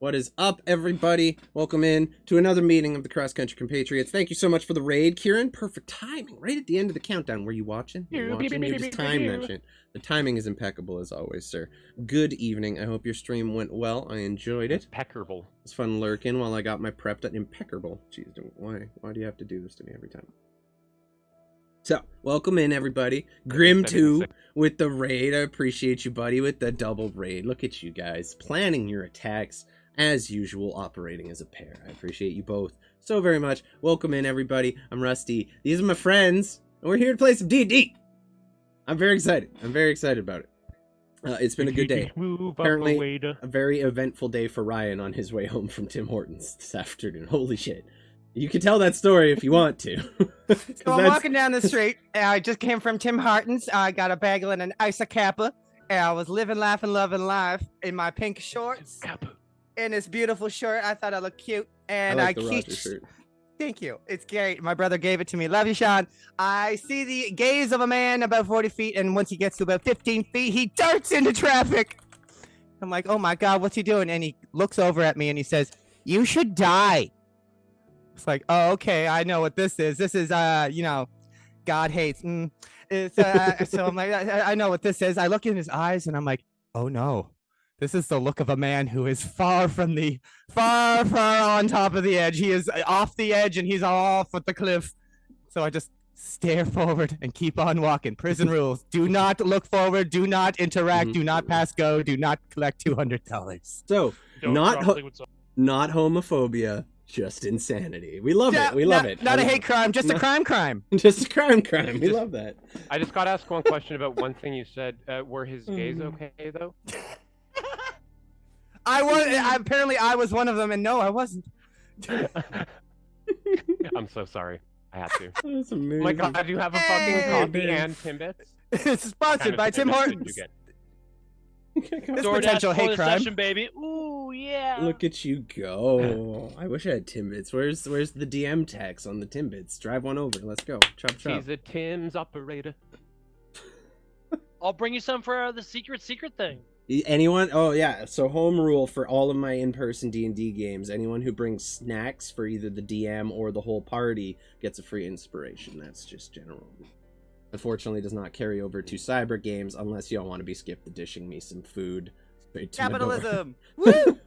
What is up, everybody? Welcome in to another meeting of the Cross Country Compatriots. Thank you so much for the raid, Kieran. Perfect timing, right at the end of the countdown. Were you watching? You just timed that shit. The timing is impeccable as always, sir. Good evening. I hope your stream went well. I enjoyed it. Impeccable. It's fun lurking while I got my prep done. Impeccable. Jeez, why do you have to do this to me every time? So, welcome in, everybody. Grim2 with the raid. I appreciate you, buddy, with the double raid. Look at you guys, planning your attacks, as usual, operating as a pair. I appreciate you both so very much. Welcome in, everybody. I'm Rusty. These are my friends, and we're here to play some D&D. I'm very excited. I'm very excited about it. It's been a good day. Apparently, a very eventful day for Ryan on his way home from Tim Hortons this afternoon. Holy shit. You can tell that story if you want to. So I'm walking down the street. I just came from Tim Hortons. I got a bagel and an ice kappa. And I was living, laughing, loving life in my pink shorts. In this beautiful shirt. I thought I looked cute. And I like the Roger shirt. Thank you. It's great. My brother gave it to me. Love you, Sean. I see the gaze of a man about 40 feet. And once he gets to about 15 feet, he darts into traffic. I'm like, oh my God, what's he doing? And he looks over at me and he says, "You should die." It's like, oh, okay, I know what this is. This is, God hates. It's, so I'm like, I know what this is. I look in his eyes and I'm like, oh no, this is the look of a man who is far from the, far on top of the edge. He is off the edge and he's off at the cliff. So I just stare forward and keep on walking. Prison rules. Do not look forward. Do not interact. Do not pass go. Do not collect $200. So, not homophobia. Just insanity. We love it. We love it. Not a hate crime, just a crime. Just a crime. We love that. I just got to ask one question about one thing you said. Were his gays okay, though? Apparently I was one of them, and no, I wasn't. I'm so sorry. I had to. That's amazing. Oh my God, you have a fucking coffee and Timbits? It's sponsored by Tim Hortons. This potential hate crime, session, baby. Ooh, yeah. Look at you go. I wish I had Timbits. Where's the DM tax on the Timbits? Drive one over. Let's go. Chop. He's a Tim's operator. I'll bring you some for the secret thing. Anyone? Oh yeah. So home rule for all of my in-person D&D games: anyone who brings snacks for either the DM or the whole party gets a free inspiration. That's just general. Unfortunately, does not carry over to cyber games unless y'all want to be skip the dishing me some food. Straight to capitalism. Woo!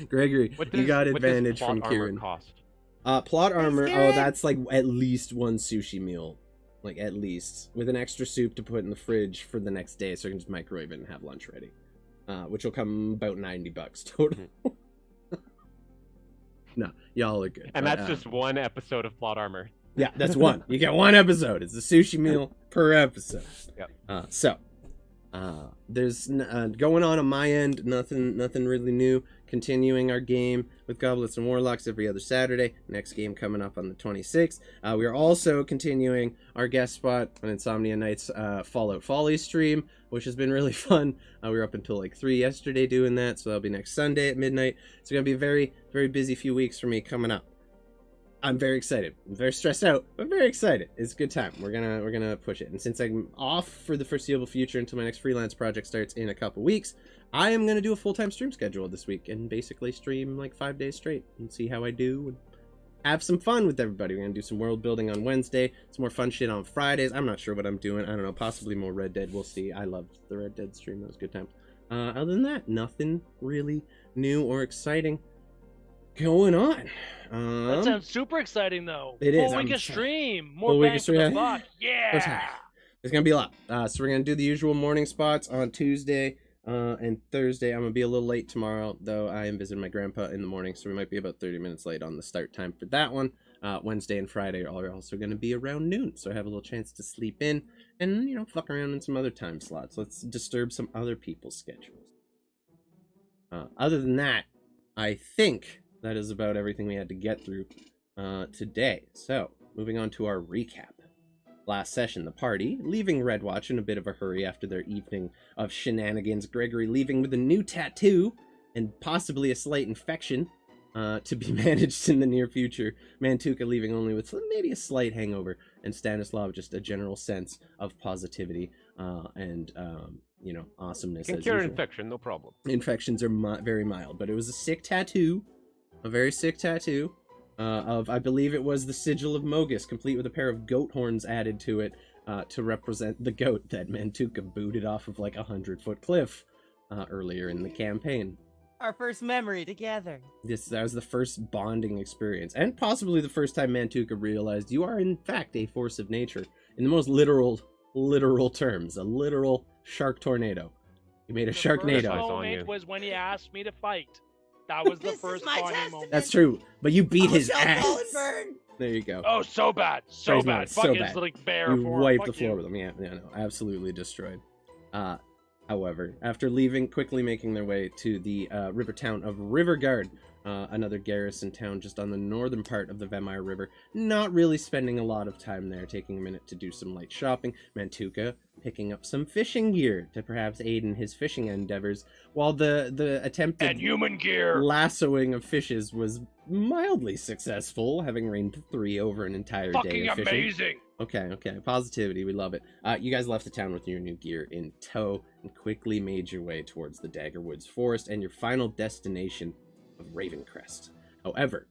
Gregory, you got advantage from Kieran. Plot armor. Oh, that's like at least one sushi meal, like at least with an extra soup to put in the fridge for the next day, so I can just microwave it and have lunch ready. Which will come about $90 total. No, y'all are good. And that's just one episode of plot armor. Yeah, that's one. You get one episode. It's a sushi meal per episode. Yep. There's going on my end. Nothing really new. Continuing our game with Goblets and Warlocks every other Saturday. Next game coming up on the 26th. We are also continuing our guest spot on Insomnia Nights Fallout Folly stream, which has been really fun. We were up until like 3 yesterday doing that, so that'll be next Sunday at midnight. It's going to be a very, very busy few weeks for me coming up. I'm very excited. I'm very stressed out, but very excited. It's a good time. We're gonna push it. And since I'm off for the foreseeable future until my next freelance project starts in a couple weeks, I am gonna do a full-time stream schedule this week and basically stream like 5 days straight and see how I do and have some fun with everybody. We're gonna do some world building on Wednesday, some more fun shit on Fridays. I'm not sure what I'm doing. I don't know. Possibly more Red Dead. We'll see. I loved the Red Dead stream. That was a good time. Other than that, nothing really new or exciting going on. That sounds super exciting, though. It is. Full week of stream. More bang for the buck. Yeah. It's going to be a lot. So we're going to do the usual morning spots on Tuesday and Thursday. I'm going to be a little late tomorrow, though I am visiting my grandpa in the morning, so we might be about 30 minutes late on the start time for that one. Wednesday and Friday are also going to be around noon, so I have a little chance to sleep in and, fuck around in some other time slots. Let's disturb some other people's schedules. Other than that, I think that is about everything we had to get through today. So, moving on to our recap. Last session, the party, leaving Redwatch in a bit of a hurry after their evening of shenanigans. Gregory leaving with a new tattoo and possibly a slight infection to be managed in the near future. Mantuka leaving only with maybe a slight hangover. And Stanislav just a general sense of positivity and awesomeness. Can as cure an usual. infection, no problem. Infections are very mild, but it was a sick tattoo, a very sick tattoo of, I believe it was the sigil of Mogus, complete with a pair of goat horns added to it to represent the goat that Mantuka booted off of like 100-foot cliff earlier in the campaign. Our first memory together. That was the first bonding experience, and possibly the first time Mantuka realized you are in fact a force of nature in the most literal terms, a literal shark tornado. You made a The Sharknado. first on you. moment was when he asked me to fight. That was the This is first my bonding testament. moment. That's true, but you beat his I'll ass. fall and burn. There you go. Oh, so bad, so Praise bad. Mount, Fuck so his bad. like bear You form. wiped Fuck the floor you. with them. Yeah, no, absolutely destroyed. However, after leaving, quickly making their way to the river town of Riverguard, another garrison town just on the northern part of the Vemire River, not really spending a lot of time there, taking a minute to do some light shopping. Mantuka picking up some fishing gear to perhaps aid in his fishing endeavors, while the attempted And human gear. lassoing of fishes was mildly successful, having rained 3 over an entire day Fucking of fishing. amazing. Okay. Positivity, we love it. You guys left the town with your new gear in tow and quickly made your way towards the Daggerwoods Forest and your final destination of Ravencrest. However,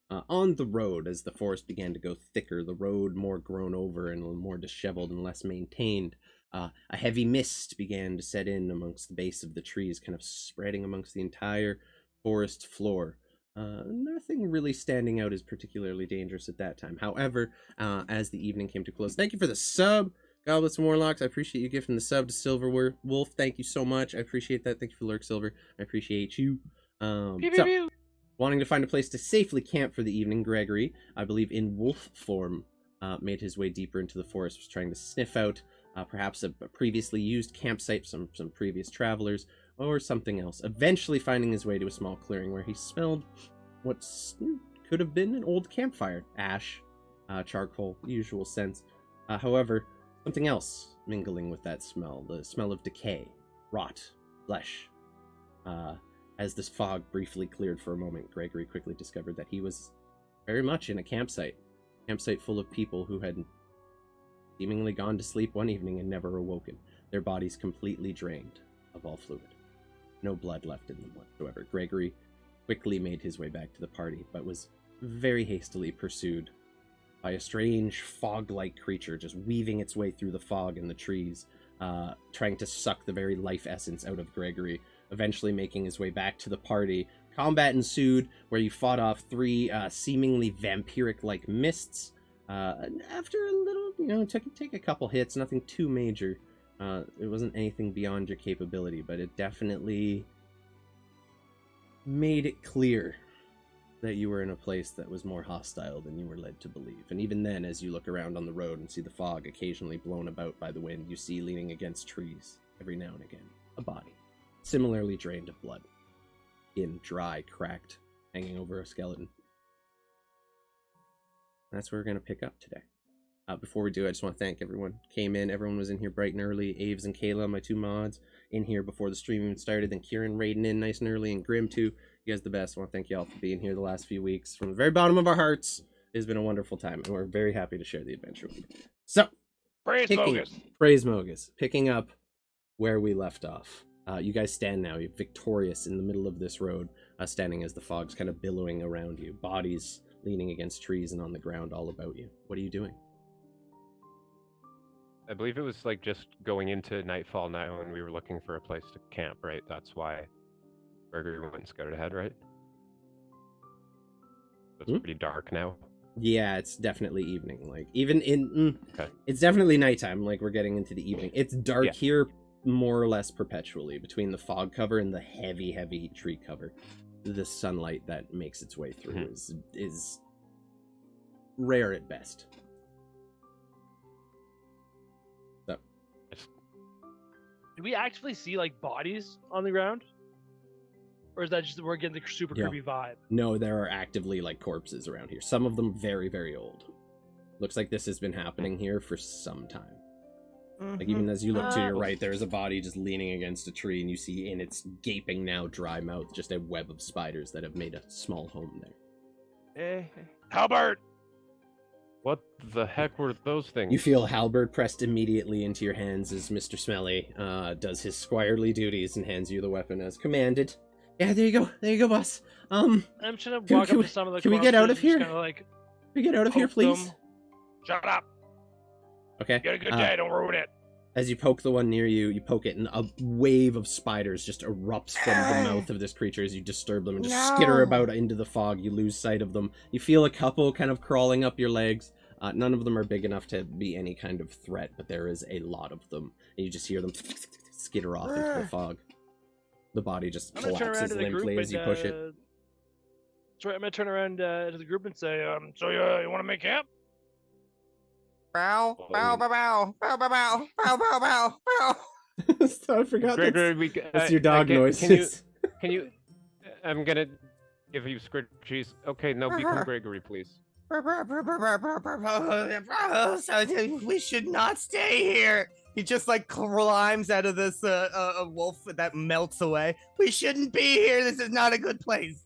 on the road, as the forest began to go thicker, the road more grown over and more disheveled and less maintained, a heavy mist began to set in amongst the base of the trees, kind of spreading amongst the entire forest floor. Nothing really standing out as particularly dangerous at that time. However, as the evening came to close, thank you for the sub, Goblets and Warlocks. I appreciate you gifting the sub to Silver Wolf. Thank you so much. I appreciate that. Thank you for Lurk Silver. I appreciate you. Pew, pew, So, pew. wanting to find a place to safely camp for the evening, Gregory, I believe in wolf form, made his way deeper into the forest, was trying to sniff out perhaps a previously used campsite, some previous travelers, or something else. Eventually finding his way to a small clearing where he smelled what could have been an old campfire. Ash, charcoal, usual sense. However, something else mingling with that smell, the smell of decay, rot, flesh. As this fog briefly cleared for a moment, Gregory quickly discovered that he was very much in a campsite full of people who had seemingly gone to sleep one evening and never awoken, their bodies completely drained of all fluid. No blood left in them whatsoever. Gregory quickly made his way back to the party, but was very hastily pursued by a strange fog-like creature just weaving its way through the fog and the trees, trying to suck the very life essence out of Gregory, eventually making his way back to the party. Combat ensued, where you fought off 3 seemingly vampiric-like mists. After a little, take a couple hits, nothing too major. It wasn't anything beyond your capability, but it definitely made it clear that you were in a place that was more hostile than you were led to believe. And even then, as you look around on the road and see the fog occasionally blown about by the wind, you see leaning against trees, every now and again, a body, similarly drained of blood, skin dry, cracked, hanging over a skeleton. That's where we're going to pick up today. Before we do, I just want to thank everyone who came in. Everyone was in here bright and early. Aves and Kayla, my 2 mods, in here before the stream even started. Then Kieran raiding in nice and early, and Grim too. You guys the best. I want to thank you all for being here the last few weeks. From the very bottom of our hearts, it has been a wonderful time, and we're very happy to share the adventure with you. So, Praise Mogus. Praise Mogus. Picking up where we left off. You guys stand now. You're victorious in the middle of this road, standing as the fog's kind of billowing around you. Bodies leaning against trees and on the ground all about you. What are you doing? I believe it was like just going into nightfall now, and we were looking for a place to camp, right? That's why Gregory went and scouted ahead, right? It's pretty dark now. Yeah, it's definitely evening. Like, even in... Okay. It's definitely nighttime, like we're getting into the evening. It's dark Yeah. here more or less perpetually, between the fog cover and the heavy tree cover. The sunlight that makes its way through is rare at best. So, Do we actually see like bodies on the ground? Or is that just we're getting the super Yeah. creepy vibe? no, there are actively like corpses around here. Some of them very, very old. Looks like this has been happening here for some time. Like, even as you look to your right, there is a body just leaning against a tree, and you see in its gaping now dry mouth just a web of spiders that have made a small home there. Halbert! What the heck were those things? You feel halberd pressed immediately into your hands as Mr. Smelly does his squirely duties and hands you the weapon as commanded. Yeah, there you go, boss. I'm just gonna walk up to some of the. Can we get out of here? Kind of like. Can we get out of here, please? Them. Shut up. Okay. Get a good day. Don't ruin it. As you poke the one near you, you poke it, and a wave of spiders just erupts from the mouth of this creature as you disturb them and just skitter about into the fog. You lose sight of them. You feel a couple kind of crawling up your legs. None of them are big enough to be any kind of threat, but there is a lot of them. And you just hear them skitter off into the fog. The body just collapses limply as you push it. Sorry, I'm gonna turn around to the group and say, so you want to make camp? Bow, bow, bow, bow, bow, bow, bow, bow, bow, bow, bow. So I forgot Gregory, that's your dog noise. Can you? I'm gonna give you scritchies. Okay, no, become Gregory, please. We should not stay here. He just like climbs out of this wolf that melts away. We shouldn't be here. This is not a good place.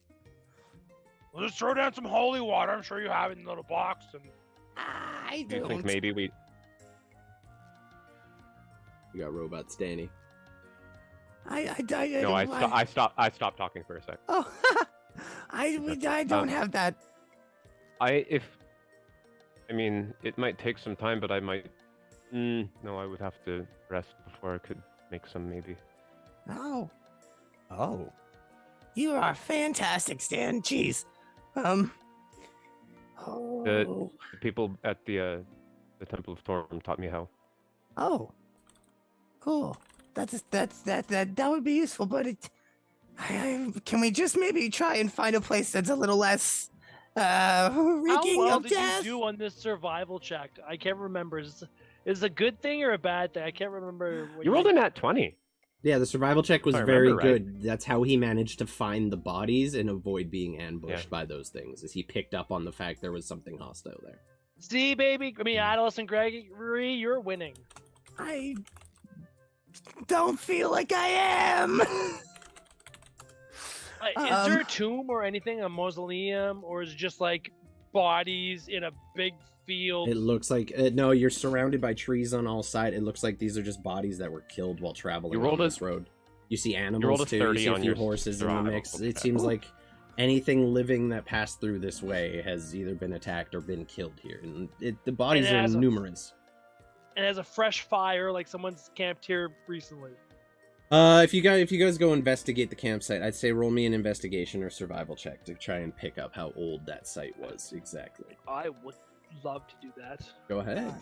Well, just throw down some holy water. I'm sure you have it in a little box. And I Do you don't. think maybe we? You got robot Stanny. No, I stopped talking for a sec. Oh, I don't have that. I mean, it might take some time, but I might. No, I would have to rest before I could make some, maybe. Oh. You are fantastic, Stan. Jeez. The people at the Temple of Torm taught me how. Oh. Cool. That would be useful, but can we just maybe try and find a place that's a little less reeking how well of did death? you do on this survival check? I can't remember. Is it a good thing or a bad thing? I can't remember. You rolled a nat 20. Yeah, the survival check was If I very remember right. good. That's how he managed to find the bodies and avoid being ambushed by those things, as he picked up on the fact there was something hostile there. See, baby? I mean, Adolescent Gregory, you're winning. I don't feel like I am. Is there a tomb or anything, a mausoleum, or is it just like bodies in a big field? It looks like no, you're surrounded by trees on all sides. It looks like these are just bodies that were killed while traveling on this road. You see animals too. You see a few horses in the mix. It seems like anything living that passed through this way has either been attacked or been killed here. And the bodies are numerous. And has a fresh fire, like someone's camped here recently. If you guys go investigate the campsite, I'd say roll me an investigation or survival check to try and pick up how old that site was exactly. I would love to do that. Go ahead.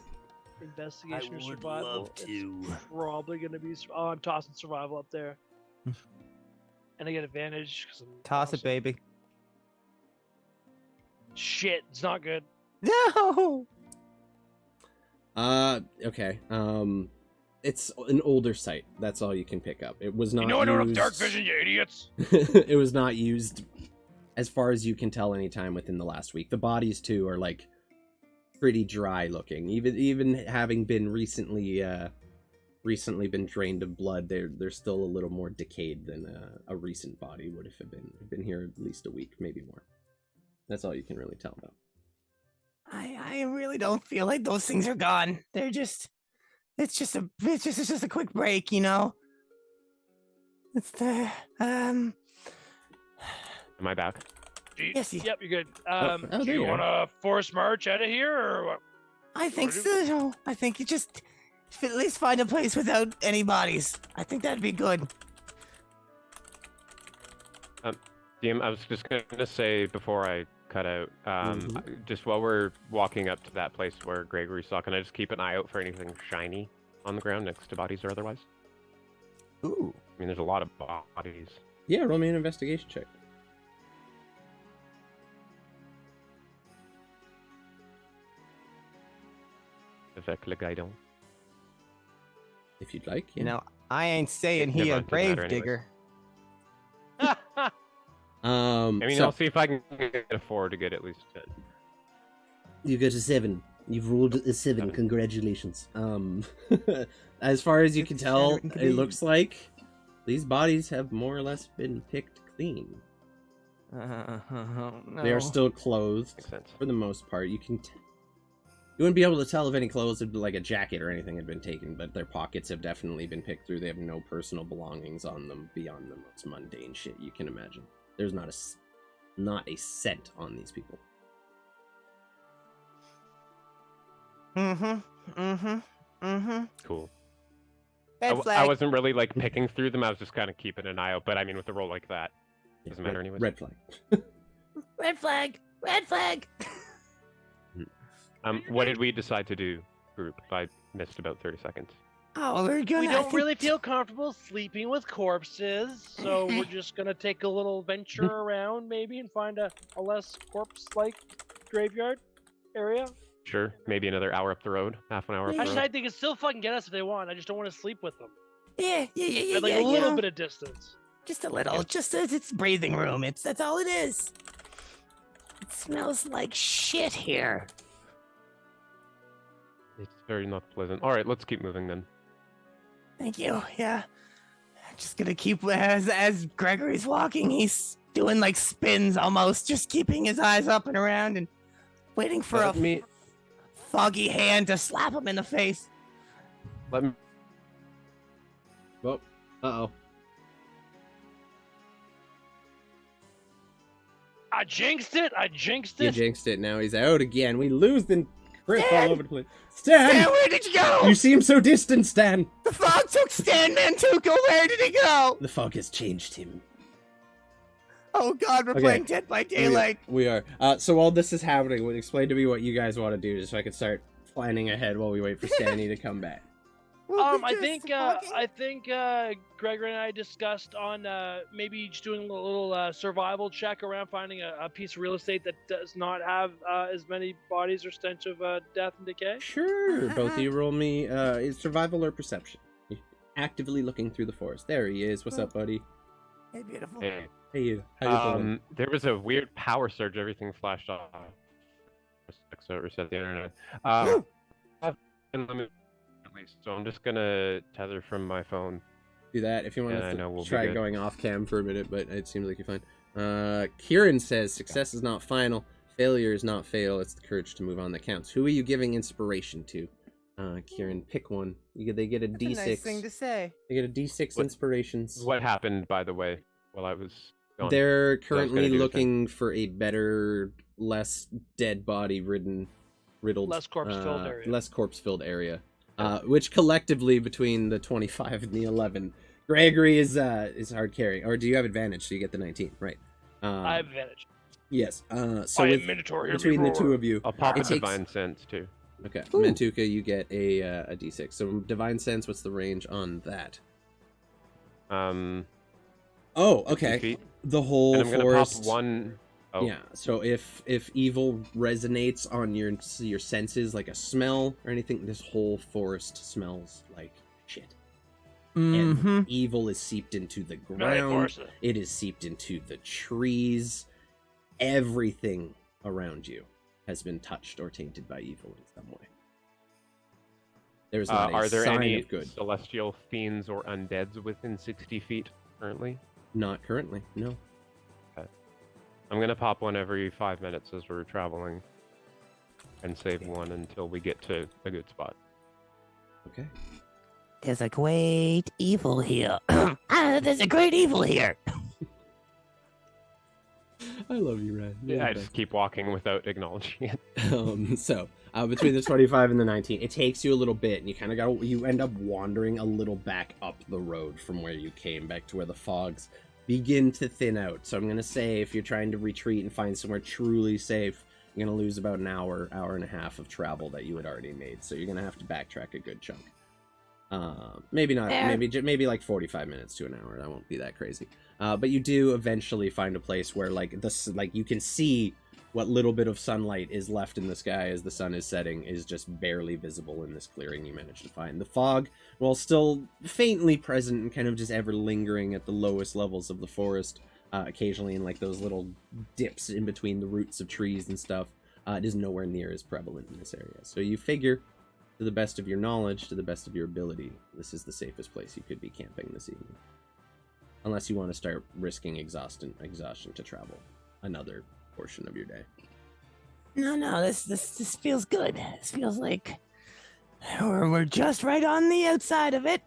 Investigation or survival. It's probably going to be. Oh, I'm tossing survival up there. And I get advantage. Toss it, baby. Shit, it's not good. No! Okay. It's an older site. That's all you can pick up. It was not I don't have dark vision, you idiots! It was not used, as far as you can tell, any time within the last week. The bodies, too, are, like, pretty dry looking. Even having been recently been drained of blood, they're still a little more decayed than a recent body would have been. They've been here at least a week, maybe more. That's all you can really tell about. I really don't feel like those things are gone. They're just. It's just a quick break, you know. It's the Am I back? Yes. Yep, you're good. Do you want to force march out of here, or what? I think so. I think you just at least find a place without any bodies. I think that'd be good. DM, I was just gonna say before I cut out, just while we're walking up to that place where Gregory saw, can I just keep an eye out for anything shiny on the ground next to bodies or otherwise? Ooh. I mean, there's a lot of bodies. Yeah, roll me an investigation check. Avec le guidon. If you'd like, yeah. You know, I ain't saying he a grave digger. I mean, I'll see if I can get a 4 to get at least 10. You got a 7. You've rolled a 7. Congratulations. As far as you can tell, it looks like these bodies have more or less been picked clean. No. They are still clothed Makes sense. for the most part. You can You wouldn't be able to tell if any clothes, like a jacket or anything, had been taken, but their pockets have definitely been picked through. They have no personal belongings on them beyond the most mundane shit you can imagine. There's not a cent on these people. Cool. Red flag. I wasn't really like picking through them. I was just kind of keeping an eye out. But I mean, with a roll like that, doesn't matter anyways. Red flag. Red flag. Red flag. What did we decide to do, group? I missed about 30 seconds. Oh, we're gonna. We don't really feel comfortable sleeping with corpses, so we're just gonna take a little venture around maybe and find a less corpse-like graveyard area. Sure, maybe another hour up the road, half an hour up the Actually, road. they can still fucking get us if they want. I just don't want to sleep with them. Yeah. At like a little bit of distance. Just a little. Just it's breathing room. That's all it is. It smells like shit here. It's very not pleasant. All right, let's keep moving then. Thank you. Yeah. I'm just gonna keep as Gregory's walking. He's doing like spins almost, just keeping his eyes up and around and waiting for Let me foggy hand to slap him in the face. let me. Well, uh-oh. I jinxed it. You jinxed it. Now he's out again. We lose the Chris Stan! all over the place. Stan! Stan, where did you go? You seem so distant, Stan! The fog took Stan Mantuka. Where did he go? The fog has changed him. Oh God, we're Okay. playing Dead by Daylight. We are. So while this is happening, explain to me what you guys want to do, just so I can start planning ahead while we wait for Stanny to come back. I think Gregory and I discussed on maybe just doing a little survival check around finding a piece of real estate that does not have as many bodies or stench of death and decay. Sure. Both of you roll me is survival or perception. Actively looking through the forest. There he is. What's up, buddy? Hey, beautiful. Hey. Hey, you. How you doing? There was a weird power surge. Everything flashed off. So it reset the internet. So I'm just gonna tether from my phone. Do that if you want I know to we'll be try good. going off cam for a minute, but it seems like you're fine. Kieran says success is not final, failure is not fatal. It's the courage to move on that counts. Who are you giving inspiration to? Kieran, pick one. They get a That's D6. a nice thing to say. They get a D6 inspirations. What happened, by the way, while I was gone? They're gonna currently do the looking for a better, less dead body riddled, Less corpse-filled area. less corpse-filled area. Which collectively between the 25 and the 11, Gregory is hard carry. Or do you have advantage? So you get the 19, right? I have advantage. Yes. So I am with, Minotaur, hear me between the roar. two of you, I'll pop a it takes- divine sense too. Okay, Ooh. Mantuka, you get a D6. So divine sense. What's the range on that? Oh, 50 okay. feet. The whole And I'm gonna forest. pop one. Oh, Yeah. So if evil resonates on your senses, like a smell or anything, this whole forest smells like shit. Mm-hmm. And evil is seeped into the Very ground. forced. It is seeped into the trees. Everything around you has been touched or tainted by evil in some way. There's not a are there sign any of good. celestial fiends or undeads within 60 feet currently? Not currently. No. I'm gonna pop one every 5 minutes as we're traveling, and save one until we get to a good spot. Okay. There's a great evil here. There's a great evil here. I love you, Ryan. Yeah, I just keep walking without acknowledging it. Between the 25 and the 19, it takes you a little bit, and you end up wandering a little back up the road from where you came, back to where the fogs begin to thin out. So I'm gonna say if you're trying to retreat and find somewhere truly safe, you're gonna lose about an hour and a half of travel that you had already made. So you're gonna have to backtrack a good chunk. Maybe not. Fair. Maybe like 45 minutes to an hour. That won't be that crazy. But you do eventually find a place where like you can see what little bit of sunlight is left in the sky as the sun is setting is just barely visible in this clearing you managed to find. The fog, while still faintly present and kind of just ever lingering at the lowest levels of the forest, occasionally in like those little dips in between the roots of trees and stuff, it is nowhere near as prevalent in this area. So you figure, to the best of your knowledge, to the best of your ability, this is the safest place you could be camping this evening. Unless you want to start risking exhaustion to travel another portion of your day. No, this feels good. This feels like we're just right on the outside of it.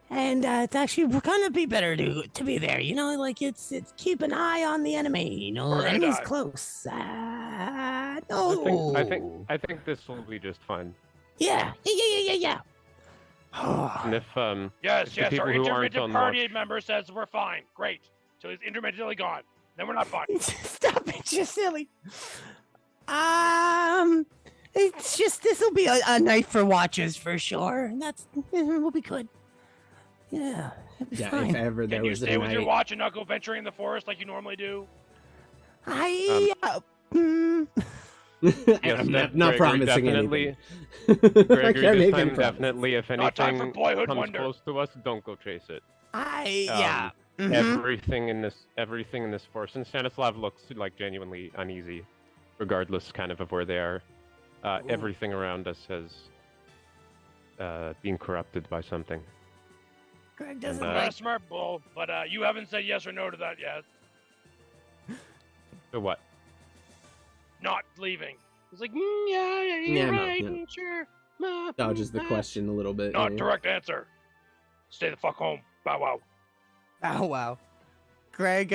And it's actually gonna be better to be there, you know, like it's keep an eye on the enemy, you know, We're gonna enemy's die. close. No. I think this will be just fine. Yeah. And if Yes, If the yes. people Our who aren't intermittent on party watch- member says we're fine. Great. So he's intermittently gone. Then we're not fine. Stop it, you're silly. It's just this'll be a night for watches for sure. And we'll be good. Yeah, it'll be Yeah, fine. if ever there Can you was a stay with your night. watch and not go venturing in the forest like you normally do? I'm not Gregory promising definitely, anything. I Gregory, can't this make time any promises. definitely, if Not time for anything boyhood comes wonder. close to us, don't go chase it. Yeah. Mhm. Everything in this forest, and Stanislav looks like genuinely uneasy, regardless kind of where they are. Everything around us has been corrupted by something. Greg doesn't And, like. Smart bull, but you haven't said yes or no to that yet. So what? Not leaving. He's like, yeah, Yeah, you're no, right, no. sure. Dodges the question a little bit. Not yeah. direct answer. Stay the fuck home. Bow wow. Oh wow. Greg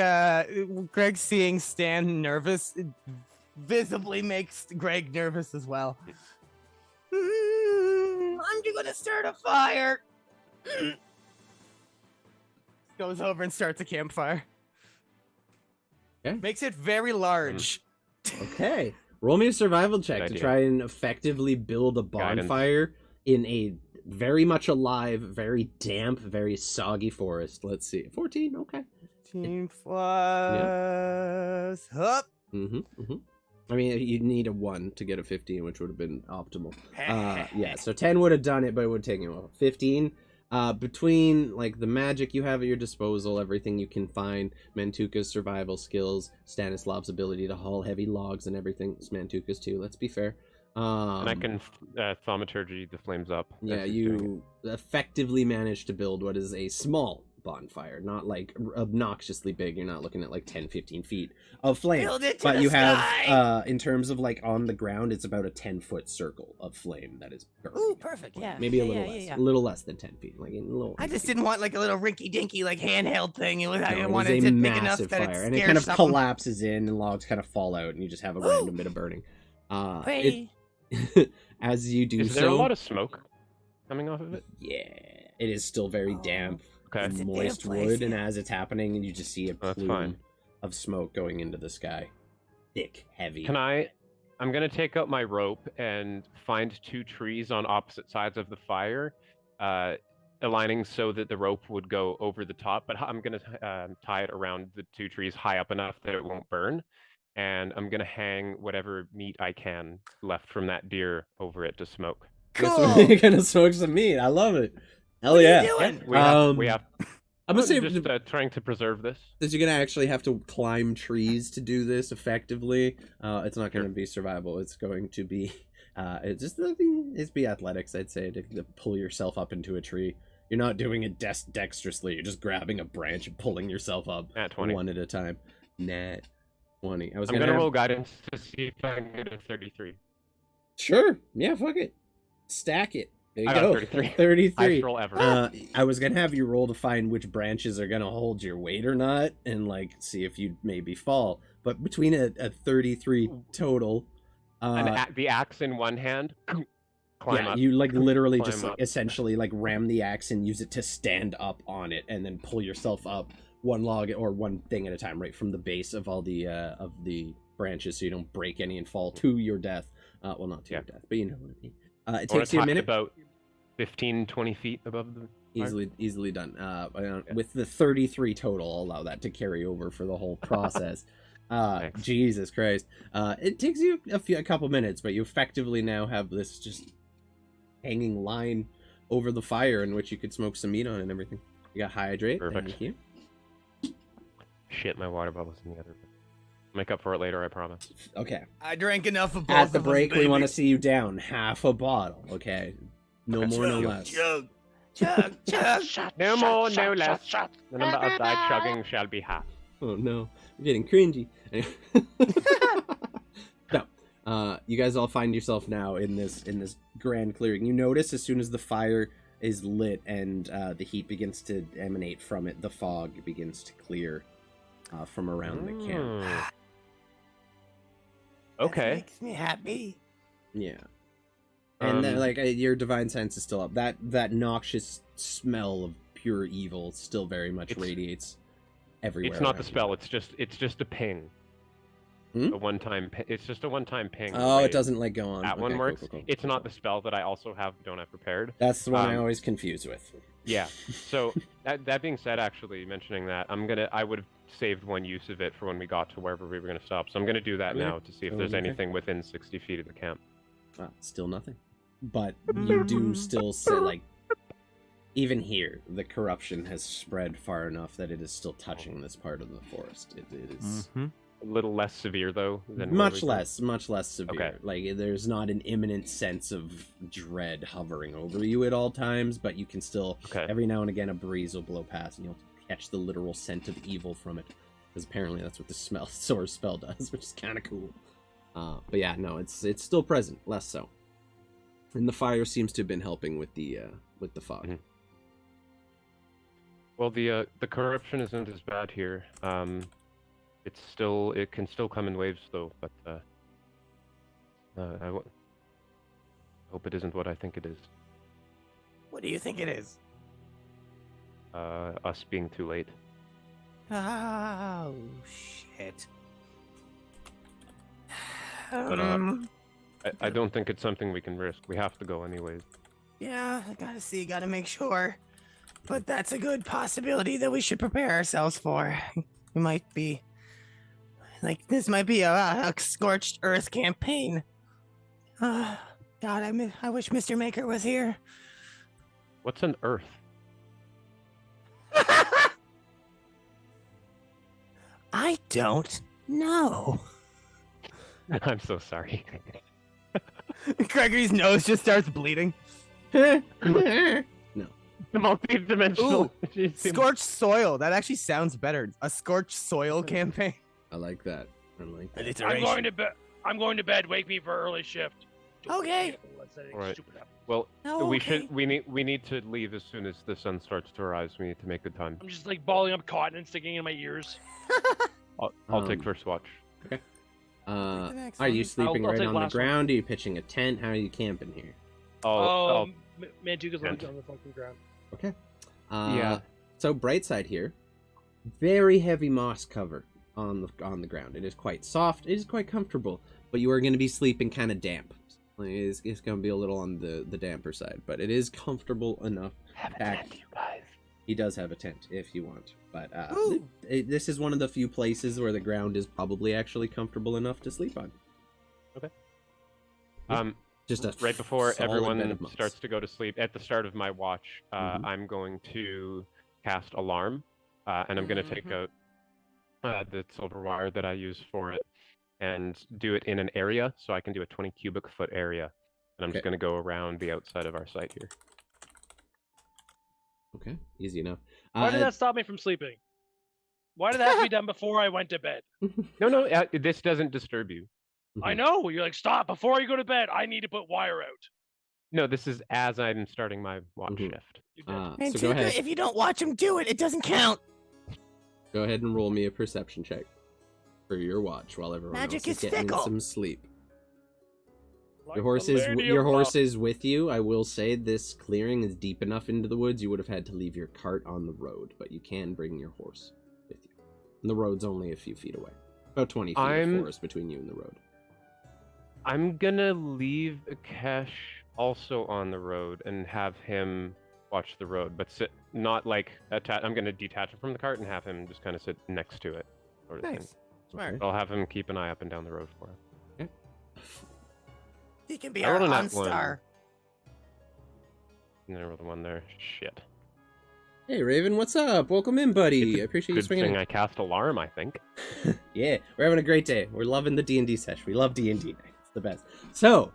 seeing Stan nervous visibly makes Greg nervous as well. I'm gonna start a fire. Goes over and starts a campfire. Okay. Makes it very large. Okay. Roll me a survival check Good to idea. try and effectively build a Guidance. bonfire in a very much alive, very damp, very soggy forest. Let's see. 14, okay. 15 plus up. I mean, you'd need a 1 to get a 15, which would have been optimal. Yeah, so 10 would have done it, but it would take you a while. 15, between like the magic you have at your disposal, everything you can find, Mantuka's survival skills, Stanislav's ability to haul heavy logs and everything, it's Mantuka's too, let's be fair. And I can thaumaturgy the flames up. as Yeah, he's doing you effectively managed to build what is a small bonfire, not like obnoxiously big. You're not looking at like 10-15 feet of flame, Build it to but the you have sky! in terms of like on the ground, it's about a 10-foot circle of flame that is burning. Ooh, perfect. Yeah. Maybe a Yeah, little yeah, less, yeah. a little less than 10 feet, like a little. I just didn't want like a little rinky dinky like handheld thing. It was, I No, it was wanted a it big enough massive that fire, it and it scares kind of something. collapses in, and logs kind of fall out, and you just have a random bit of burning. Hey. As you do Is there so, a lot of smoke coming off of it? yeah, it is still very Oh. damp. Okay. It's a Moist damp place, wood, and yeah. as it's happening, and you just see a That's plume fine. of smoke going into the sky, thick, heavy. I'm gonna take out my rope and find 2 trees on opposite sides of the fire, aligning so that the rope would go over the top. But I'm gonna tie it around the 2 trees high up enough that it won't burn, and I'm gonna hang whatever meat I can left from that deer over it to smoke. Cool. You're gonna smoke some meat. I love it. Hell What are yeah! you doing? We have. I'm gonna say just trying to preserve this. that you're gonna actually have to climb trees to do this effectively. It's not gonna be survival. It's going to be, it's be athletics. I'd say to pull yourself up into a tree. You're not doing it dexterously. You're just grabbing a branch and pulling yourself up Nat 20. one at a time. Nat 20. I was I'm gonna gonna have- roll guidance to see if I can get a 33. Sure. Yeah. Fuck it. Stack it. There you I got go. 33. 33. Highest roll ever. I was gonna have you roll to find which branches are gonna hold your weight or not, and like see if you maybe fall. But between a 33 total, The axe in one hand, climb yeah, up. you like literally Climb just up. essentially like ram the axe and use it to stand up on it, and then pull yourself up one log or one thing at a time, right from the base of all the branches, so you don't break any and fall to your death. Well, not to your death, but you know what I mean. It I wanna takes you a tie it minute. about 15-20 feet above the Easily done. With the 33 total, I'll allow that to carry over for the whole process. Thanks. Jesus Christ. It takes you a couple minutes, but you effectively now have this just hanging line over the fire in which you could smoke some meat on and everything. You got hydrate. Perfect. Thank you. shit. My water bottle's in the other. Make up for it later, I promise. Okay. I drank enough of both At the of them, break, we baby. want to see you down half a bottle. Okay. No more, no less. Chug, chug, chug. No more, no less. The number of thy chugging shall be half. Oh no, I'm getting cringy. So, You guys all find yourself now in this grand clearing. You notice as soon as the fire is lit and the heat begins to emanate from it, the fog begins to clear from around the camp. Okay. That makes me happy. Yeah. And then, like, your divine sense is still up. That noxious smell of pure evil still very much radiates everywhere. It's not the around spell. you. It's just a ping. Hmm? A one-time. It's just a one-time ping. Oh, it doesn't like go on. That Okay, one cool, works. cool, cool. It's not the spell that I also don't have prepared. That's the one I always confuse with. Yeah. So that being said, actually mentioning that, I would have saved one use of it for when we got to wherever we were going to stop. So I'm going to do that Okay. now to see if there's Okay. anything within 60 feet of the camp. Still nothing. But you do still say, like, even here, the corruption has spread far enough that it is still touching this part of the forest. It is A little less severe though than much less severe. Okay. Like, there's not an imminent sense of dread hovering over you at all times, but you can still, every now and again, a breeze will blow past and you'll catch the literal scent of evil from it. Because apparently that's what the sword spell does, which is kind of cool. But yeah, no, it's still present, less so. And the fire seems to have been helping with the fog. Mhm. Well, the corruption isn't as bad here. It can still come in waves though, but I hope it isn't what I think it is. What do you think it is? Us being too late. Oh, shit. But, I don't think it's something we can risk. We have to go anyways. Yeah, I gotta make sure. But that's a good possibility that we should prepare ourselves for. We might be... Like, this might be a scorched earth campaign. God, I wish Mr. Maker was here. What's an earth? I don't know. I'm so sorry. Gregory's nose just starts bleeding. No. The multi-dimensional. Scorched soil. That actually sounds better. A scorched soil campaign. I like that. I like that. I'm going to bed. I'm going to bed. Wake me for early shift. Okay. Right. Well, Oh, okay. we need to leave as soon as the sun starts to rise. We need to make good time. I'm just like balling up cotton and sticking it in my ears. I'll take first watch. Okay. the next Are you one. sleeping I'll right take on the last one. ground? Are you pitching a tent? How are you camping here? Mantuka's Tent. on the fucking ground. Okay. Yeah. So bright side here, very heavy moss cover on the ground. It is quite soft. It is quite comfortable, but you are going to be sleeping kind of damp. Like, it's going to be a little on the damper side, but it is comfortable enough. Have a tent, you guys. He does have a tent if you want, but Ooh. this is one of the few places where the ground is probably actually comfortable enough to sleep on. Just a Right before solid bed everyone of moss. starts to go to sleep, at the start of my watch, I'm going to cast Alarm, and I'm going to take out the silver wire that I use for it and do it in an area, so I can do a 20 cubic foot area. And I'm just going to go around the outside of our site here. Okay, easy enough. Why did that stop me from sleeping? Why did that have to be done before I went to bed? No, this doesn't disturb you. I know. You're like, stop before you go to bed. I need to put wire out. No, this is as I'm starting my watch Mhm. shift. You did. So Mantuka, go ahead. if you don't watch him do it, it doesn't count. Go ahead and roll me a perception check for your watch while everyone Magic else is is getting fickle. some sleep. Like Your horse the is Lady your of horse Love. is with you. I will say this clearing is deep enough into the woods. You would have had to leave your cart on the road, but you can bring your horse with you. And the road's only a few feet away, about 20 feet of forest between you and the road. I'm gonna leave Akesh also on the road and have him watch the road, but sit not like I'm gonna detach him from the cart and have him just kind of sit next to it, sort of thing. Nice. Smart. Okay. I'll have him keep an eye up and down the road for him. He can be I our rolled a nat on-star. And then I rolled one there. Shit. Hey Raven, what's up? Welcome in, buddy. I appreciate you Good swinging thing in. I cast Alarm, I think. Yeah, we're having a great day. We're loving the D&D session. We love D&D. It's the best. So,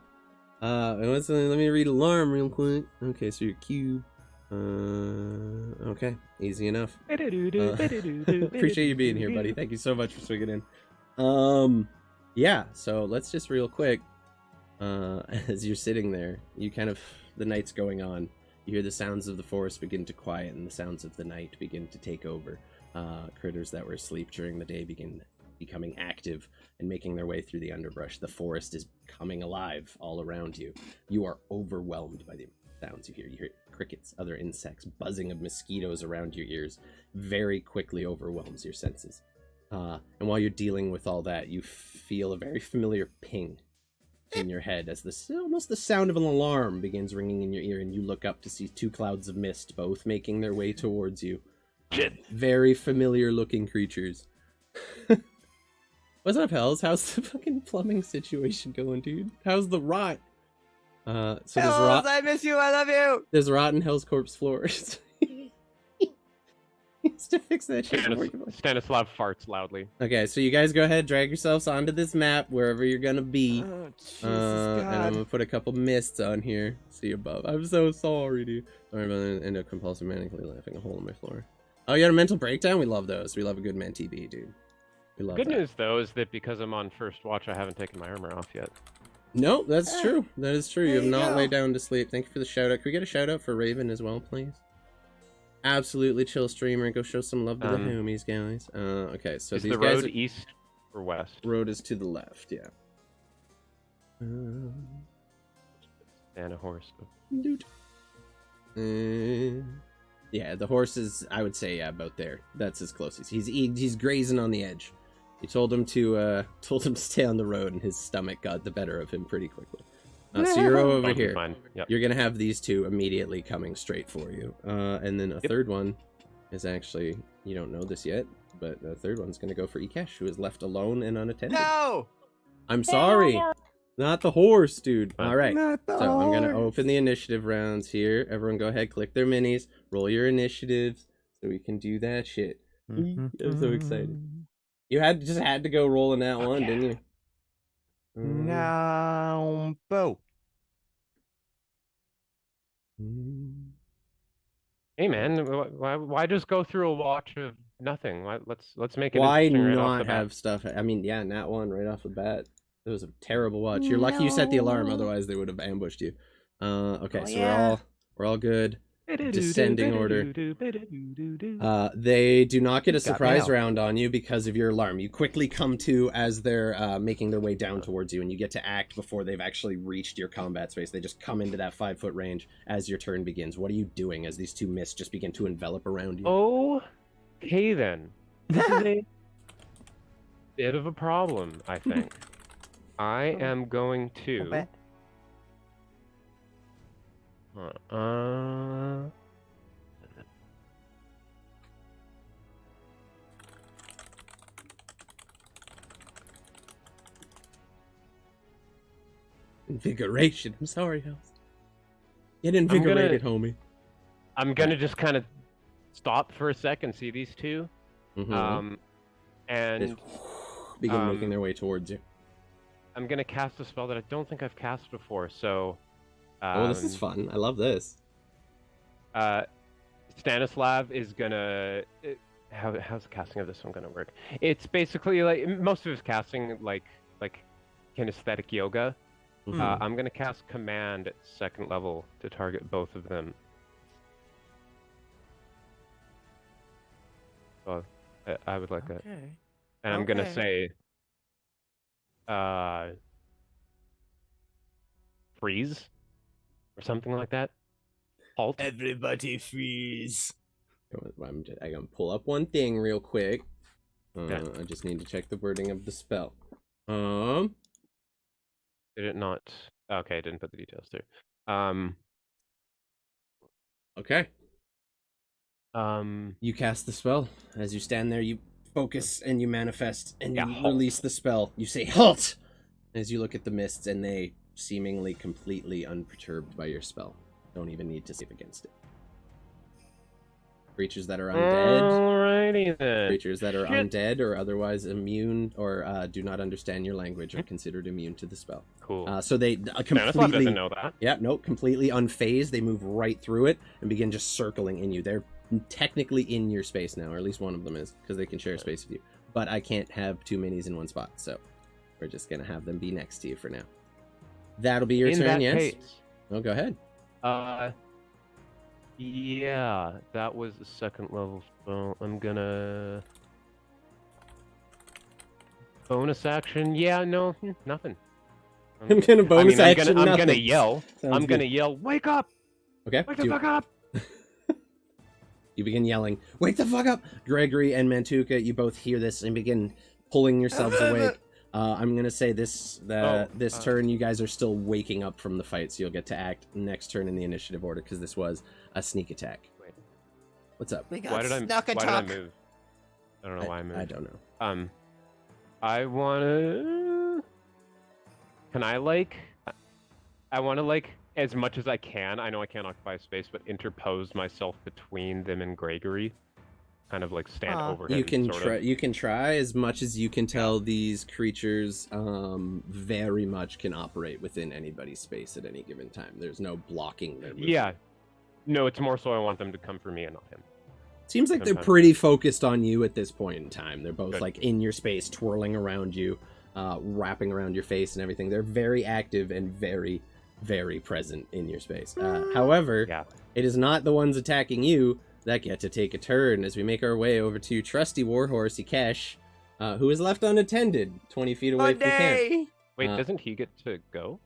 let me read Alarm real quick. Okay, so your cube. Okay, easy enough. Appreciate you being here, buddy. Thank you so much for swinging in. Yeah, so let's just real quick, as you're sitting there, the night's going on. You hear the sounds of the forest begin to quiet, and the sounds of the night begin to take over. Critters that were asleep during the day begin becoming active and making their way through the underbrush. The forest is coming alive all around you. You are overwhelmed by the sounds you hear. You hear crickets, other insects, buzzing of mosquitoes around your ears. Very quickly overwhelms your senses. And while you're dealing with all that, you feel a very familiar ping in your head as almost the sound of an alarm begins ringing in your ear, and you look up to see two clouds of mist both making their way towards you. Very familiar looking creatures. What's up, Hells? How's the fucking plumbing situation going, dude? How's the rot? So there's Hells, I miss you. I love you. There's rot in Hell's corpse floors. Needs to fix that shit. Stanislav farts loudly. Okay, so you guys go ahead, drag yourselves onto this map wherever you're gonna be. Oh, Jesus And I'm God. gonna put a couple mists on here. See above. I'm so sorry, dude. Sorry about that. End up compulsive manically laughing a hole in my floor. Oh, you got a mental breakdown? We love those. We love a good Menti B, dude. We love Good that. news though is that because I'm on first watch, I haven't taken my armor off yet. No, that's true. That is true. You There have you not go. laid down to sleep. Thank you for the shout out. Can we get a shout out for Raven as well, please? Absolutely chill streamer. Go show some love to the homies, guys. Okay, so Is these the guys road east or west? road is to the left, yeah. And a horse. Doot. Yeah, the horse is, I would say, yeah, about there. That's as close as he's grazing on the edge. You told him to stay on the road, and his stomach got the better of him pretty quickly. So you're over Fine, here. fine. Yep. You're gonna have these two immediately coming straight for you, and then a third one is actually, you don't know this yet, but the third one's gonna go for Ikesh, who is left alone and unattended. No. I'm sorry, not the horse, dude. Fine. All right. Not the So I'm gonna horse. open the initiative rounds here. Everyone go ahead, click their minis, roll your initiatives, so we can do that shit. I'm so excited. You just had to go rolling that one, yeah. didn't you? Now, Bo. Hey man, why just go through a watch of nothing? Let's make it. Why interesting right off not the bat. have stuff? I mean, yeah, nat one right off the bat. It was a terrible watch. You're lucky you set the alarm, No. otherwise they would have ambushed you. Okay, Oh, so yeah. we're all good. Descending order. They do not get a Got me surprise now. round on you because of your alarm. You quickly come to as they're making their way down towards you, and you get to act before they've actually reached your combat space. They just come into that 5-foot range as your turn begins. What are you doing as these two mists just begin to envelop around you? Okay then. This is a bit of a problem, I think. I am going to. Bet. Invigoration. I'm sorry, House. Get invigorated, homie. I'm gonna just kind of stop for a second, see these two, Mhm. and Just begin making their way towards you. I'm gonna cast a spell that I don't think I've cast before. So, Oh, this is fun. I love this. Stanislav is gonna. How's the casting of this one gonna work? It's basically like most of his casting, like kinesthetic yoga. I'm gonna cast command at 2nd level to target both of them. So I would like that. Okay. And I'm gonna Okay. say, freeze, or something like that. Halt. Everybody freeze. I'm gonna pull up one thing real quick. Okay. I just need to check the wording of the spell. Did it not? Okay, I didn't put the details through. Okay. You cast the spell. As you stand there, you focus and you manifest and Yeah, you halt. release the spell. You say halt as you look at the mists, and they seemingly completely unperturbed by your spell. Don't even need to save against it. Creatures that are undead, Alrighty then. creatures that are Shit. undead or otherwise immune or do not understand your language are considered immune to the spell. Cool. So they Stanislav completely doesn't know that. Yeah, no, completely unfazed. They move right through it and begin just circling in you. They're technically in your space now, or at least one of them is, because they can share space with you. But I can't have two minis in one spot, so We're just gonna have them be next to you for now. That'll be your In turn, that yes? case, Oh, go ahead. yeah, that was the second level spell. I'm gonna bonus action. Yeah, no, nothing. I'm gonna bonus action. I'm nothing. gonna yell. Sounds I'm good. gonna yell. Wake up! Okay. Wake the fuck up! You begin yelling, "Wake the fuck up!" Gregory and Mantuka, you both hear this and begin pulling yourselves awake. I'm gonna say this turn, you guys are still waking up from the fight, so you'll get to act next turn in the initiative order because this was a sneak attack. Wait. What's up? We got Why did I move? I don't know why I moved. I don't know. I wanna. Can I I wanna as much as I can. I know I can't occupy space, but interpose myself between them and Gregory. Kind of stand over him. You can try as much as you can tell. These creatures very much can operate within anybody's space at any given time. There's no blocking their movement. Yeah. No, it's more so I want them to come for me and not him. Seems like they're pretty focused on you at this point in time. They're both in your space, twirling around you, wrapping around your face and everything. They're very active and very, very present in your space. However, it is not the ones attacking you that get to take a turn as we make our way over to trusty warhorse Ikesh, who is left unattended 20 feet away from the camp. Wait, doesn't he get to go?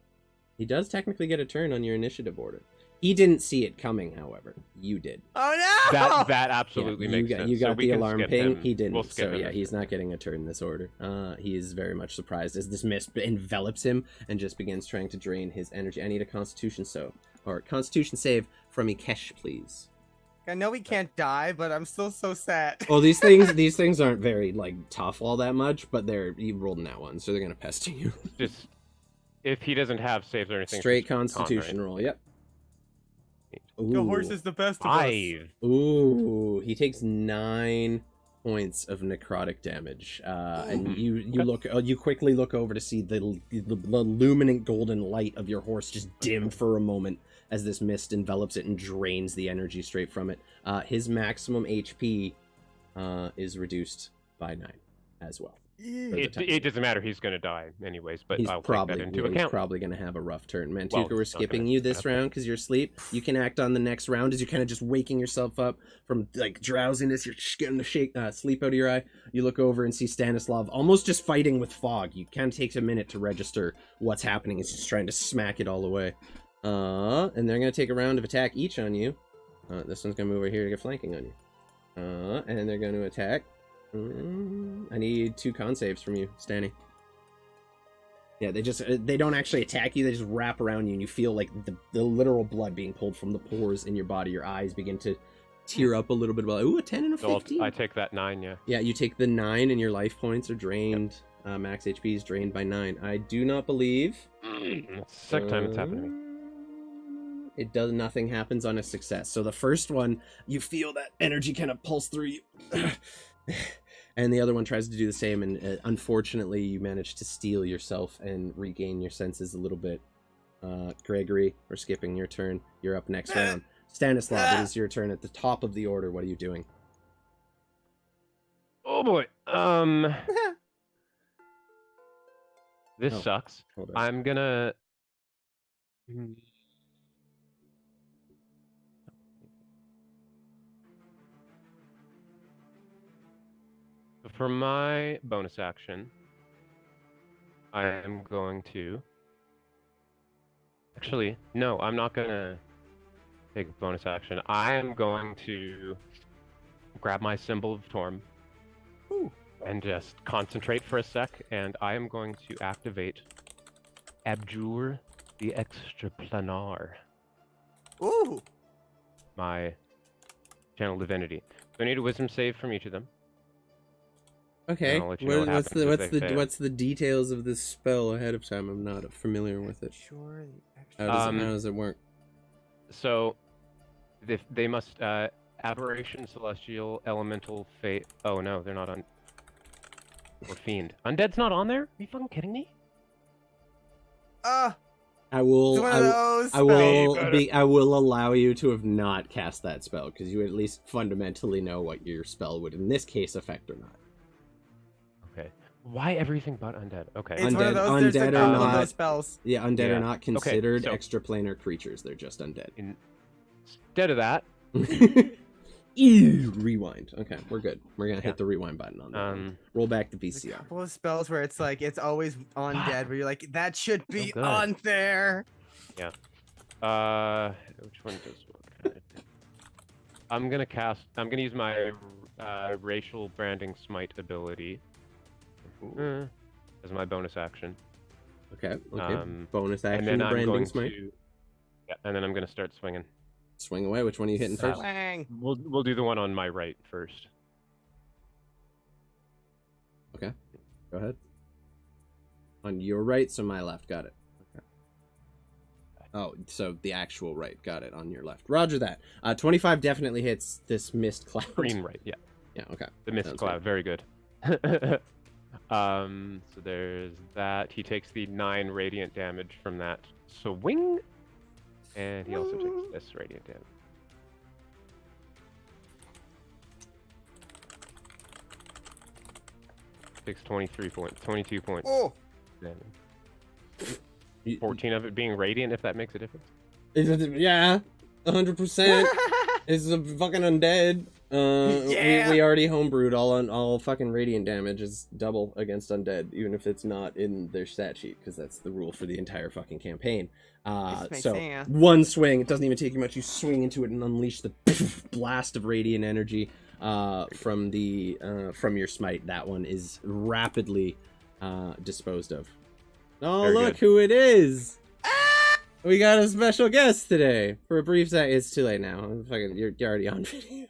He does technically get a turn on your initiative order. He didn't see it coming, however. You did. Oh no! That absolutely makes sense. You got the alarm ping. Him. He didn't. We'll skip him. He's not getting a turn in this order. He is very much surprised as this mist envelops him and just begins trying to drain his energy. I need a Constitution save from Ikesh, please. I know we can't die, but I'm still so sad. Well, these things aren't very tough all that much, but you rolled in that one, so they're gonna pester you. Just if he doesn't have saves or anything. Straight Constitution roll. Yep. Ooh. The horse is the best of us. 5. Ooh, he takes 9 points of necrotic damage, and you quickly look over to see the luminant golden light of your horse just dim for a moment as this mist envelops it and drains the energy straight from it. His maximum HP is reduced by 9 as well. It doesn't matter. He's going to die anyways, but I'll take that into account. He's probably going to have a rough turn. Mantuka, we're skipping you this round because you're asleep. You can act on the next round as you're kind of just waking yourself up from drowsiness. You're just getting the sleep out of your eye. You look over and see Stanislav almost just fighting with fog. You kind of takes a minute to register what's happening. He's just trying to smack it all away. And they're going to take a round of attack each on you. This one's going to move over here to get flanking on you. And they're going to attack. I need 2 con saves from you, Stanny. Yeah, they don't actually attack you, they just wrap around you and you feel like the literal blood being pulled from the pores in your body. Your eyes begin to tear up a little bit. Ooh, a 10 and a 15. So I take that 9, yeah. Yeah, you take the 9 and your life points are drained. Yep. Max HP is drained by 9. I do not believe... Second time it's happened to me. Nothing happens on a success. So the first one, you feel that energy kind of pulse through you. And the other one tries to do the same, and unfortunately you manage to steal yourself and regain your senses a little bit. Gregory, we're skipping your turn. You're up next round. Stanislav, it is your turn at the top of the order. What are you doing? Oh boy. This sucks. I'm gonna... For my bonus action, I am going to... Actually, no, I'm not going to take a bonus action. I am going to grab my symbol of Torm and just concentrate for a sec, and I am going to activate Abjure the Extraplanar. Ooh! My channel divinity. So I need a wisdom save from each of them. Okay, what's the details of this spell ahead of time? I'm not familiar with it. How does it work? So, they must aberration, celestial, elemental, fate. Oh no, they're not on. Or fiend. Undead's not on there? Are you fucking kidding me? I will allow you to have not cast that spell because you at least fundamentally know what your spell would in this case affect or not. Okay. Why everything but undead? Okay. It's one of those. There's Undead a or couple of not. those spells. Yeah, undead Yeah. are not considered so- extraplanar creatures. They're just undead. Instead of that, Ew, rewind. Okay, we're good. We're gonna Yeah. hit the rewind button on that. Roll back the There's a VCR. couple of spells where it's like it's always undead, where you're like, that should be good. on there. which one does what? I'm gonna use my racial branding smite ability as my bonus action. Okay. Um, Bonus And action. then I'm Branding going smite. to. Yeah, and then I'm gonna start swinging. Swing away. Which one are you hitting first? Swang. We'll do the one on my right first. Okay. Go ahead. On your right, so my left. Got it. Okay. Oh, so the actual right. Got it. On your left. Roger that. 25 definitely hits this mist cloud. Green right, yeah. Yeah. Okay. The mist Sounds cloud, very good. So there's that. He takes the 9 radiant damage from that swing, and he also takes this radiant damage. Takes 22 points Oh. damage. 14 of it being radiant, if that makes a difference. Yeah. 100%. It's a fucking undead. Yeah. We already homebrewed all fucking radiant damage is double against undead, even if it's not in their stat sheet, because that's the rule for the entire fucking campaign. makes So sense. one swing, it doesn't even take you much. You swing into it and unleash the blast of radiant energy from your smite. That one is rapidly disposed of. Oh, Very look good. who it is! We got a special guest today. For a brief second, it's too late now. You're already on video.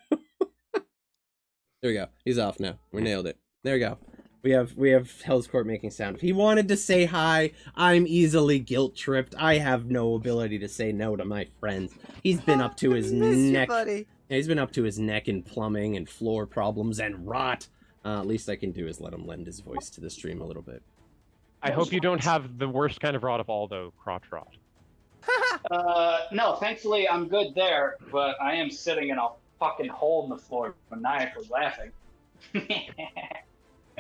There we go. He's off now. We nailed it. There we go. We have Hell's Court making sound. If he wanted to say hi, I'm easily guilt tripped. I have no ability to say no to my friends. He's been up to his neck. Buddy. He's been up to his neck in plumbing and floor problems and rot. Least I can do is let him lend his voice to the stream a little bit. I hope you don't have the worst kind of rot of all, though, crotch rot. No, thankfully I'm good there, but I am sitting in a fucking hole in the floor, maniacally laughing.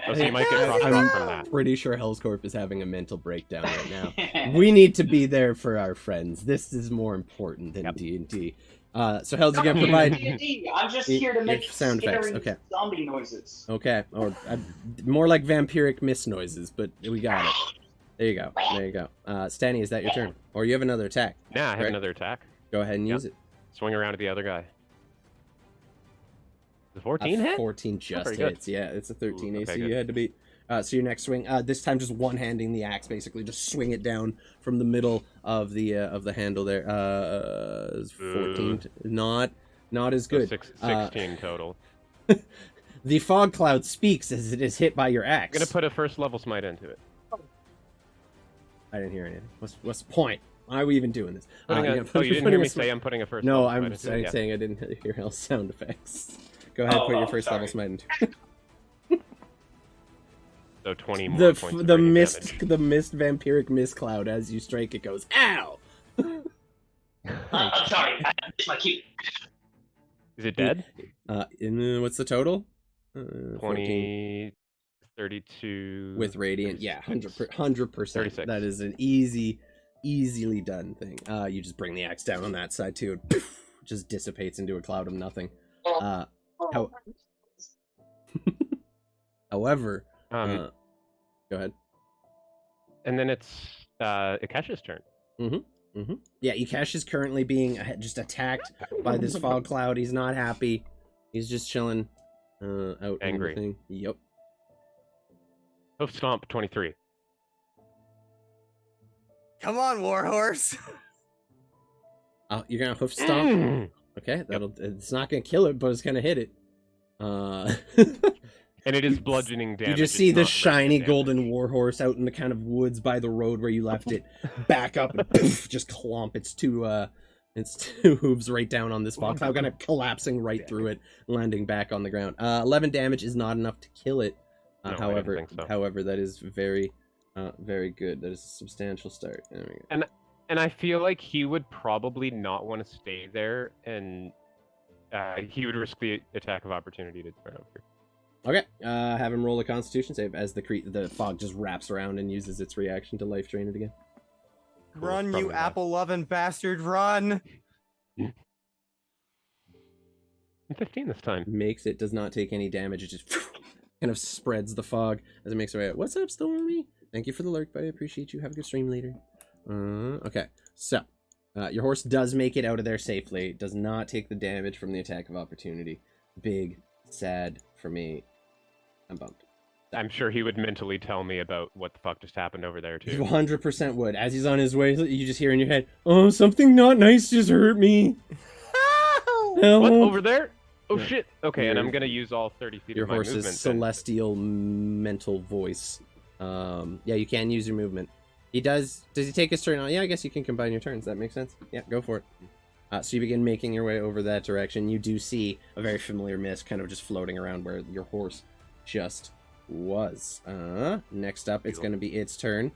Oh, so you might get crotch rot from that. Pretty sure Hell's Corp is having a mental breakdown right now. We need to be there for our friends. This is more important than D&D. So Hell's gonna provide. I'm just here to make sound effects. scary Okay. zombie noises. Okay, or more like vampiric mist noises, but we got it. There you go. There you go. Stanny, is that your turn? Or you have another attack? Nah, I have Right. another attack. Go ahead and Yep. use it. Swing around at the other guy. The 14 hit? 14 just very good. hits. Yeah, it's a 13 Ooh, AC okay, you good. had to beat. So your next swing, this time just one-handing the axe, basically, just swing it down from the middle of the handle there. 14, not as So good. 16 total. The fog cloud speaks as it is hit by your axe. I'm gonna put a first level smite into it. I didn't hear anything. What's the point? Why are we even doing this? Oh, you didn't hear me say I'm putting a first No, level I'm smite into it? Yeah. saying I didn't hear all sound effects. Go ahead, put your first level smite into it. So 20 more The points of the radiant mist damage. the mist vampiric mist cloud as you strike it goes ow. I'm sorry, I missed my cue. Is it dead? What's the total? 20, 32... with radiant, yeah, 100%. 36. That is an easily done thing. You just bring the axe down on that side too. And just dissipates into a cloud of nothing. However, go ahead. And then it's Ikesha's turn. Yeah, Ikesh is currently being just attacked by this fog cloud. He's not happy. He's just chilling out. Angry. In the thing. Yep. Hoof Stomp 23. Come on, Warhorse. You're gonna hoof stomp. Okay, it's not gonna kill it, but it's gonna hit it. And it is bludgeoning damage. You just see the shiny golden warhorse out in the kind of woods by the road where you left it, back up and poof, just clomp its two hooves right down on this fog cloud, kind of collapsing right through it, landing back on the ground. 11 damage is not enough to kill it. No, I However, didn't think so. however, that is very good. That is a substantial start. There we go. And I feel like he would probably not want to stay there, and he would risk the attack of opportunity to turn over. Okay, have him roll a Constitution save as the fog just wraps around and uses its reaction to life drain it again. Run, Probably you not. apple-loving bastard, run! 15 this time. Makes it, does not take any damage. It just kind of spreads the fog as it makes it way out. What's up, Stormy? Thank you for the lurk, buddy. I appreciate you. Have a good stream later. Okay, so your horse does make it out of there safely. Does not take the damage from the attack of opportunity. Big, sad for me. I'm bummed. I'm sure he would mentally tell me about what the fuck just happened over there, He too. 100% would. As he's on his way, you just hear in your head, "Oh, something not nice just hurt me." Help. What? Over there? Oh, Yeah. shit. Okay, and Your- I'm going to use all 30 feet Your of my horse's movement. then. celestial mental voice. Yeah, you can use your movement. He does. Does he take his turn? Yeah, I guess you can combine your turns. That makes sense. Yeah, go for it. So you begin making your way over that direction. You do see a very familiar mist kind of just floating around where your horse just was. Next up, it's going to be its turn.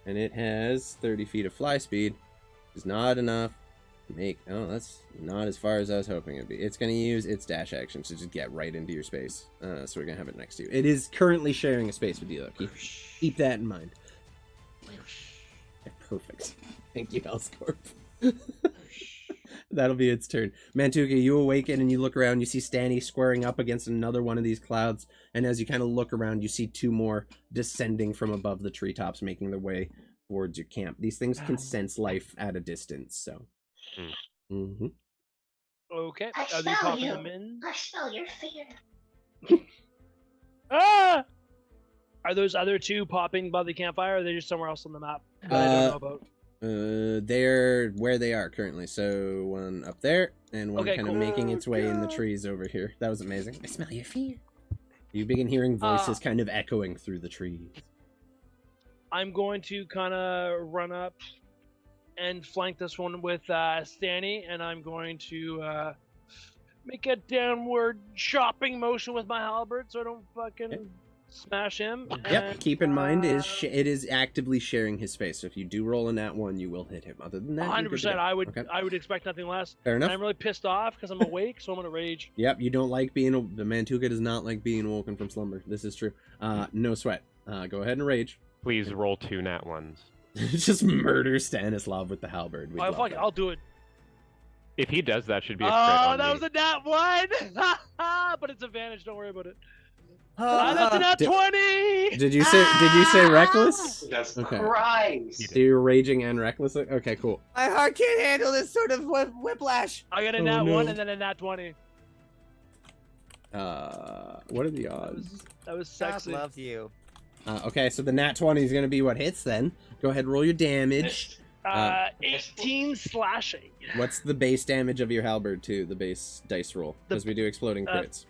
And it has 30 feet of fly speed. Is not enough to make... Oh, that's not as far as I was hoping it'd be. It's going to use its dash action to just get right into your space. So we're going to have it next to you. It is currently sharing a space with you, though. Keep that in mind. Perfect. Thank you, Hellscorp. That'll be its turn. Mantuka, you awaken and you look around. You see Stanny squaring up against another one of these clouds. And as you kind of look around, you see two more descending from above the treetops, making their way towards your camp. These things can sense life at a distance, so. Mm-hmm. Okay. I Are they smell popping you. them in? I smell your fear. Ah! Are those other two popping by the campfire, or are they just somewhere else on the map that I don't know about? They're where they are currently. So one up there, and one Okay, kind cool. of making its way in the trees over here. That was amazing. I smell your fear. You begin hearing voices kind of echoing through the trees. I'm going to kind of run up and flank this one with Stanny, and I'm going to make a downward chopping motion with my halberd so I don't fucking smash him. Yep. And, Keep in mind, it is actively sharing his space. So if you do roll a nat one, you will hit him. Other than that, you're good to 100%. go. I would Okay. I would expect nothing less. Fair And enough. I'm really pissed off because I'm awake, so I'm gonna rage. Yep. You don't like being the Mantuka does not like being woken from slumber. This is true. No sweat. Go ahead and rage. Please roll 2 nat ones. Just murder Stanislav with the halberd. We'd Oh, love fuck it, that. I'll do it. If he does, that should be a crit Oh, on that me. was a nat one. But it's advantage. Don't worry about it. Ah, That's a nat Did- 20. Did you say reckless? Jesus Okay. Christ. So you're raging and reckless. Okay, cool. My heart can't handle this sort of whiplash. I got a Oh, nat no. 1 and then a nat 20. What are the odds? That was God sexy. loves you. Okay, so the nat 20 is gonna be what hits then. Go ahead, roll your damage. 18 slashing. What's the base damage of your halberd too? The base dice roll, because we do exploding crits.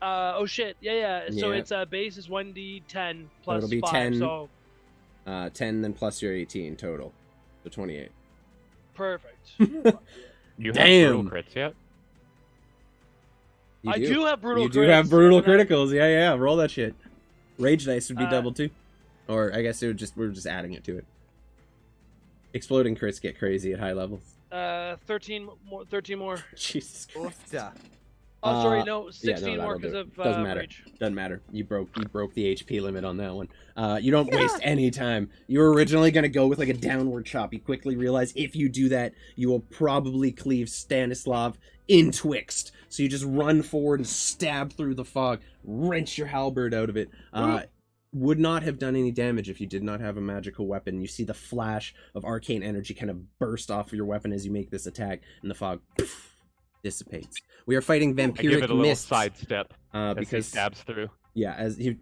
Oh shit. Yeah. So Yeah. it's base is 1d10 plus it'll be 5. 10. So 10 then plus your 18 total, so 28. perfect. You Damn. have brutal crits yet? You I do have brutal. You do crits, have brutal and I- criticals. Yeah. Roll that shit. Rage dice would be Uh, double too, or I guess we're just adding it to it. Exploding crits get crazy at high levels. 13 more. 13 more. Jesus Christ. Oofda. Oh, sorry, Uh, no, yeah, 16 no, more that'll do because it. of Doesn't matter. rage. Doesn't matter. You broke the HP limit on that one. You don't waste any time. You were originally going to go with like a downward chop. You quickly realize if you do that, you will probably cleave Stanislav in twixt. So you just run forward and stab through the fog, wrench your halberd out of it. Would not have done any damage if you did not have a magical weapon. You see the flash of arcane energy kind of burst off of your weapon as you make this attack, and the fog dissipates. We are fighting I give vampiric it a little mists. sidestep as he Because stabs through. yeah, as you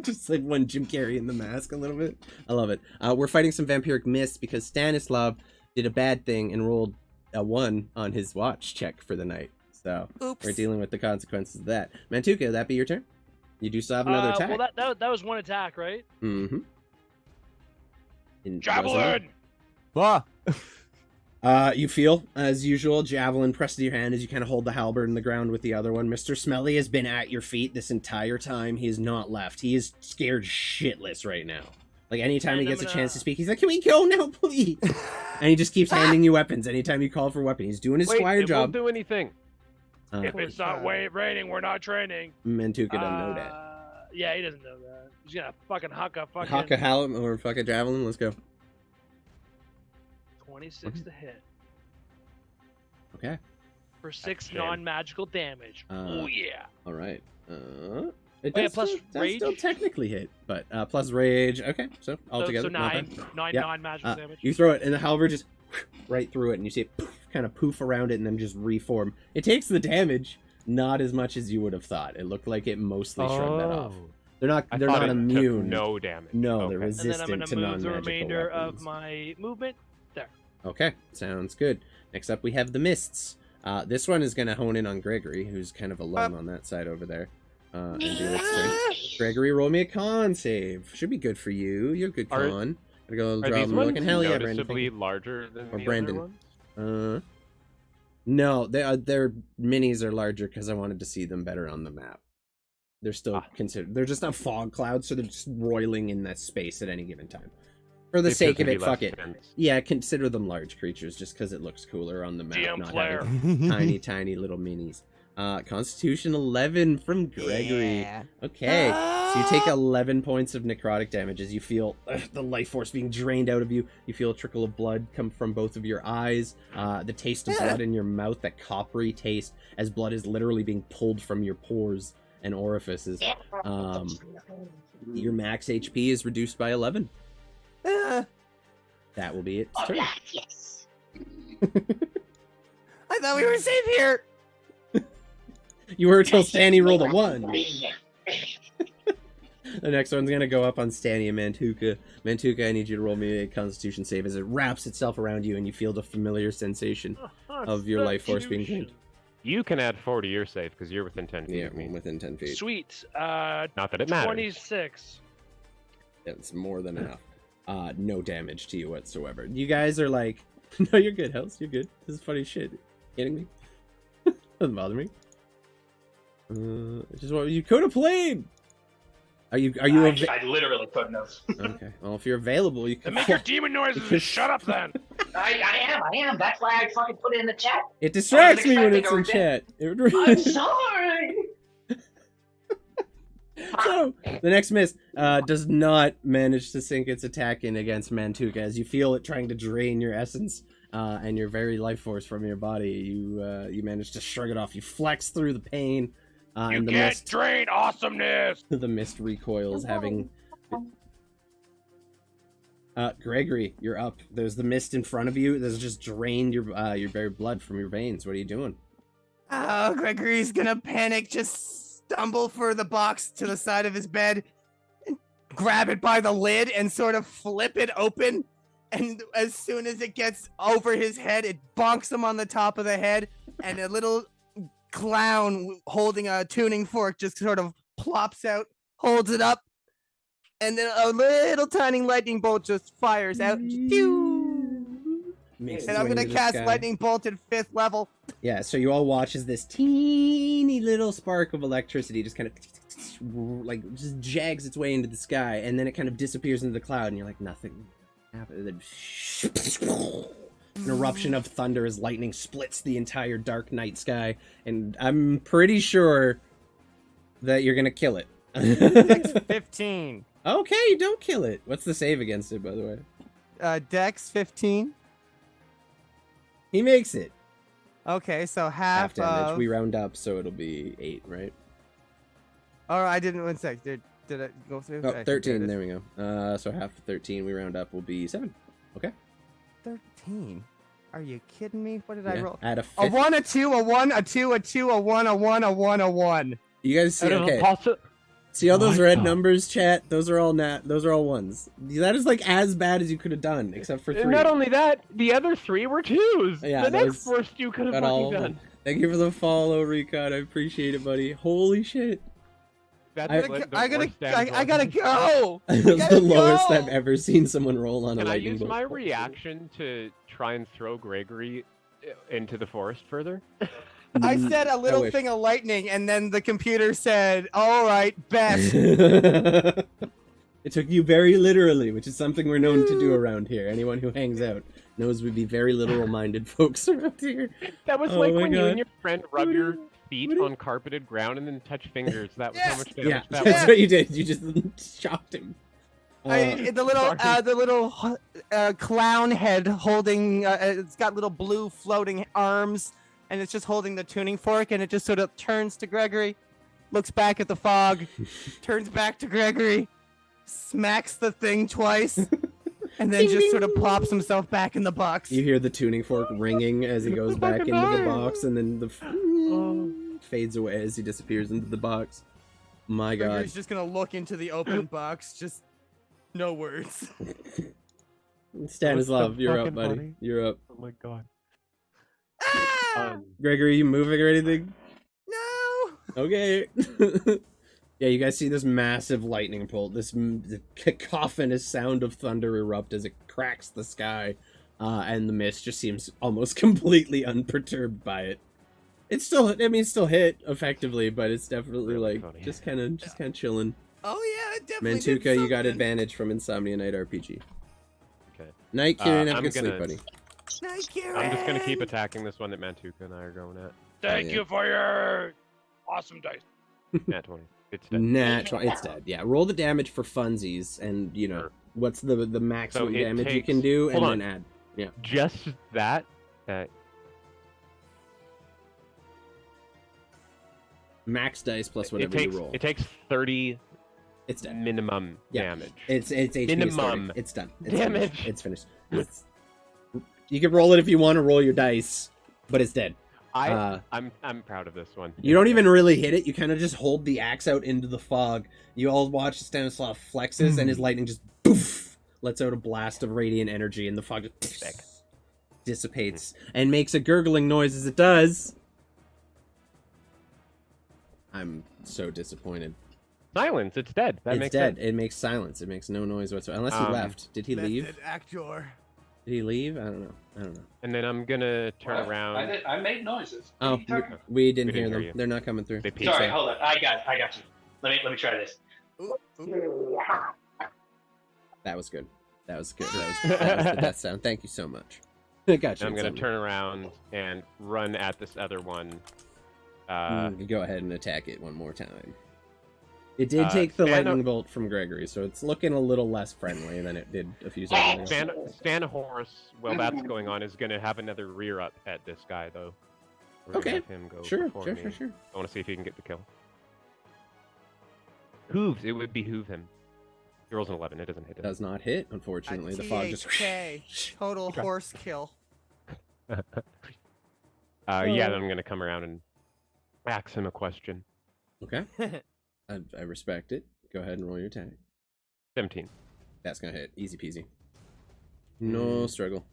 just like one Jim Carrey in the mask a little bit. I love it. We're fighting some vampiric mists because Stanislav did a bad thing and rolled a 1 on his watch check for the night. So Oops. we're dealing with the consequences of that. Mantuka, would that be your turn? You do still have another attack. Well, that was one attack, right? Mm-hmm. Javelin. Ah, You feel, as usual, javelin pressed to your hand as you kind of hold the halberd in the ground with the other one. Mr. Smelly has been at your feet this entire time. He has not left. He is scared shitless right now. Like, anytime And he gets I'm a gonna- chance to speak, he's like, can we go now, please? And he just keeps handing you weapons anytime you call for a weapon. He's doing his Wait, squire it job. won't do anything. If it's not raining, we're not training. Mantuka doesn't know that. Yeah, he doesn't know that. He's gonna fucking huck a fucking... Huck a hallam or fuck a javelin. Let's go. 26 to hit. Okay. For 6 non-magical damage. Oh, yeah. All right. It does plus rage? Still technically hit, but plus rage. Okay, so altogether. So 9 non-magical damage. You throw it, and the halberd just right through it, and you see it kind of poof around it and then just reform. It takes the damage, not as much as you would have thought. It looked like it mostly shrugged that off. They're not immune. No damage. No, okay. they're resistant to and then I'm non-magical gonna move the remainder weapons. of my movement there. Okay, sounds good. Next up, we have the mists. This one is going to hone in on Gregory, who's kind of alone on that side over there. And do its thing. Gregory, roll me a con save. Should be good for you. You're a good con. Gotta go draw them looking. Hell yeah, Brandon. Noticeably larger than or the Brandon. other ones? No, their minis are larger because I wanted to see them better on the map. They're still considered. They're just not fog clouds, so they're just roiling in that space at any given time. For the sake of it, fuck it. Yeah, consider them large creatures just because it looks cooler on the map. DM not player. having tiny little minis. Constitution 11 from Gregory. Yeah. Okay, so you take 11 points of necrotic damage as you feel the life force being drained out of you. You feel a trickle of blood come from both of your eyes. The taste of blood in your mouth, that coppery taste, as blood is literally being pulled from your pores and orifices. Your max HP is reduced by 11. That will be its turn. Yes. I thought we were safe here. You were till Stanny rolled a 1. The next one's gonna go up on Stanny and Mantuka. Mantuka, I need you to roll me a Constitution save as it wraps itself around you and you feel the familiar sensation of your life force being drained. You can add 4 to your save because you're within 10 feet Yeah, of me. within 10 feet. Sweet. Not that it matters. 26. It's more than enough. No damage to you whatsoever. You guys are like, no, you're good, Hells. You're good. This is funny shit. Kidding me? Doesn't bother me. Just what you could have played. Are you? I literally couldn't have. Okay. Well, if you're available, you can. Then make your demon noises and shut up then. I am. That's why I fucking put it in the chat. It distracts me when it's in expecting chat. I'm sorry. So, the next miss does not manage to sink its attack in against Mantuka. As you feel it trying to drain your essence and your very life force from your body, you manage to shrug it off. You flex through the pain. You and the can't mist, drain awesomeness. the mist recoils, having... Gregory, you're up. There's the mist in front of you. That's just drained your very blood from your veins. What are you doing? Oh, Gregory's gonna panic, just stumble for the box to the side of his bed, and grab it by the lid and sort of flip it open. And as soon as it gets over his head, it bonks him on the top of the head, and a little clown holding a tuning fork just sort of plops out, holds it up, and then a little tiny lightning bolt just fires out. And I'm gonna cast lightning bolt at 5th level. Yeah, so you all watch as this teeny little spark of electricity just kind of like just jags its way into the sky, and then it kind of disappears into the cloud, and you're like, nothing happened. Then an eruption of thunder as lightning splits the entire dark night sky, and I'm pretty sure that you're gonna kill it. Dex 15. Okay, you don't kill it. What's the save against it, by the way? Dex 15. He makes it. Okay, so half damage. of... We round up, so it'll be 8, right? Oh, I didn't. 1 sec. Did I go through? Oh, 13. There we go. So half of 13 we round up will be 7. Okay. 13. Are you kidding me? What did I roll? Add a A 5th. 1, a 2, a 1, a 2, a 2, a 1, a 1, a 1, a 1. You guys see? Okay. See all those red numbers, chat? Those are all ones. That is like as bad as you could have done, except for 3. Not only that, the other 3 were 2s. Yeah, the those- next worst you could have Got fucking all of done. them. Thank you for the follow, Recon. I appreciate it, buddy. Holy shit. That's I the gotta worst damage I gotta go. That's the gotta lowest go! I've ever seen someone roll on a Can I lightning use bolt. my reaction to try and throw Gregory into the forest further? I said a little wish. thing of lightning, and then the computer said, "All right, best." It took you very literally, which is something we're known to do around here. Anyone who hangs out knows we'd be very literal-minded folks around here. That was Oh like my when you God. and your friend rub your feet on carpeted ground and then touch fingers. That was how much damage Yeah, that that's was. what you did. You just shocked him. The little clown head holding, it's got little blue floating arms, and it's just holding the tuning fork, and it just sort of turns to Gregory, looks back at the fog, turns back to Gregory, smacks the thing twice, and then just sort of plops himself back in the box. You hear the tuning fork ringing as he goes back into the box, and then the fades away as he disappears into the box. My God. Gregory's just gonna look into the open box, just no words. Stanislav, so you're up, fucking buddy. funny. You're up. Oh my God. Gregory, you moving or anything? No! Okay. Yeah, you guys see this massive lightning bolt, this cacophonous sound of thunder erupt as it cracks the sky, and the mist just seems almost completely unperturbed by it. It's still hit effectively, but it's definitely Really like funny. just kind of chilling. Oh yeah, it definitely Mantuka, did you got something. advantage from Insomnia Night RPG. Okay. Night, Kieran, have a I'm good sleep, gonna- buddy. Nice, Kieran. I'm just gonna keep attacking this one that Mantuka and I are going at. Thank yeah. you for your awesome dice. Nat 20. It's dead. It's dead. Yeah, roll the damage for funsies, and you know Sure. what's the maximum it damage you takes- can do, and hold on. then add. Yeah. Just that. Max dice plus whatever it takes, you roll. It takes 30 It's dead. minimum Yeah. damage. It's HP Minimum starting. It's done. It's damage. Finished. It's finished. You can roll it if you want to roll your dice, but it's dead. I'm proud of this one. You don't even really hit it. You kind of just hold the axe out into the fog. You all watch Stanislav flexes, and his lightning just poof, lets out a blast of radiant energy, and the fog just dissipates and makes a gurgling noise as it does. I'm so disappointed. Silence. It's dead. That It's makes dead. sense. It makes silence. It makes no noise whatsoever. Unless he left. Did he leave? Method actor. Did he leave? I don't know. And then I'm gonna turn around. I made noises. Oh, What are you talking we didn't We didn't hear hear them. you. They're not coming through. They about? peeked Sorry, out. hold on. I got you. Let me try this. Ooh, ooh. That was good. That was good. That was the best sound. Thank you so much. I got you. I'm gonna Insomnia. turn around and run at this other one. You go ahead and attack it one more time. It did take the Stan- lightning bolt from Gregory, so it's looking a little less friendly than it did a few seconds ago. Stanahorus, while that's going on, is gonna have another rear up at this guy though. We're gonna Okay. have him go Sure. before me. I want to see if he can get the kill. Hooves. It would behoove him. He rolls an 11. It doesn't hit him. Does not hit, unfortunately. The fog just. THK. Total horse kill. Yeah, then I'm gonna come around and ask him a question. Okay. I respect it. Go ahead and roll your attack. 17. That's gonna hit. Easy peasy. No struggle.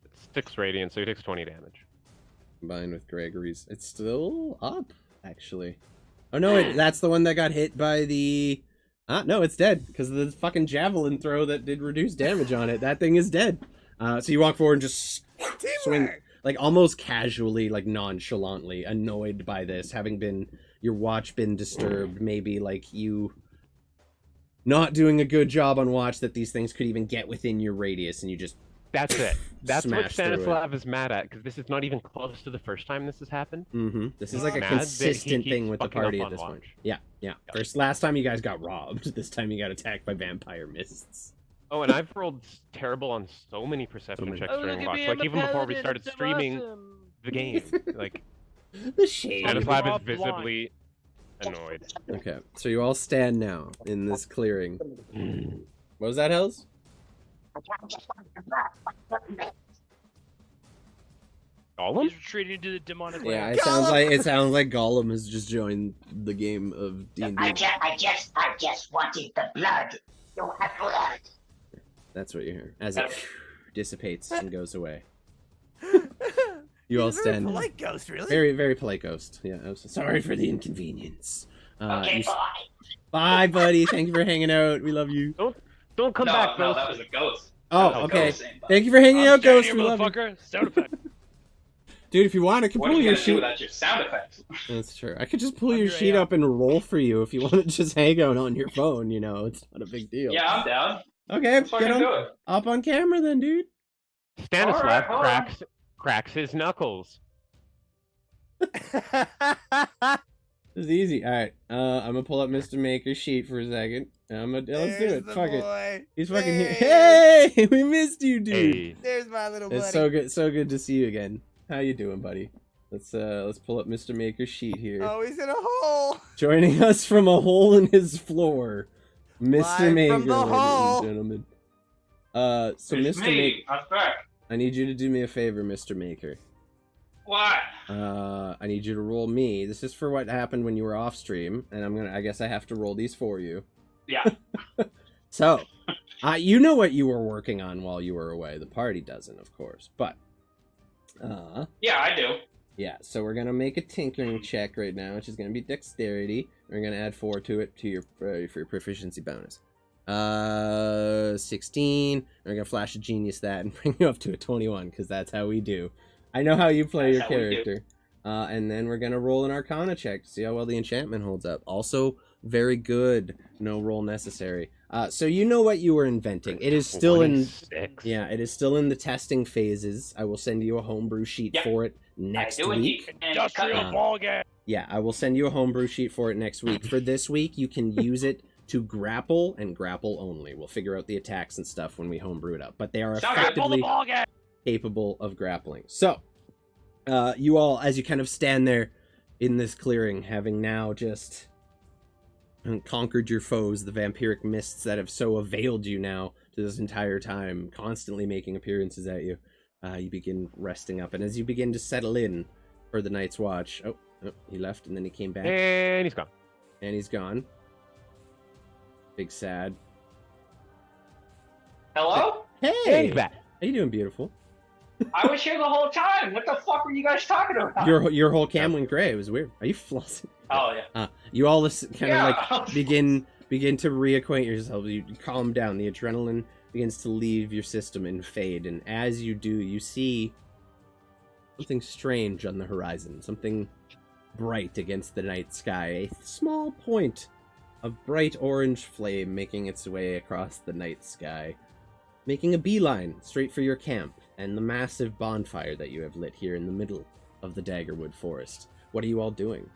It's 6 radiant, so he takes 20 damage. Combined with Gregory's. It's still up, actually. Oh no, that's the one that got hit by the... no, it's dead, because of the fucking javelin throw that did reduce damage on it. That thing is dead. So you walk forward and just swing, like almost casually, like nonchalantly, annoyed by this, having been your watch been disturbed, maybe like you not doing a good job on watch that these things could even get within your radius, and you just That's it. That's what Smash through it. Stanislav is mad at, because this is not even close to the first time this has happened. This is like a Mad that he consistent thing keeps with the fucking party up at this on point. watch. Yeah. Last time you guys got robbed. This time you got attacked by vampire mists. Oh, and I've rolled terrible on so many perception many. checks Oh, during look at watch. me, Like I'm a even before we paladin, started I'm so streaming awesome. the game. Like The shade. Stanislav is Rob blind. visibly annoyed. Okay, so you all stand now in this clearing. What was that, Hells? Gollum? He's retreating to the demonic Yeah, land. it sounds like Gollum has just joined the game of D&D. I just wanted the blood. You have blood. That's what you hear as it dissipates and goes away. You all He's a very stand. polite ghost, really. Very, very polite ghost. Yeah, I'm so sorry for the inconvenience. Okay, You- boy. Bye, buddy. Thank you for hanging out. We love you. Don't come No, back, no, Ghost. that was a ghost. Oh, That was a okay. ghost saying bye. Thank you for hanging out, Stand Ghost. here, We love you. motherfucker. Sound effect. Dude, if you want, I can What pull are you your gonna do sheet. without your sound effects? That's true. I could just pull I'm your your sheet AI. up and roll for you if you want to just hang out on your phone. You know, it's not a big deal. Yeah, I'm down. Okay, Let's get fucking on, do it. up on camera then, dude. Stanislav Alright, hold on. cracks his knuckles. This is easy. All right. I'm gonna pull up Mr. Maker's sheet for a second. Let's do it. Fuck it. He's fucking here. Hey, we missed you, dude. Hey. There's my little buddy. It's so good to see you again. How you doing, buddy? Let's pull up Mr. Maker's sheet here. Oh, he's in a hole. Joining us from a hole in his floor, Mr. Live Maker, from the ladies hole. and gentlemen. So It's Mr. me. Maker, I'm back. I need you to do me a favor, Mr. Maker. What? I need you to roll me. This is for what happened when you were off stream, and I guess I have to roll these for you. Yeah. So, you know what you were working on while you were away. The party doesn't, of course, but Yeah, I do. yeah. So we're gonna make a tinkering check right now, which is gonna be dexterity. We're gonna add 4 to it to your for your proficiency bonus. 16. We're gonna flash a genius that and bring you up to a 21 because that's how we do. I know how you play That's your how we do. character. And then we're gonna roll an Arcana check to see how well the enchantment holds up. Also, very good. No roll necessary. So you know what you were inventing. It is still in. 26. Yeah, it is still in the testing phases. I will send you a homebrew sheet Yep. for it next I do week. indeed. And Industrial Uh, ball game. Yeah, I will send you a homebrew sheet for it next week. For this week, you can use it to grapple and grapple only. We'll figure out the attacks and stuff when we homebrew it up. But they are Sounds good. Pull the effectively ball game. capable of grappling. So, you all, as you kind of stand there in this clearing, having now just conquered your foes, the vampiric mists that have so availed you now to this entire time, constantly making appearances at you, you begin resting up. And as you begin to settle in for the night's watch, oh, he left and then he came back. And he's gone. And he's gone. Big sad. Hello? Hey! And he's back. How you doing, beautiful? I was here the whole time. What the fuck were you guys talking about? Your whole cam went gray. It was weird. Are you flossing? Oh yeah. You all kind Yeah. of like begin to reacquaint yourselves. You calm down. The adrenaline begins to leave your system and fade. And as you do, you see something strange on the horizon. Something bright against the night sky. A small point of bright orange flame making its way across the night sky, making a beeline straight for your camp and the massive bonfire that you have lit here in the middle of the Daggerwood Forest. What are you all doing?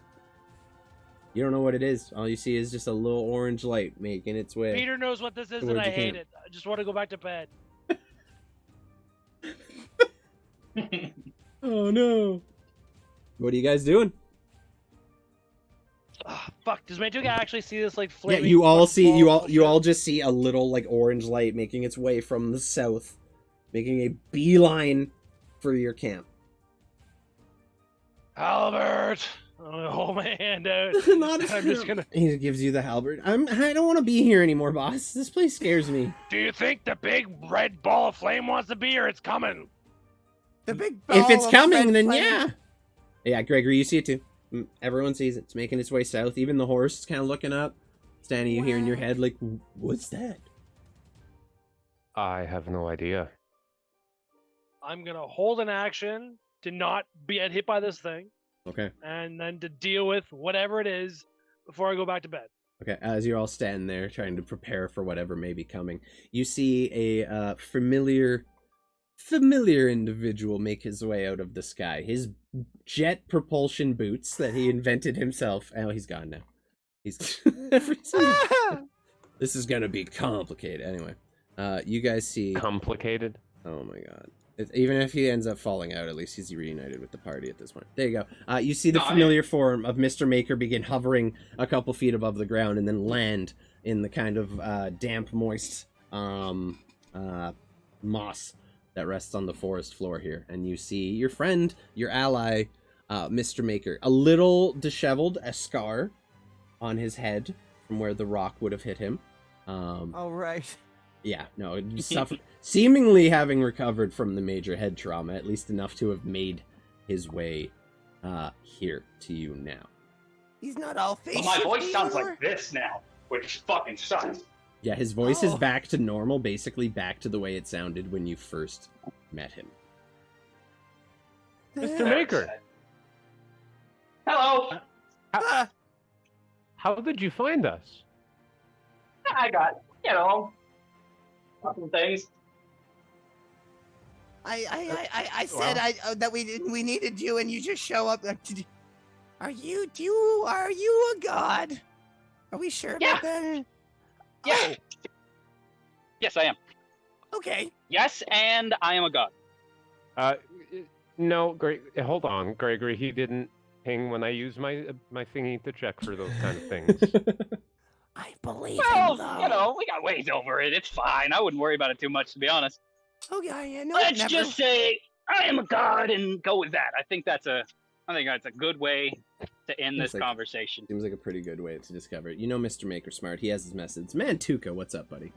You don't know what it is. All you see is just a little orange light making its way. Peter knows what this is, and Towards I your hate camp. it. I just want to go back to bed. Oh no. What are you guys doing? Ah, fuck. Does Mantuka actually see this like Yeah, flaming? you all fucking see ball you of all just see a little like orange light making its way from the south, making a beeline for your camp. shit? Albert, I'm gonna hold my hand out. Not I'm just gonna. He gives you the halberd. I don't want to be here anymore, boss. This place scares me. Do you think the big red ball of flame wants to be, or it's coming? The big If ball it's of coming, red then flame. yeah. Yeah, Gregory, you see it too. Everyone sees it. It's making its way south. Even the horse is kind of looking up, standing here in your head like, what's that? I have no idea. I'm gonna hold an action to not get hit by this thing, Okay. and then to deal with whatever it is before I go back to bed. Okay, as you're all standing there trying to prepare for whatever may be coming, you see a familiar individual make his way out of the sky. His jet propulsion boots that he invented himself. Oh, he's gone now. He's This is gonna be complicated. Anyway, you guys see. Complicated. Oh my god. Even if he ends up falling out, at least he's reunited with the party at this point. There you go. You see the familiar form of Mr. Maker begin hovering a couple feet above the ground and then land in the kind of damp, moist moss that rests on the forest floor here. And you see your friend, your ally, Mr. Maker, a little disheveled, a scar on his head from where the rock would have hit him. All right. Yeah, no, seemingly having recovered from the major head trauma, at least enough to have made his way here to you now. He's not all face. Well, my voice sounds like this now, which fucking sucks. Yeah, his voice is Oh. back to normal, basically back to the way it sounded when you first met him. Mr. Maker, Hello. how did you find us? I got, couple things. I said that we needed you, and you just show up. Are you a god? Are we sure about that? Yeah. Oh, Yes, I am. okay. Yes, and I am a god. No, hold on, Gregory. He didn't ping when I used my thingy to check for those kind of things. I believe Well, him, though. you know, we got ways over it. It's fine. I wouldn't worry about it too much, to be honest. Okay, yeah, no, Let's never. just say I am a god and go with that. I think that's a good way to end this conversation. Seems like a pretty good way to discover it. You know Mr. Maker Smart. He has his methods. Mantuka, what's up, buddy?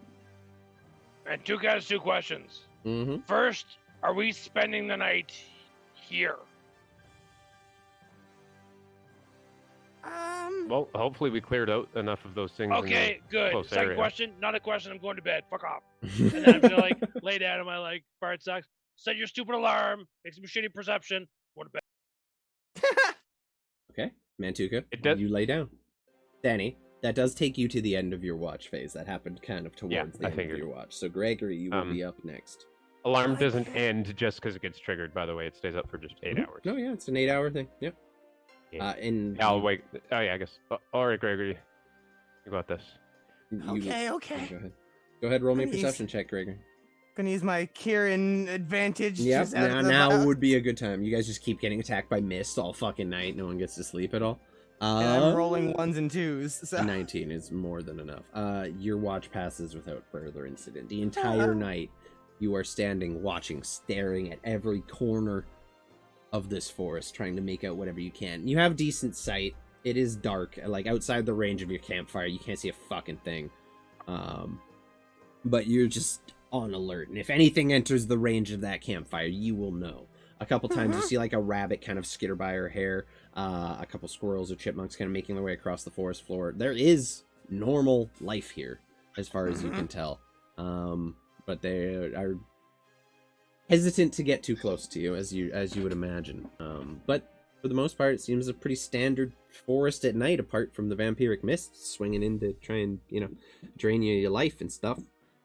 Mantuka has 2 questions. Mm-hmm. First, are we spending the night here? Well, hopefully we cleared out enough of those things. Okay, good. Close Second area. question, not a question. I'm going to bed. Fuck off. And then I'm gonna lay down in my fart socks. Set your stupid alarm. Make some shitty perception. Go to bed. Okay, Mantuka, does- you lay down. Danny, that does take you to the end of your watch phase. That happened kind of towards the end of your watch. So Gregory, you will be up next. Alarm doesn't end just because it gets triggered. By the way, it stays up for just 8 hours. No, yeah, it's an 8-hour thing. Yep. Yeah. And I'll wait. Oh yeah, I guess. All right, Gregory, you got this. Okay. Go ahead. Roll me a perception check, Gregory. Gonna use my Kieran advantage. Yep. just out of the Now would be a good time. You guys just keep getting attacked by mist all fucking night. No one gets to sleep at all. And I'm rolling 1s and 2s. So. 19 is more than enough. Your watch passes without further incident. The entire night, you are standing, watching, staring at every corner of this forest, trying to make out whatever you can. You have decent sight. It is dark. Like, outside the range of your campfire, you can't see a fucking thing. But you're just on alert. And if anything enters the range of that campfire, you will know. A couple times you see, like, a rabbit kind of skitter by her hair. A couple squirrels or chipmunks kind of making their way across the forest floor. There is normal life here, as far as you can tell. But they are hesitant to get too close to you, as you would imagine. But for the most part, it seems a pretty standard forest at night, apart from the vampiric mist swinging in to try and, drain you your life and stuff.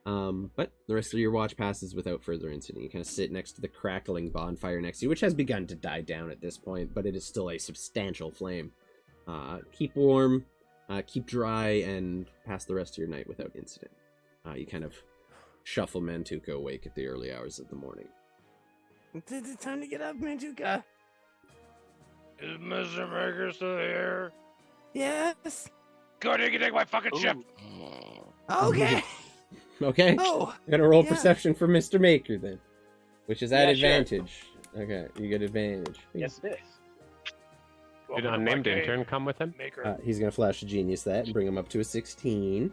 But the rest of your watch passes without further incident. You kind of sit next to the crackling bonfire next to you, which has begun to die down at this point, but it is still a substantial flame. Keep warm, keep dry, and pass the rest of your night without incident. You kind of shuffle Mantuka awake at the early hours of the morning. It's time to get up, Mantuka. Is Mr. Maker still here? Yes. Good, you can take my fucking ship. Okay. Okay. Oh. I'm gonna roll perception for Mr. Maker then, which is at Yeah, advantage. Sure. Okay, you get advantage. Yes, it is. Did an unnamed intern come with him? Maker. He's gonna flash a genius that and bring him up to a 16.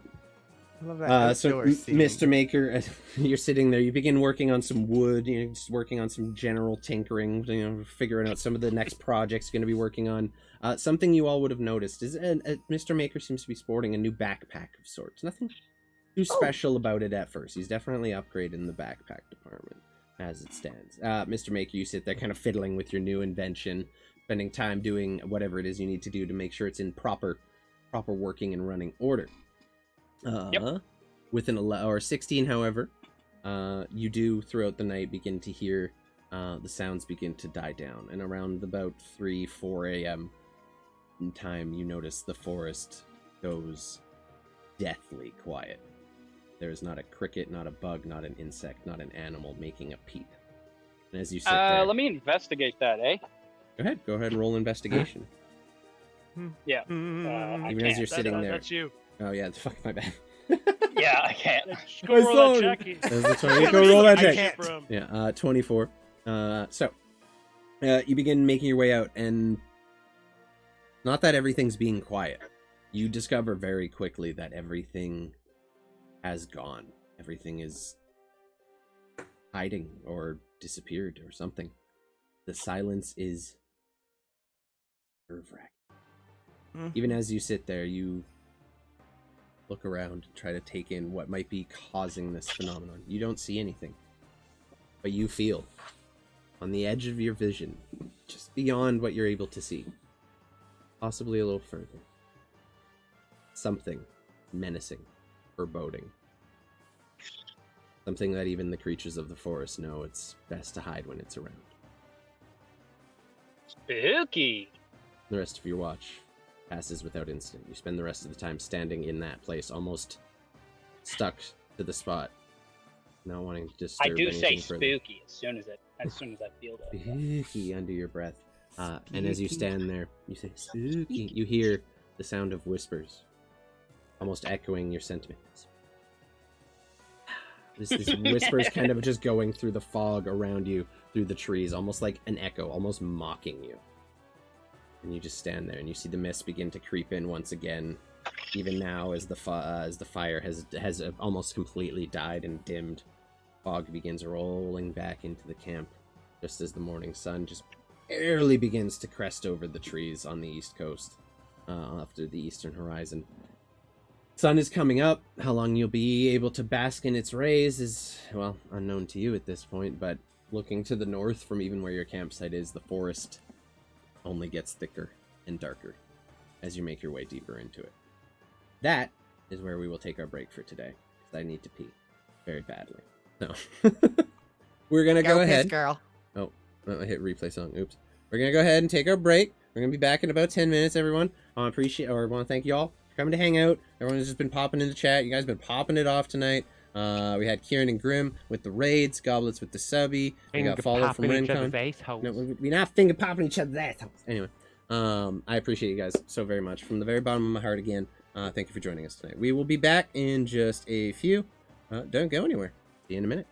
I love that So, outdoor scene. Mr. Maker, you're sitting there. You begin working on some wood. Just working on some general tinkering. Figuring out some of the next projects you're going to be working on. Something you all would have noticed is Mr. Maker seems to be sporting a new backpack of sorts. Nothing too special about it at first. He's definitely upgraded in the backpack department as it stands. Mr. Maker, you sit there kind of fiddling with your new invention, spending time doing whatever it is you need to do to make sure it's in proper working and running order. With an 16, however, you do throughout the night begin to hear the sounds begin to die down, and around about 3-4 a.m. in time, you notice the forest goes deathly quiet. There is not a cricket, not a bug, not an insect, not an animal making a peep. And as you sit there, Let me investigate that, eh? go ahead and roll investigation. Yeah. Even as can't. you're sitting there. That's you. Oh yeah, fuck my bad. Yeah, I can't. Just go roll that check. There's the 20. Go roll that I check. can't. Yeah, 24. So, you begin making your way out, and not that everything's being quiet. You discover very quickly that everything has gone. Everything is hiding or disappeared or something. The silence is nerve-wracking. Even as you sit there, you look around and try to take in what might be causing this phenomenon. You don't see anything, but you feel on the edge of your vision, just beyond what you're able to see, possibly a little further, something menacing, foreboding. Something that even the creatures of the forest know it's best to hide when it's around. Spooky. The rest of your watch passes without incident. You spend the rest of the time standing in that place, almost stuck to the spot, not wanting to disturb I do say anything further. spooky as soon as I feel that. Spooky under your breath. And as you stand there, you say spooky. You hear the sound of whispers, almost echoing your sentiments. This whispers kind of just going through the fog around you, through the trees, almost like an echo, almost mocking you. And you just stand there, and you see the mist begin to creep in once again. Even now, as the fire has almost completely died and dimmed, fog begins rolling back into the camp, just as the morning sun just barely begins to crest over the trees on the east coast, after the eastern horizon. Sun is coming up. How long you'll be able to bask in its rays is, well, unknown to you at this point, but looking to the north from even where your campsite is, the forest only gets thicker and darker as you make your way deeper into it. That is where we will take our break for today, because I need to pee very badly. So, we're going to go ahead. Girl. Oh, I hit replay song. Oops. We're going to go ahead and take our break. We're going to be back in about 10 minutes, everyone. I want to thank you all for coming to hang out. Everyone has just been popping in the chat. You guys have been popping it off tonight. We had Kieran and Grim with the raids, Goblets with the subby. We got follow from Rincon. No, we're not finger popping each other's assholes. Anyway, I appreciate you guys so very much. From the very bottom of my heart again, thank you for joining us tonight. We will be back in just a few. Don't go anywhere. See you in a minute.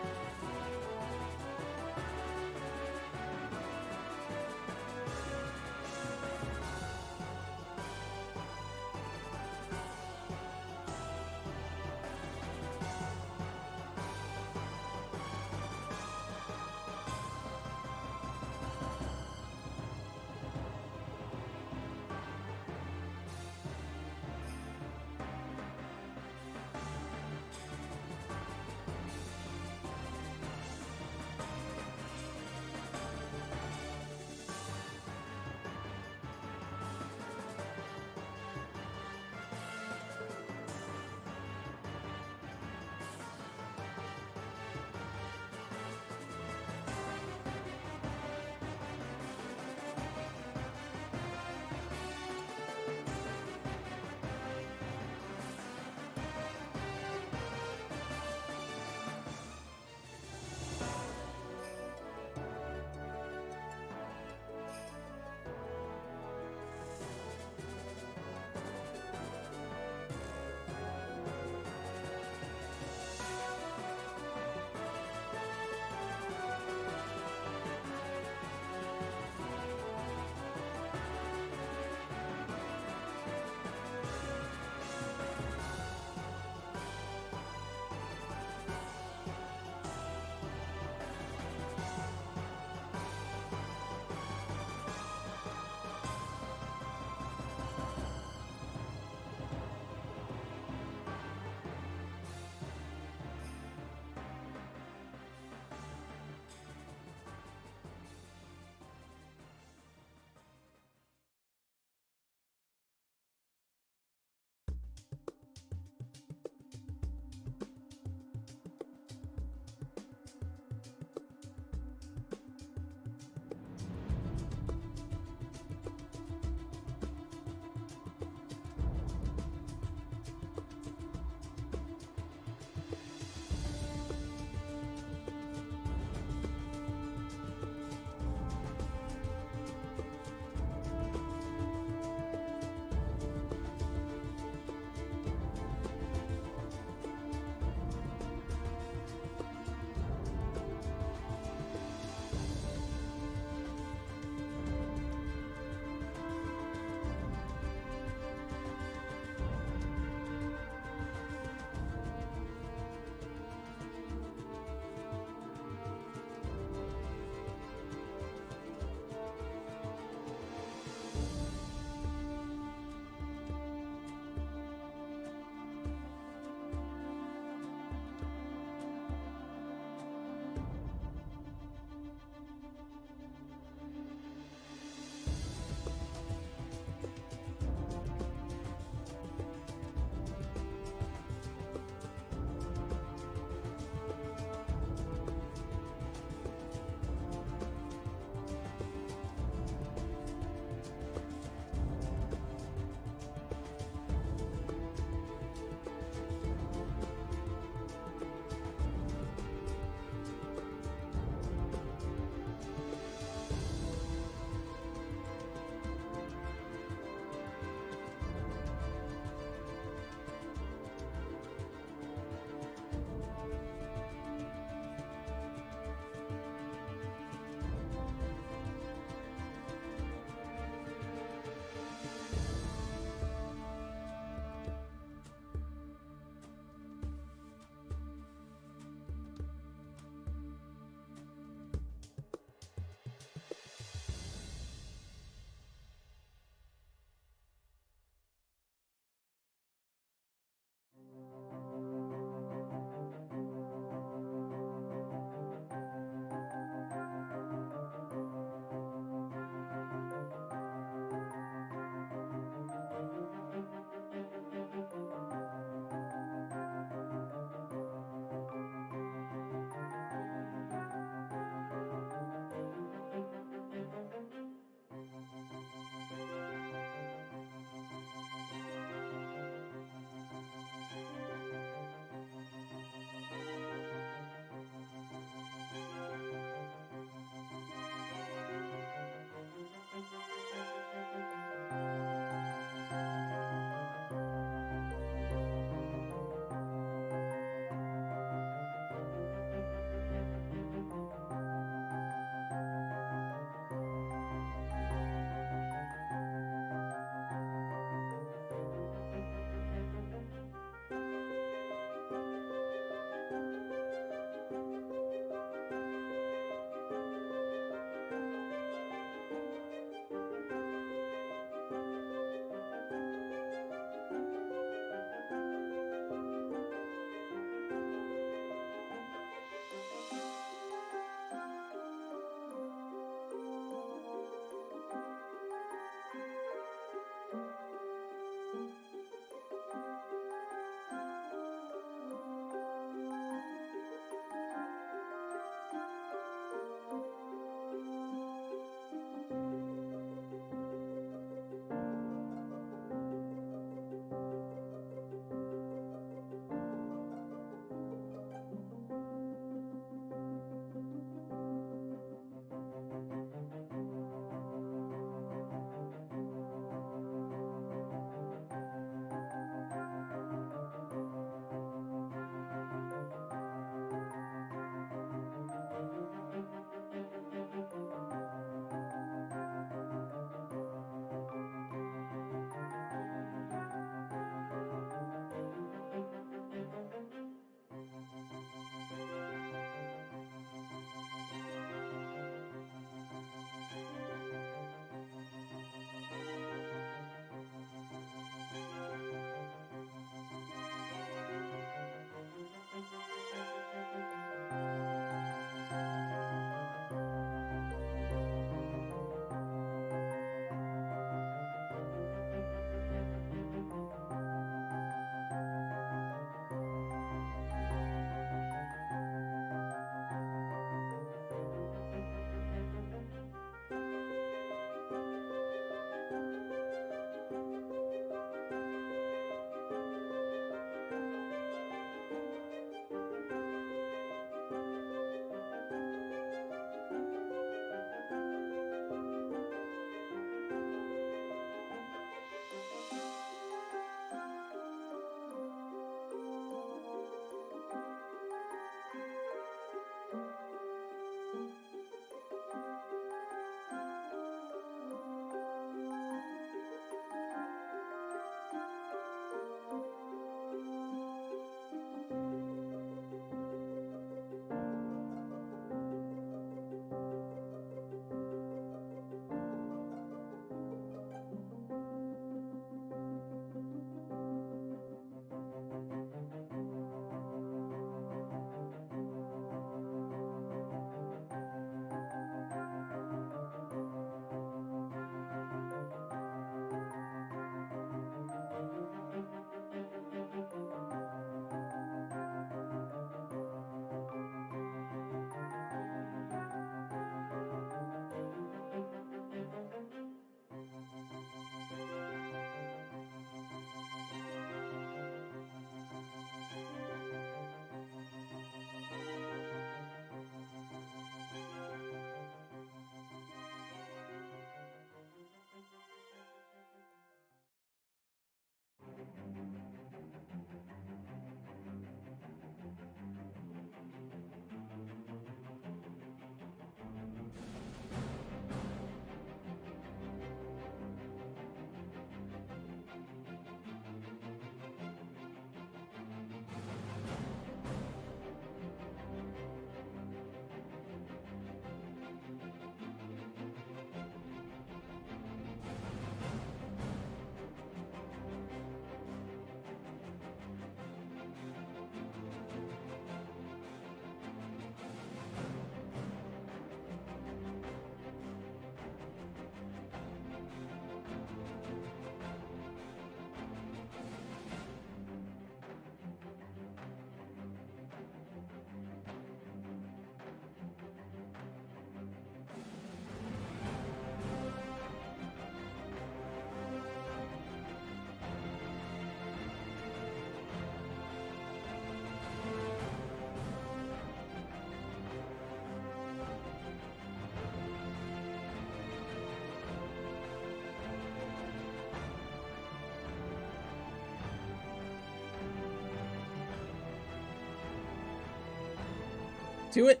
to it.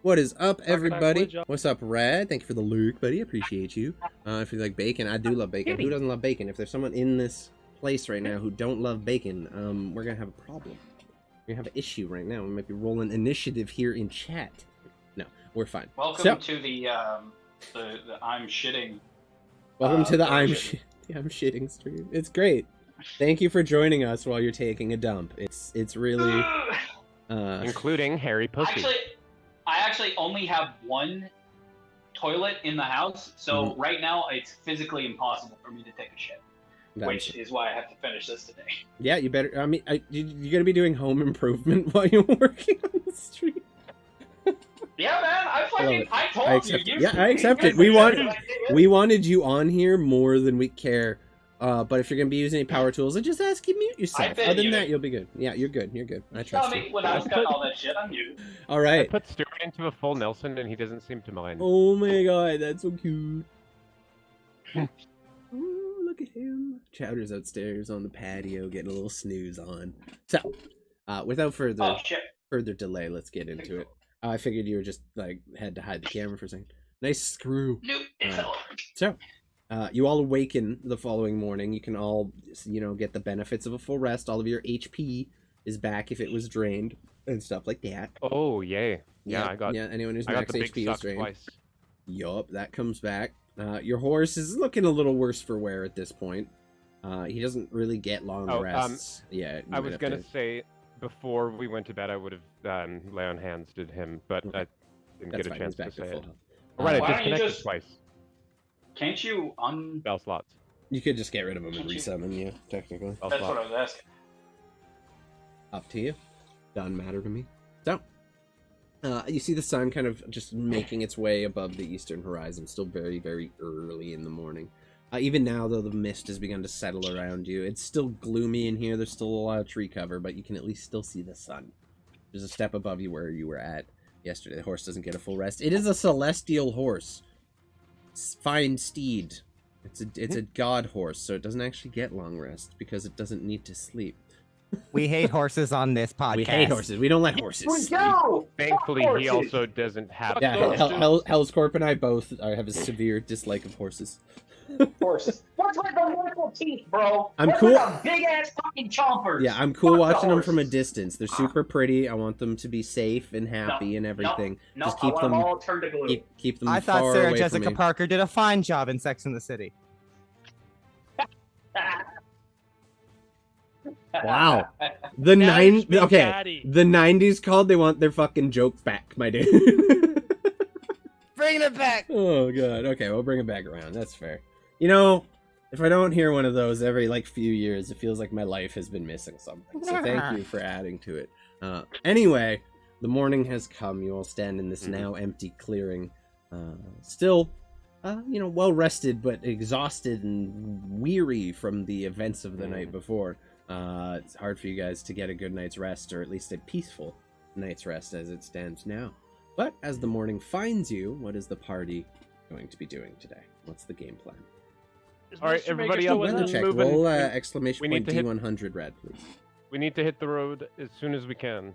What is up, Back everybody? job. What's up, Rad? Thank you for the lurk, buddy. Appreciate you. If you like bacon, I do love bacon. Who doesn't love bacon? If there's someone in this place right now who don't love bacon, we're gonna have a problem. We're gonna have an issue right now. We might be rolling initiative here in chat. No, we're fine. Welcome to the I'm shitting. Welcome to the I'm version. shitting stream. It's great. Thank you for joining us while you're taking a dump. It's really Including Harry Pussy. I actually only have one toilet in the house, so right now it's physically impossible for me to take a shit. Which is why I have to finish this today. Yeah, you better. I mean, you're gonna be doing home improvement while you're working on the stream. Yeah, man. I told you. I accept it. We wanted you on here more than we care. But if you're gonna be using any power tools, I just ask you mute yourself. Other than that, you'll be good. Yeah, you're good. You're good. I trust you. When I was cutting all that shit, I'm muted. All right. I put Stuart into a full Nelson, and he doesn't seem to mind. Oh my god, that's so cute. Oh, look at him. Chowder's upstairs on the patio, getting a little snooze on. So, without further delay, let's get into it. I figured you were just like had to hide the camera for a second. Nice screw. Nope. You all awaken the following morning. You can all, get the benefits of a full rest. All of your HP is back if it was drained and stuff like that. Oh, yay. Yeah, anyone who's I got max the big HP is suck drained. twice. Yup, that comes back. Your horse is looking a little worse for wear at this point. He doesn't really get long rests. I was going to say, before we went to bed, I would have lay on hands did him, but I didn't get a chance to say it. Right, I disconnected twice. Can't you Bell slots. You could just get rid of them and resummon you, technically. That's what I was asking. Up to you. Doesn't matter to me. So, you see the sun kind of just making its way above the eastern horizon. Still very, very early in the morning. Even now, though, the mist has begun to settle around you. It's still gloomy in here. There's still a lot of tree cover, but you can at least still see the sun. There's a step above you where you were at yesterday. The horse doesn't get a full rest. It is a celestial horse. Fine steed. It's a god horse, so it doesn't actually get long rest because it doesn't need to sleep. We hate horses on this podcast. We hate horses. We don't let horses sleep. Thankfully, he also doesn't have. Yeah, Hell's Corp and I both have a severe dislike of horses. Horses. What's with the little teeth, bro? I'm What's cool. with the big ass fucking chompers? Yeah, I'm cool Fuck watching the them from a horses. distance. They're super pretty. I want them to be safe and happy and everything. No, Just I keep want them all turned to glue. keep them I thought far Sarah away Jessica from me. Parker did a fine job in Sex and the City. Wow. The Daddy's big okay. daddy. The 90s called. They want their fucking joke back, my dude. Bringing it back. Oh god. Okay, we'll bring it back around. That's fair. If I don't hear one of those every few years, it feels like my life has been missing something. So thank you for adding to it. Anyway, the morning has come. You all stand in this now empty clearing. Still, well rested, but exhausted and weary from the events of the night before. It's hard for you guys to get a good night's rest, or at least a peaceful night's rest as it stands now. But as the morning finds you, what is the party going to be doing today? What's the game plan? All right, Mr. everybody Maker up. still with Weather us? check. moving. Roll We exclamation need point to hit- D100 red, please. We need to hit the road as soon as we can.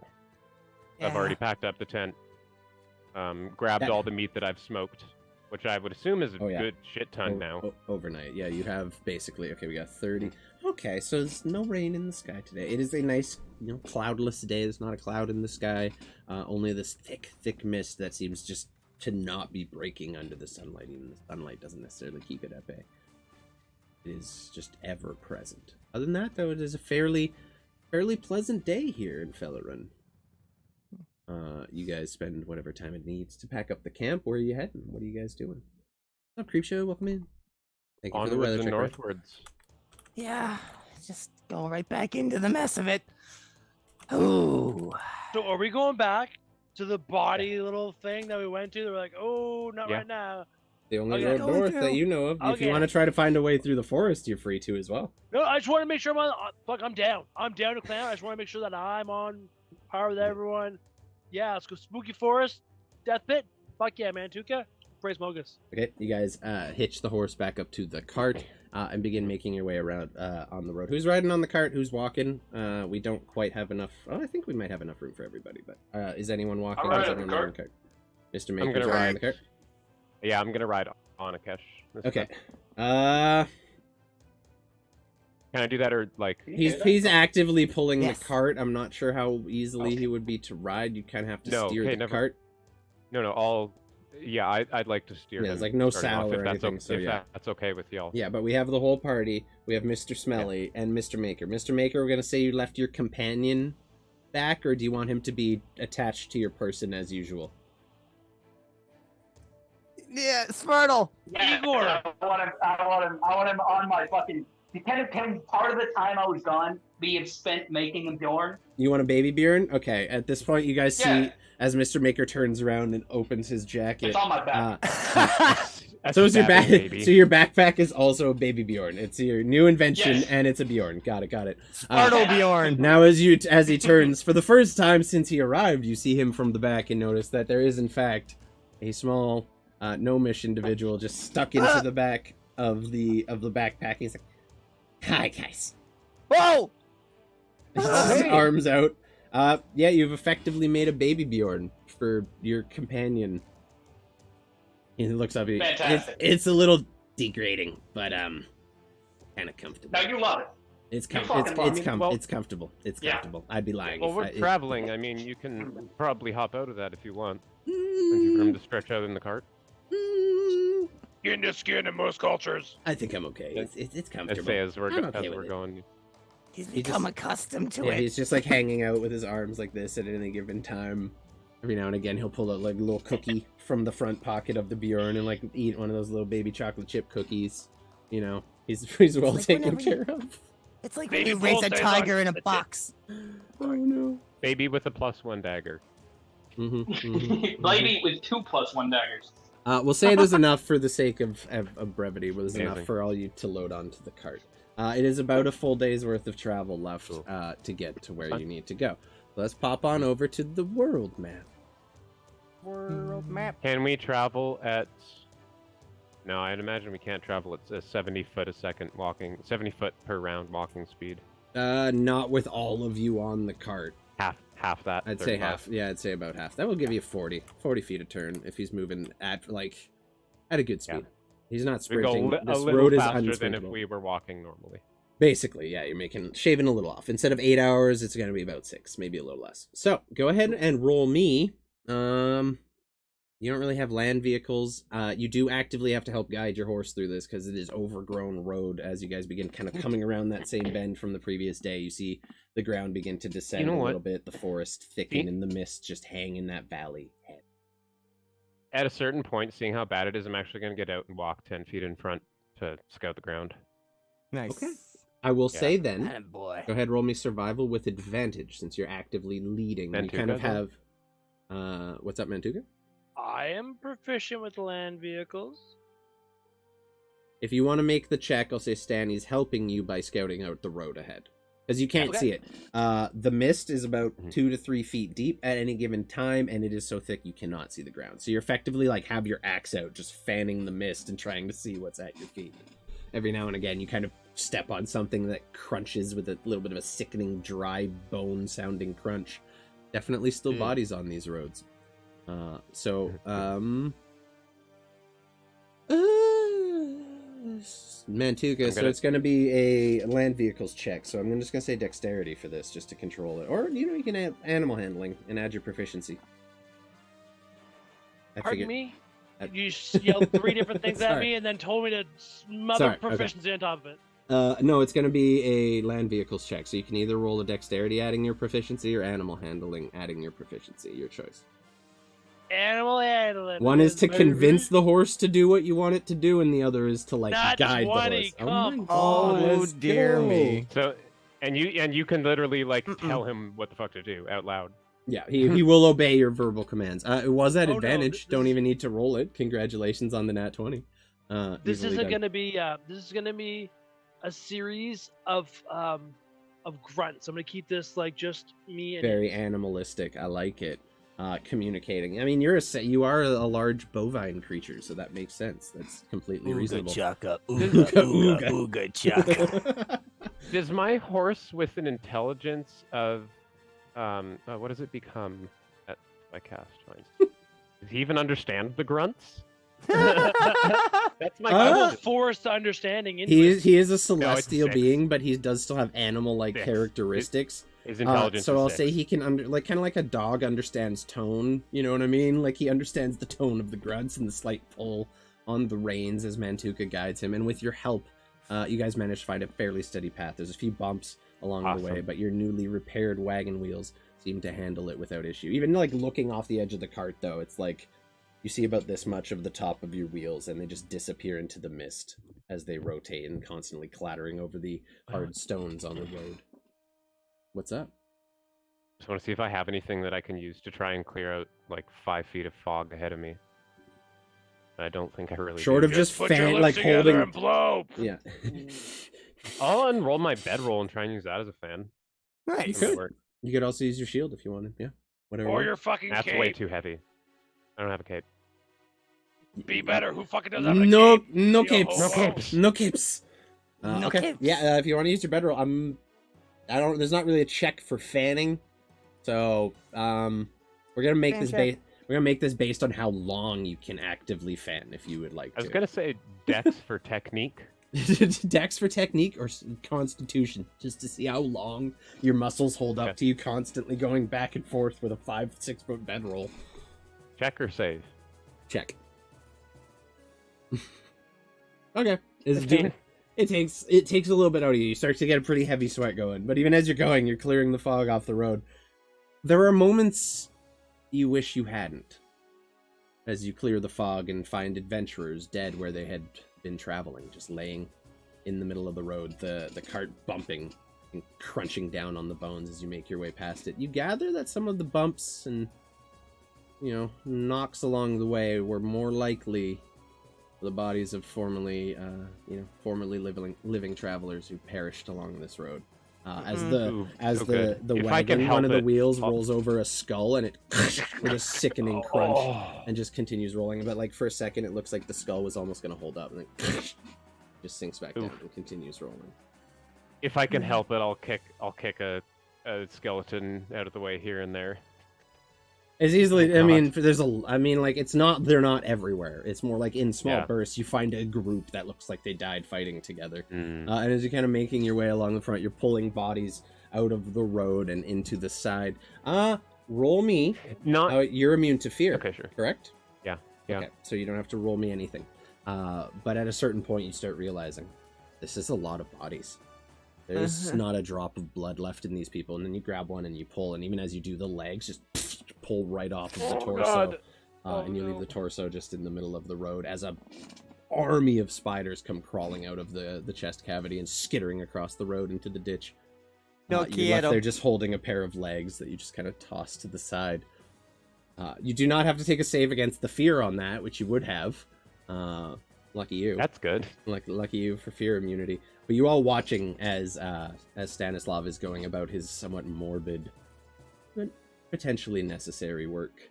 I've already packed up the tent. Grabbed all the meat that I've smoked, which I would assume is a good shit ton now. Overnight, yeah, you have basically, we got 30. Okay, so there's no rain in the sky today. It is a nice, cloudless day. There's not a cloud in the sky. Only this thick mist that seems just to not be breaking under the sunlight. Even the sunlight doesn't necessarily keep it at bay. It is just ever present. Other than that, though, it is a fairly pleasant day here in Fellerun. You guys spend whatever time it needs to pack up the camp. Where are you heading? What are you guys doing? What's up, Creepshow? Welcome in. Thank you for the weather Onwards and check. Red. northwards. Yeah, just going right back into the mess of it. Ooh. So are we going back to the body little thing that we went to? They were like, oh, not Yeah. right now. The only Okay. road Going north that through. you know of. If Okay. you want to try to find a way through the forest, you're free to as well. No, I just want to make sure I'm on. Fuck, I'm down. I'm down to clown. I just want to make sure that I'm on par with everyone. Yeah, let's go spooky forest, death pit. Fuck yeah, Mantuka. Praise Mogus. Okay, you guys hitch the horse back up to the cart and begin making your way around on the road. Who's riding on the cart? Who's walking? We don't quite have enough. Oh, I think we might have enough room for everybody. But is anyone walking? I'll ride Is on the anyone cart. riding Mr. Maker's I'm gonna riding ride. the cart. Yeah, I'm gonna ride on Akesh. Okay. Can I do that or like? He's actively pulling Yes. the cart. I'm not sure how easily he would be to ride. You kind of have to steer the cart. No. Yeah, I'd like to steer. Yeah, him it's like no starting off, saddle or if that's anything, o- so if yeah. that's okay with y'all. Yeah, but we have the whole party. We have Mr. Smelly and Mr. Maker. Mr. Maker, we're gonna say you left your companion back, or do you want him to be attached to your person as usual? Yeah, Smirtle. Yeah, Igor. I want him on my fucking. Can part of the time I was gone be spent making him Bjorn? You want a baby Bjorn? Okay, at this point, you guys Yeah. see as Mr. Maker turns around and opens his jacket. It's on my back. That's So is your stabbing, back? baby. So your backpack is also a baby Bjorn. It's your new invention, Yes. and it's a Bjorn. Got it. Smirtle Bjorn. Now, as he turns for the first time since he arrived, you see him from the back and notice that there is in fact a small gnomish individual just stuck into the back of the backpack. He's like, "Hi guys." Whoa! His Hey. arms out. Yeah, you've effectively made a baby Bjorn for your companion. He looks up at you. Fantastic. It's a little degrading, but kind of comfortable. Now you love it. It's You comfortable. fucking love it. Well- It's comfortable. It's Yeah. comfortable. I'd be lying. Well, if we're I- traveling. I mean, you can probably hop out of that if you want. And you have room to stretch out in the cart. Skin to skin in most cultures. I think I'm okay. It's As comfortable. say as we're I'm okay as with we're it. going. He's He become just- accustomed to Yeah, it. he's just like hanging out with his arms like this at any given time. Every now and again, he'll pull out like a little cookie from the front pocket of the Bjorn and like eat one of those little baby chocolate chip cookies. You know, he's well like taken whenever care of. It's like Baby when you raise bull a stays tiger on- in a that's it. box. Oh no. Baby with a +1 dagger. Lady with 2+1 daggers. We'll say there's enough for the sake of brevity. There's enough Amazing. for all you to load onto the cart. It is about a full day's worth of travel left Cool. to get to where Fine. you need to go. Let's pop on over to the world map. World map. Can we travel at? No, I'd imagine we can't travel at 70 foot a second walking, 70 foot per round walking speed. Not with all of you on the cart. Half that. I'd say 35. half. Yeah, I'd say about half. That will give you 40 feet a turn if he's moving at a good speed. Yeah. He's not We go sprinting. a This little road is faster than if unsprintable. we were walking normally. Basically, yeah, you're shaving a little off. Instead of 8 hours, it's going to be about 6, maybe a little less. So go ahead and roll me. You don't really have land vehicles. You do actively have to help guide your horse through this because it is overgrown road. As you guys begin kind of coming around that same bend from the previous day, you see the ground begin to descend know a what? little bit. The forest thicken and the mist just hang in that valley. At a certain point, seeing how bad it is, I'm actually going to get out and walk 10 feet in front to scout the ground. Nice. Okay. I will Yeah. say then, Attaboy. go ahead, roll me survival with advantage since you're actively leading. You kind of Mantuka, have. What's up, Mantuka? I am proficient with land vehicles. If you want to make the check, I'll say Stanny's helping you by scouting out the road ahead. Because you can't Okay. see it. The mist is about Mhm. 2 to 3 feet deep at any given time, and it is so thick you cannot see the ground. So you're effectively have your axe out, just fanning the mist and trying to see what's at your feet. Every now and again, you kind of step on something that crunches with a little bit of a sickening, dry, bone-sounding crunch. Definitely still bodies on these roads. Mantuka, so it's going to be a land vehicles check. So I'm just going to say dexterity for this, just to control it. Or, you can add animal handling and add your proficiency. Pardon me? I- You just yelled 3 different things at Sorry. me and then told me to smother Sorry, okay. proficiency on top of it. No, it's going to be a land vehicles check. So you can either roll a dexterity adding your proficiency or animal handling adding your proficiency. Your choice. Animal handling. One is to baby. convince the horse to do what you want it to do, and the other is to Not guide the 20, horse. come my on. God, Oh, let's dear go. me. So, and you can literally tell him what the fuck to do out loud. Yeah, he will obey your verbal commands. It was at Oh, no, advantage. this Don't is- even need to roll it. Congratulations on the nat 20. This Easily isn't done. gonna be. This is gonna be a series of grunts. I'm gonna keep this just me and Very animalistic. I like it. communicating. I mean, you are a large bovine creature, so that makes sense. That's completely reasonable. Chaka, ooga chaka. Does my horse with an intelligence of what does it become at I cast finds? Does he even understand the grunts? That's my question. Forced understanding. He is a celestial being, but he does still have animal-like characteristics. His intelligence. So I'll is say he can kind of like a dog understands tone. You know what I mean? Like he understands the tone of the grunts and the slight pull on the reins as Mantuka guides him. And with your help, you guys manage to find a fairly steady path. There's a few bumps along the way, but your newly repaired wagon wheels seem to handle it without issue. Even like looking off the edge of the cart, though, it's like you see about this much of the top of your wheels, and they just disappear into the mist as they rotate and constantly clattering over the hard stones on the road. What's up? Just want to see if I have anything that I can use to try and clear out like 5 feet of fog ahead of me. I don't think I really Short do. of just fan, like holding. And blow. Yeah. I'll unroll my bedroll and try and use that as a fan. Nice. You could also use your shield if you wanted. Yeah. Whatever. Or your fucking That's cape. way too heavy. I don't have a cape. Be better. Who fucking does have a No, cape? no Yo, capes. ho, No ho. capes. No capes. No Okay. capes. Yeah. If you want to use your bedroll, there's not really a check for fanning, so we're gonna make this check. We're gonna make this based on how long you can actively fan, if you would like to. I was gonna say dex for technique. Dex for technique or constitution, just to see how long your muscles hold up to you constantly going back and forth with a 5-6 foot bedroll. Check or save? Check. Okay. 15. It takes a little bit out of you. You start to get a pretty heavy sweat going, but even as you're going, you're clearing the fog off the road. There are moments you wish you hadn't, as you clear the fog and find adventurers dead where they had been traveling, just laying in the middle of the road, the cart bumping and crunching down on the bones as you make your way past it. You gather that some of the bumps and, knocks along the way were more likely the bodies of formerly living travelers who perished along this road. As the wagon, one of the wheels rolls over a skull, and it with a sickening crunch, and just continues rolling. But like for a second, it looks like the skull was almost going to hold up, and then just sinks back down and continues rolling. If I can help it, I'll kick a skeleton out of the way here and there. It's easily. It's not. They're not everywhere. It's more like in small bursts. You find a group that looks like they died fighting together, and as you're kind of making your way along the front, you're pulling bodies out of the road and into the side. Roll me. You're immune to fear. Okay, sure. Correct. Yeah. Okay, so you don't have to roll me anything. But at a certain point, you start realizing this is a lot of bodies. There's not a drop of blood left in these people, and then you grab one and you pull, and even as you do, the legs just pull right off of the torso, and you leave the torso just in the middle of the road as a army of spiders come crawling out of the chest cavity and skittering across the road into the ditch. You're left there just holding a pair of legs that you just kind of toss to the side. You do not have to take a save against the fear on that, which you would have. Lucky you. That's good. Lucky you for fear immunity. But you all watching as Stanislav is going about his somewhat morbid, but potentially necessary work.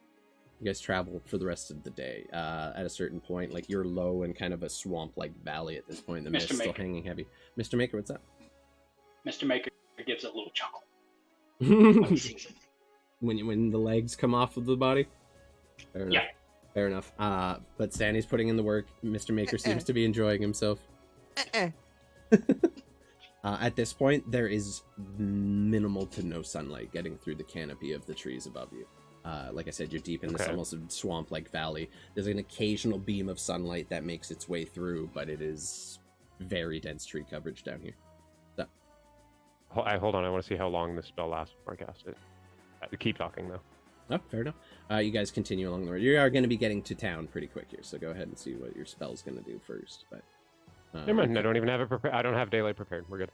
You guys travel for the rest of the day. At a certain point, like you're low in kind of a swamp-like valley at this point. The mist still hanging heavy. Mr. Maker, what's up? Mr. Maker gives a little chuckle. when the legs come off of the body? Fair enough. Yeah. Fair enough. But Stanny's putting in the work. Mr. Maker seems to be enjoying himself. At this point, there is minimal to no sunlight getting through the canopy of the trees above you. Like I said, you're deep in this almost swamp-like valley. There's an occasional beam of sunlight that makes its way through, but it is very dense tree coverage down here. So. Hold on, I want to see how long this spell lasts before I cast it. Keep talking, though. Oh, fair enough. You guys continue along the road. You are going to be getting to town pretty quick here, so go ahead and see what your spell's going to do first. But never mind, I don't even have it prepared. I don't have daylight prepared. We're good.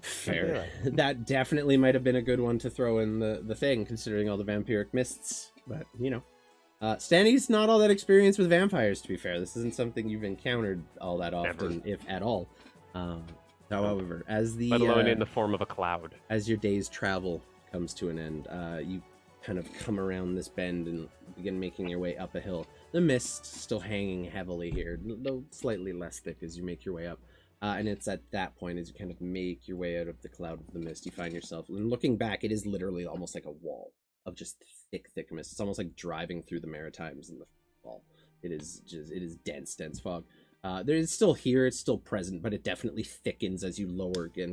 Fair. That definitely might have been a good one to throw in the thing, considering all the vampiric mists. But, Stanny's not all that experienced with vampires, to be fair. This isn't something you've encountered all that often, if at all. However, as the... Let alone in the form of a cloud. As your day's travel comes to an end, you kind of come around this bend and begin making your way up a hill. The mist still hanging heavily here, though slightly less thick as you make your way up. And it's at that point, as you kind of make your way out of the cloud of the mist, you find yourself, and looking back, it is literally almost like a wall of just thick mist. It's almost like driving through the Maritimes in the fall. It is dense fog. There is still here, it's still present, but it definitely thickens as you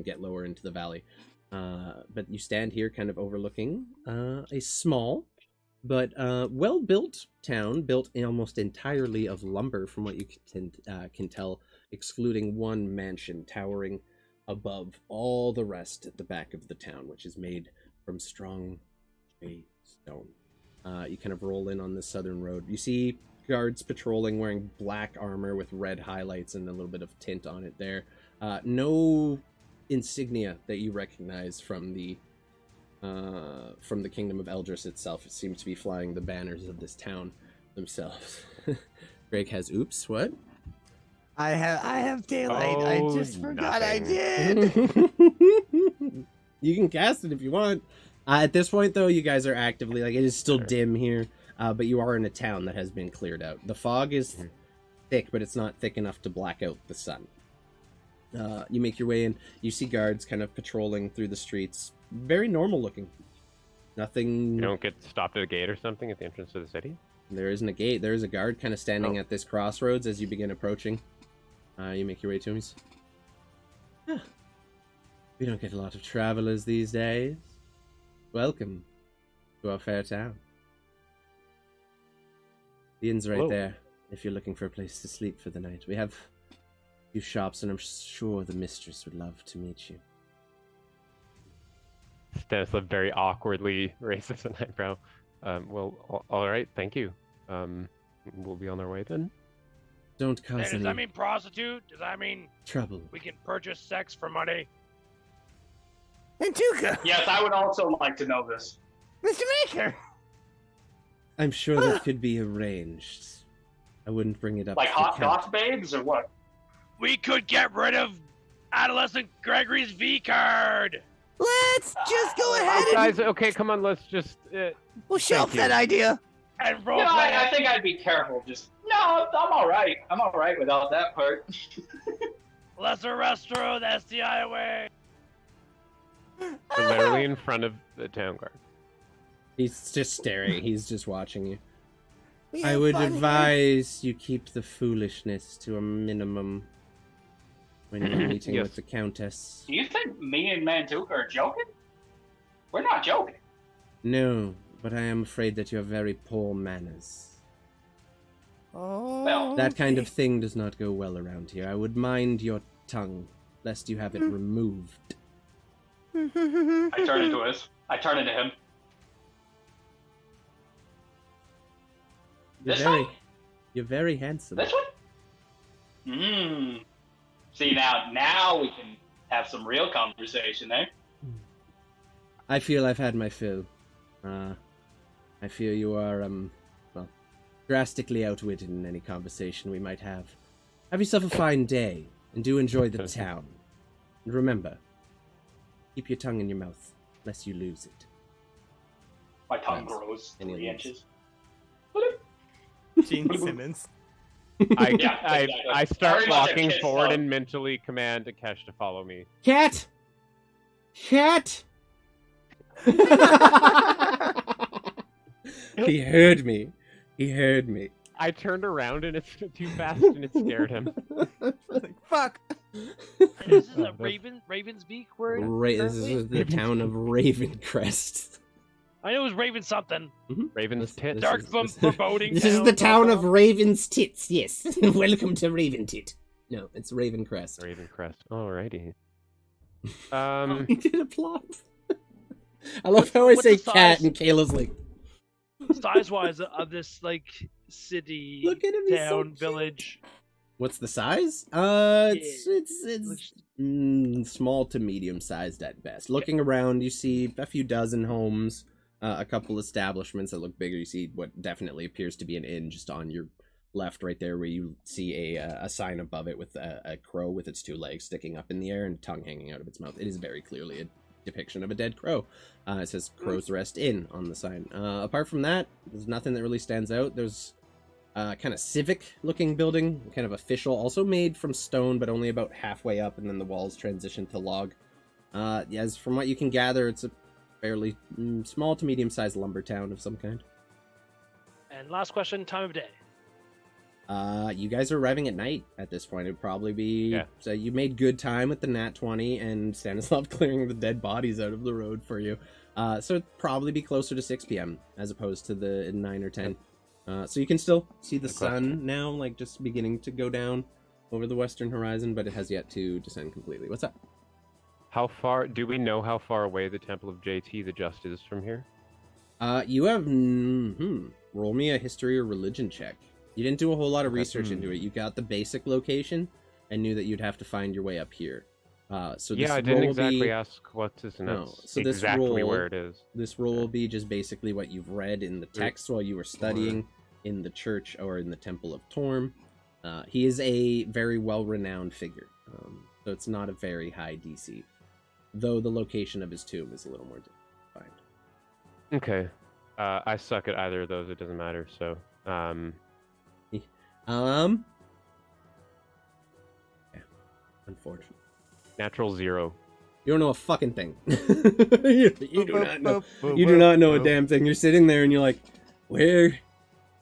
get lower into the valley. But you stand here kind of overlooking a small but well-built town, built almost entirely of lumber from what you can tell, excluding one mansion towering above all the rest at the back of the town, which is made from strong gray stone. You kind of roll in on this southern road. You see guards patrolling wearing black armor with red highlights and a little bit of tint on it there. No insignia that you recognize from the Kingdom of Eldris itself. It seems to be flying the banners of this town themselves. Greg has oops, what? I have daylight. Oh, I just forgot I nothing. did. You can cast it if you want. At this point, though, you guys are actively, like, it is still dim here, but you are in a town that has been cleared out. The fog is thick, but it's not thick enough to black out the sun. You make your way in. You see guards kind of patrolling through the streets. Very normal looking. Nothing... You don't get stopped at a gate or something at the entrance to the city? There isn't a gate. There is a guard kind of standing at this crossroads as you begin approaching. You make your way to him. We don't get a lot of travelers these days. Welcome to our fair town. The inn's right there, if you're looking for a place to sleep for the night. We have a few shops, and I'm sure the mistress would love to meet you. Stanislav very awkwardly raises an eyebrow. Well, all right, thank you. We'll be on our way then. Don't cause Does any that mean prostitute? Does that mean trouble. we can purchase sex for money? Mantuka, Yes, I would also like to know this. Mr. Maker. I'm sure that could be arranged. I wouldn't bring it up. Like to hot count. goth babes or what? We could get rid of adolescent Gregory's V card. Let's just go ahead and Guys, okay, come on, let's just... we'll shelf you. that idea. And You role know, play I it. think I'd be careful. Just no, I'm all right. I'm all right without that part. Lesser restaurant, STI away. We're literally in front of the town guard. He's just staring. He's just watching you. We I have would fun here. advise you keep the foolishness to a minimum when you're meeting Yes. with the Countess. Do you think me and Mantuka are joking? We're not joking. No, but I am afraid that you have very poor manners. Oh, Well, That kind of thing does not go well around here. I would mind your tongue, lest you have it removed. I turn into him. This one? You're very handsome. This one? See, now we can have some real conversation there. I feel I've had my fill. I feel you are, well, drastically outwitted in any conversation we might have. Have yourself a fine day, and do enjoy the town. And remember, keep your tongue in your mouth, lest you lose it. My tongue Nice. grows Any 3 of these? inches. Gene Simmons. I exactly. I start Very much a walking kid forward stuff. and mentally command Akesh to follow me. Cat! Cat! He heard me. He heard me. I turned around and it's too fast and it scared him. Like, fuck. This is a Raven's Beak word. This is the town of Ravencrest. I know it was Raven something. Raven's tits. This Dark is- foreboding. This is the town of Raven's Tits, yes. Welcome to Raventit. No, it's Ravencrest. Ravencrest. Alrighty. He did a plot. I love how I What's say the cat size? and Kayla's like, Size-wise of this like city, look at him, he's so town, cute. village. What's the size? It's small to medium sized at best. Looking around, you see a few dozen homes, a couple establishments that look bigger. You see what definitely appears to be an inn just on your left, right there, where you see a sign above it with a crow with its 2 legs sticking up in the air and tongue hanging out of its mouth. It is very clearly depiction of a dead crow. It says Crow's Rest Inn on the sign. Apart from that, there's nothing that really stands out. There's kind of civic looking building, kind of official, also made from stone, but only about halfway up, and then the walls transition to log. As from what you can gather, it's a fairly small to medium sized lumber town of some kind. And last question, time of day. You guys are arriving at night at this point. It'd probably be so you made good time with the nat 20 and Stanislav clearing the dead bodies out of the road for you. So it'd probably be closer to 6 p.m. as opposed to the 9 or 10. So you can still see the sun now, like just beginning to go down over the western horizon, but it has yet to descend completely. What's up? How far do we know how far away the Temple of JT the Just is from here? You have roll me a history or religion check. You didn't do a whole lot of research into it. You got the basic location and knew that you'd have to find your way up here. So yeah, I didn't exactly ask what is exactly where it is. This roll will be just basically what you've read in the text while you were studying in the church or in the Temple of Torm. He is a very well-renowned figure, so it's not a very high DC, though the location of his tomb is a little more defined. Okay. I suck at either of those. It doesn't matter, so... Yeah, unfortunate. Natural 0. You don't know a fucking thing. you do not know. You do not know a damn thing. You're sitting there and you're like, where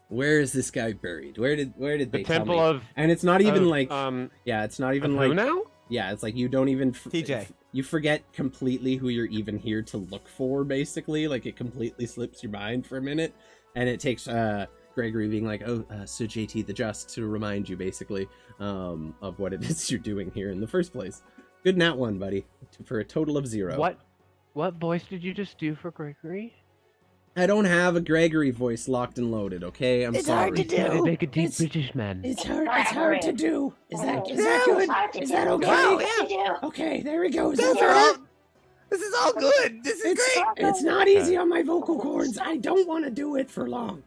is this guy buried? Where did they tell me? Temple of... And it's not even like... yeah, it's not even like... Who now? Yeah, it's like you don't even... TJ. You forget completely who you're even here to look for, basically. Like, it completely slips your mind for a minute. And it takes Gregory being like, so JT the Just, to remind you, basically, of what it is you're doing here in the first place. Good nat 1, buddy. For a total of 0. What voice did you just do for Gregory? I don't have a Gregory voice locked and loaded, okay? I'm sorry. Hard to do. Like a deep British man. It's hard to do. Is that good? Is that okay? Wow, Yeah. Okay, there we go. This is all good. This is great. It's not easy on my vocal cords. I don't want to do it for long.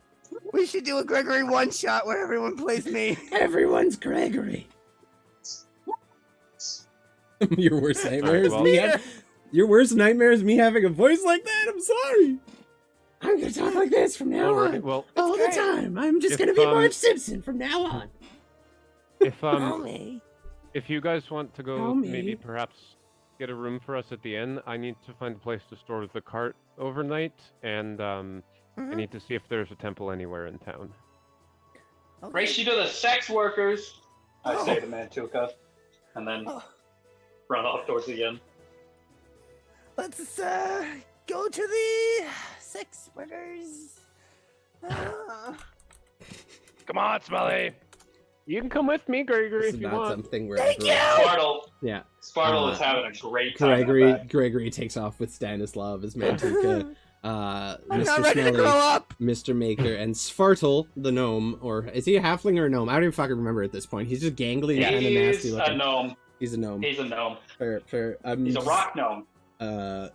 We should do a Gregory one-shot where everyone plays me. Everyone's Gregory. Your worst nightmare is Your worst nightmare is me having a voice like that? I'm sorry. I'm gonna talk like this from now on. Well, all the time. I'm just gonna be Marge Simpson from now on. If you guys want to go, maybe perhaps get a room for us at the inn. I need to find a place to store the cart overnight, and I need to see if there's a temple anywhere in town. Race you to the sex workers, I say to Mantuka, and then run off towards the inn. Let's go to the sex workers. Come on, Smelly. You can come with me, Gregory, This if is you not want. something where Thank you! Spartle is having a great time. Gregory takes off with Stanislav as Mantuka. I'm Mr. not ready Smelly, to grow up. Mr. Maker, and Svartle, the gnome, or is he a halfling or a gnome? I don't even fucking remember at this point. He's just gangly and kind of nasty looking. He's a gnome. He's a gnome. He's a gnome. Fair. He's a rock gnome.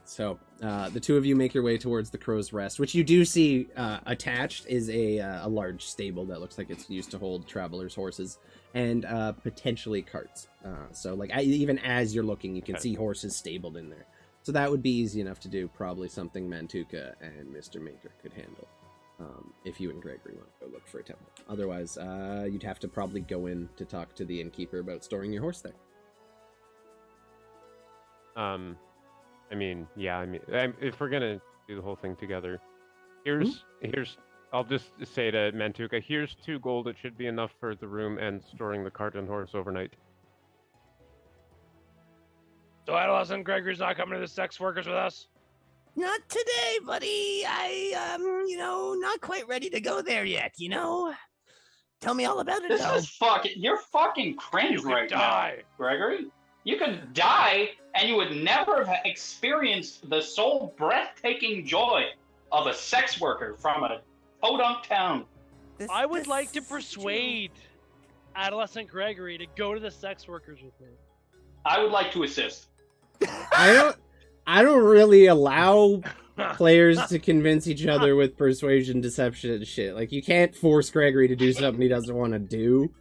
So the two of you make your way towards the Crow's Rest, which you do see attached is a large stable that looks like it's used to hold travelers' horses and potentially carts. So like even as you're looking, you can see horses stabled in there. So that would be easy enough to do. Probably something Mantuka and Mr. Maker could handle if you and Gregory want to go look for a temple. Otherwise, you'd have to probably go in to talk to the innkeeper about storing your horse there. If we're gonna do the whole thing together, here's I'll just say to Mantuka, here's 2 gold. It should be enough for the room and storing the cart and horse overnight. So Adolescent Gregory's not coming to the sex workers with us? Not today, buddy. I not quite ready to go there yet, Tell me all about it, This though. is you're fucking cringe right now, Gregory. You could die, and you would never have experienced the soul breathtaking joy of a sex worker from a podunk town. I would like to persuade Adolescent Gregory to go to the sex workers with me. I would like to assist. I don't really allow players to convince each other with persuasion, deception, and shit. Like, you can't force Gregory to do something he doesn't want to do.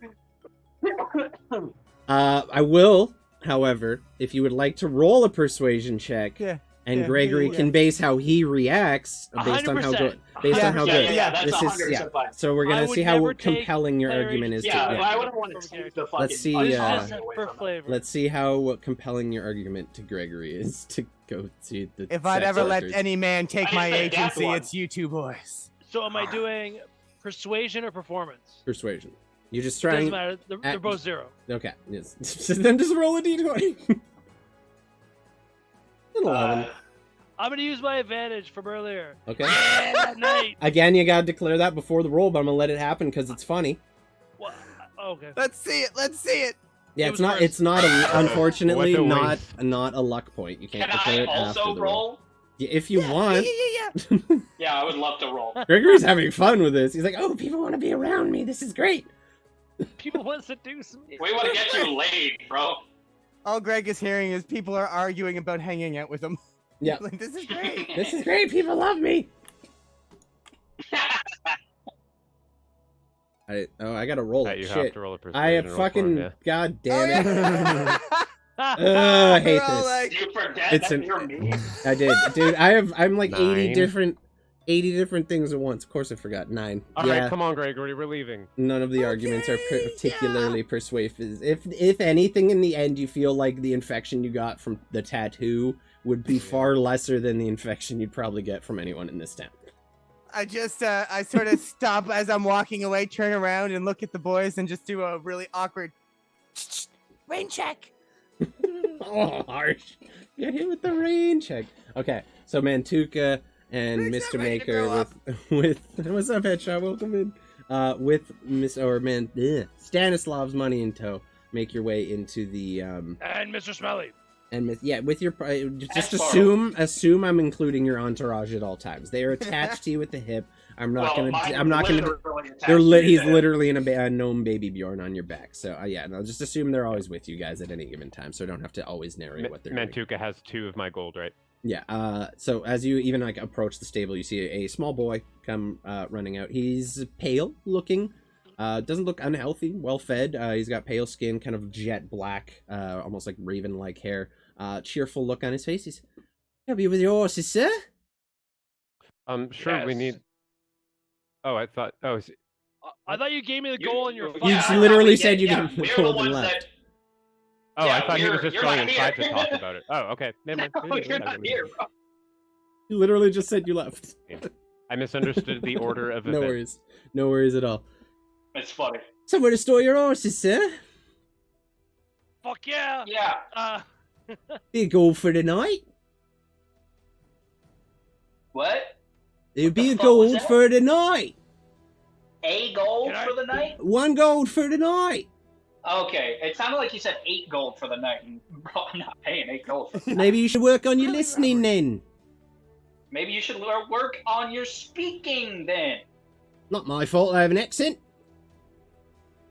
I will, however, if you would like to roll a persuasion check, And Gregory can base how he reacts based on how good. Based on how good. That's This 100% is fine. So we're gonna see how compelling your argument is. Yeah, to, I wouldn't want to take the fucking. Let's see. Let's see how compelling your argument to Gregory is to go to the. If I'd ever let any man take my said that agency, one. it's you two boys. So am I doing persuasion or performance? Persuasion. You're just Doesn't trying. matter. They're both 0. Okay. Yes. Then just roll a d20. An 11. I'm gonna use my advantage from earlier. Okay. That night. Again, you gotta declare that before the roll, but I'm gonna let it happen because it's funny. Well, okay. Let's see it. Let's see it. Yeah, It it's was not. worse. It's not. Unfortunately, What a not a luck point. You can't Can declare I it after also the roll? Yeah, if you want. Yeah. Yeah, I would love to roll. Gregory's having fun with this. He's like, "Oh, people want to be around me. This is great." People want to seduce me. We want to get you laid, bro. All Greg is hearing is people are arguing about hanging out with him. Yeah. Like, this is great. This is great. People love me. I gotta roll it. You Shit. have to roll a persuasion. I have roll fucking. for him, God Oh, damn it. yeah. I hate We're all this. like- You forget It's that an- you're me. I did, dude. I'm like 80 9. different things at once. Of course, I forgot 9. All yeah, right, come on, Gregory, we're leaving. none of the arguments are Okay, particularly persuasive. If anything, in the end, you feel like the infection you got from the tattoo would be far lesser than the infection you'd probably get from anyone in this town. I just, I sort of stop as I'm walking away, turn around and look at the boys and just do a really awkward rain check. Oh, harsh. Get hit with the rain check. Okay, so Mantuka and Rick's Mr. not ready to grow Maker with what's up, Headshot? Welcome in. With Stanislav's money in tow, make your way into the And Mr. Smelly. and with your just That's assume I'm including your entourage at all times. They are attached to you at the hip. I'm not gonna. He's literally in a gnome baby Bjorn on your back. So yeah, no, just assume they're always with you guys at any given time, so I don't have to always narrate what they're doing. Mantuka has 2 of my gold, right? Yeah. So as you even like approach the stable, you see a small boy come running out. He's pale looking. Doesn't look unhealthy. Well fed. He's got pale skin, kind of jet black, almost like raven-like hair. Cheerful look on his face. He's help you with your horses, sir. Sure. We Yes. need. Oh, I thought. Oh, I thought you gave me the goal and you're You fine. just literally said you yeah, can we're pull the the ones left. that. oh, Yeah, I thought he was just you're going not inside here. to talk about it. Oh, okay. Never mind. You're not here, bro. You literally just said you left. I misunderstood the order of No events. worries. No worries at all. It's funny. Somewhere to store your horses, sir. Fuck yeah. Yeah. Be gold for the night. What? It'd be a the fuck was gold that? for the night. A gold Can I- for the night? 1 gold for the night. Okay, it sounded like you said 8 gold for the night. And, bro, I'm not paying 8 gold for the night. Maybe you should work on your listening then. Maybe you should work on your speaking then. Not my fault I have an accent.